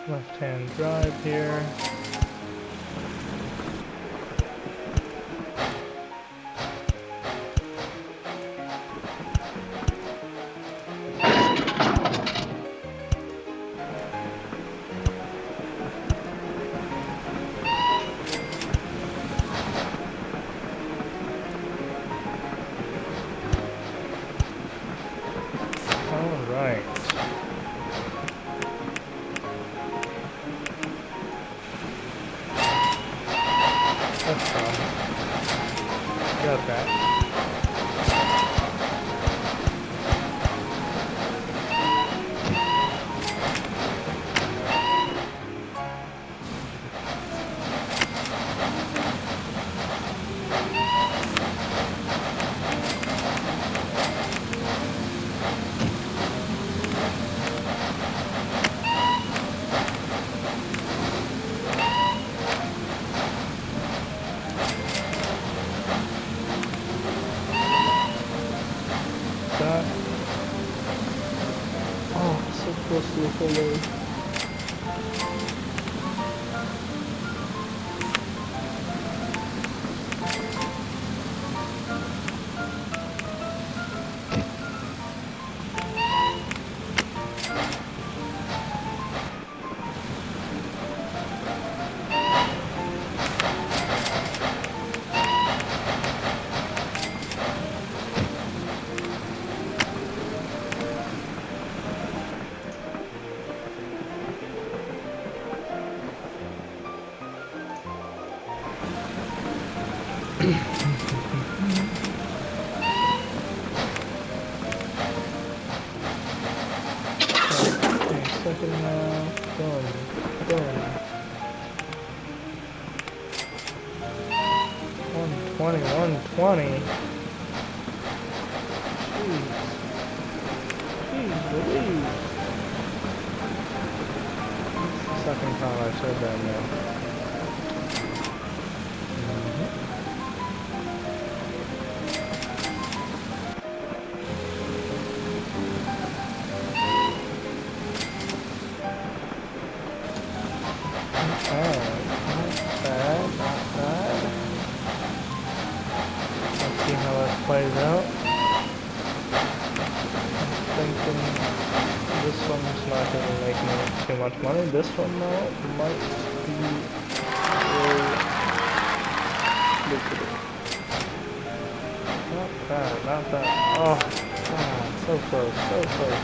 Left-hand drive here. All right. That's fun. Got that. Hold on. Second now, done. 120, 120. Jeez Louise. It's the second time I've said that now. Plays out. I'm thinking this one's not going to make me too much money. This one though might be very lucrative. Not bad, not bad. Oh, so close, so close.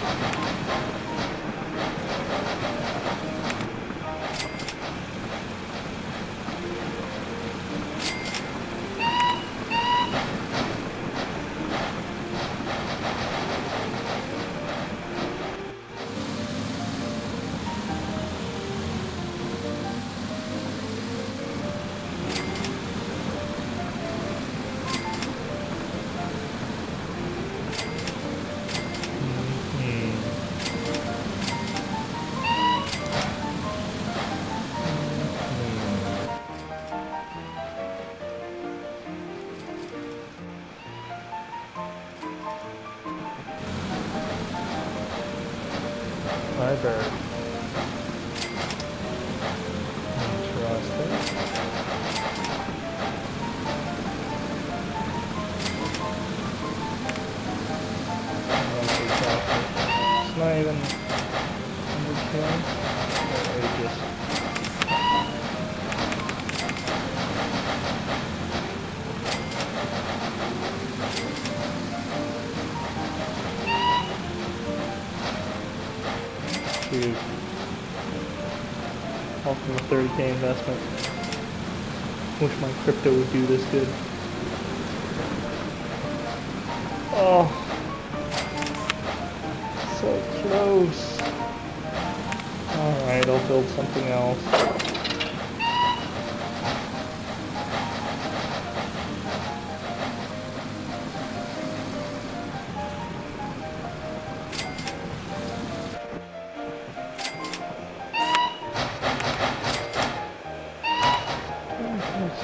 Library. Interesting. It's not even 100K. Outrageous. Dude. All from a 30K investment. Wish my crypto would do this good. Oh. So close. Alright, I'll build something else.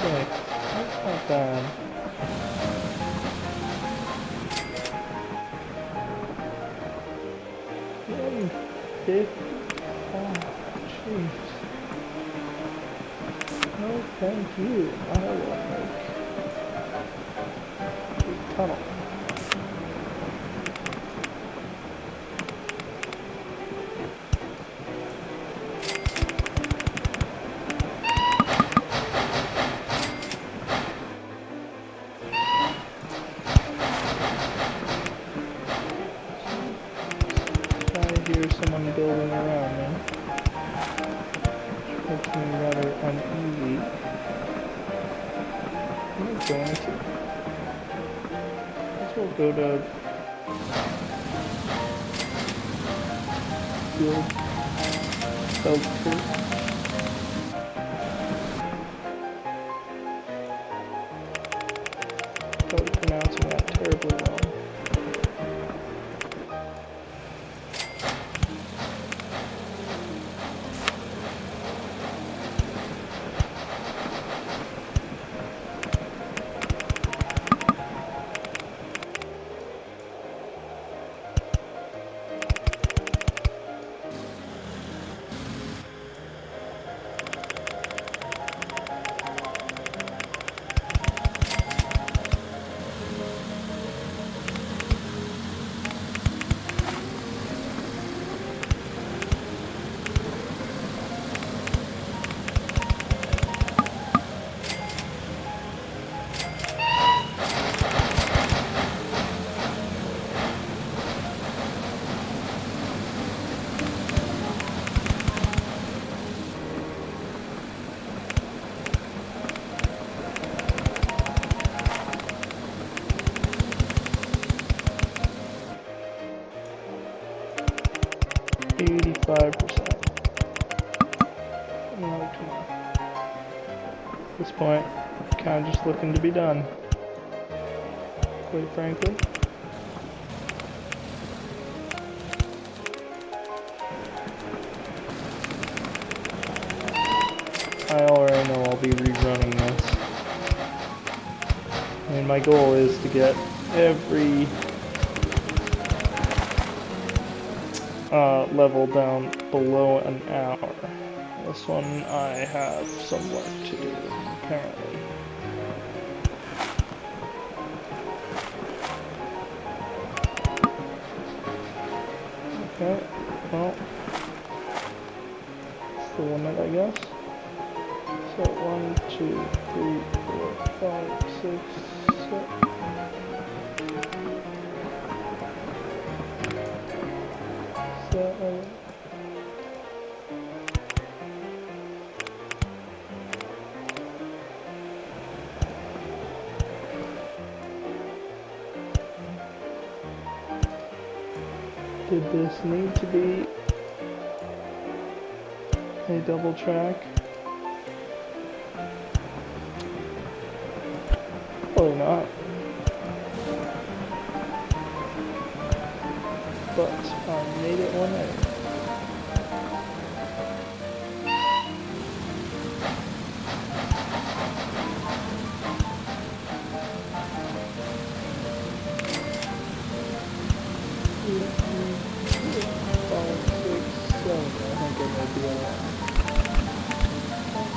That's not bad. Oh, jeez. No, thank you. I will make a tunnel. I hear someone building around me, which makes me rather uneasy. I'm going to. Let's all go to build Belcher. Probably pronouncing that terribly wrong. this point, kind of just looking to be done, quite frankly. I already know I'll be rerunning this. And my goal is to get every level down below an hour. This one I have some work to do, apparently. Okay, well, it's the limit, I guess. So 1, 2, 3, 4, 5, 6, 7. Did this need to be a double track? Probably not. But I made it one day.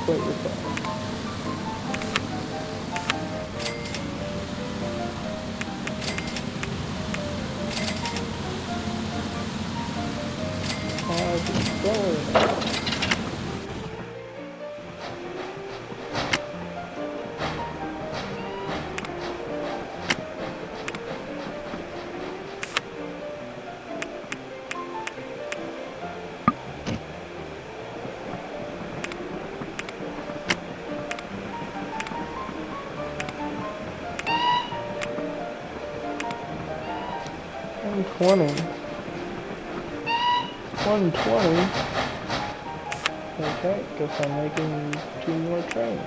Quite refined. $120. Okay, guess I'm making 2 more trains.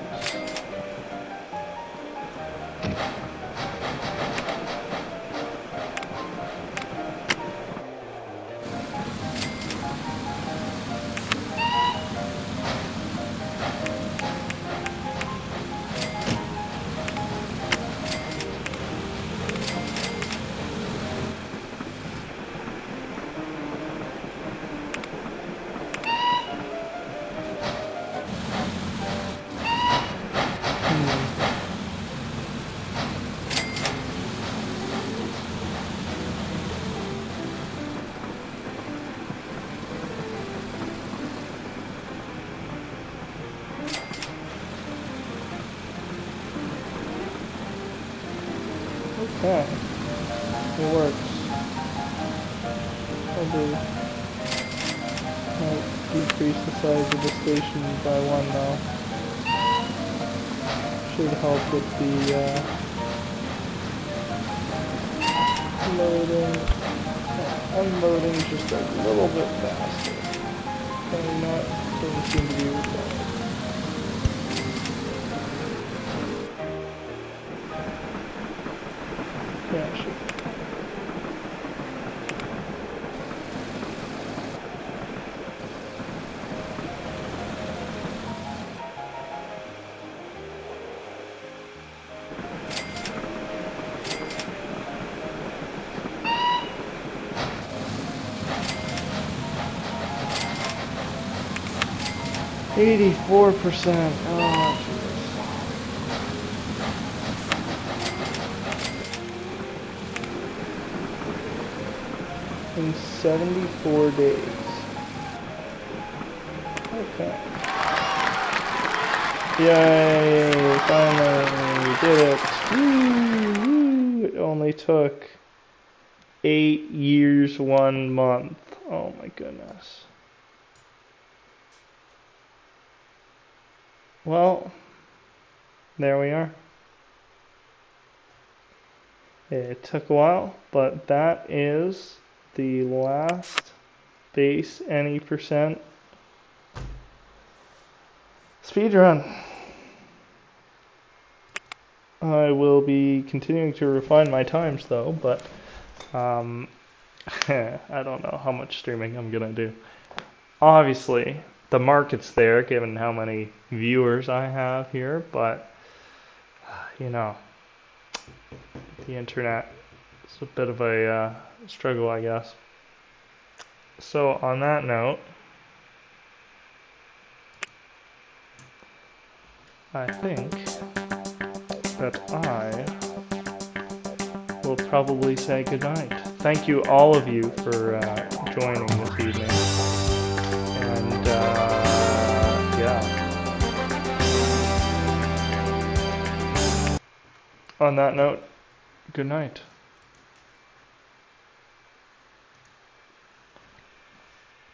Okay, it works. I'll might decrease the size of the station by 1 though. Should help with the loading, unloading just a little bit faster. Probably not, doesn't seem to be required. Yeah, it should. $84%. Oh, jeez. In 74 days. Okay. Yay! Finally, we did it. Woo! It only took 8 years, 1 month. Oh my goodness. Well, there we are. It took a while, but that is the last base any percent speedrun. I will be continuing to refine my times though, but I don't know how much streaming I'm gonna do. Obviously, the market's there given how many viewers I have here, but you know, the internet is a bit of a struggle, I guess. So on that note, I think that I will probably say goodnight. Thank you, all of you, for joining this evening. And yeah. On that note, good night.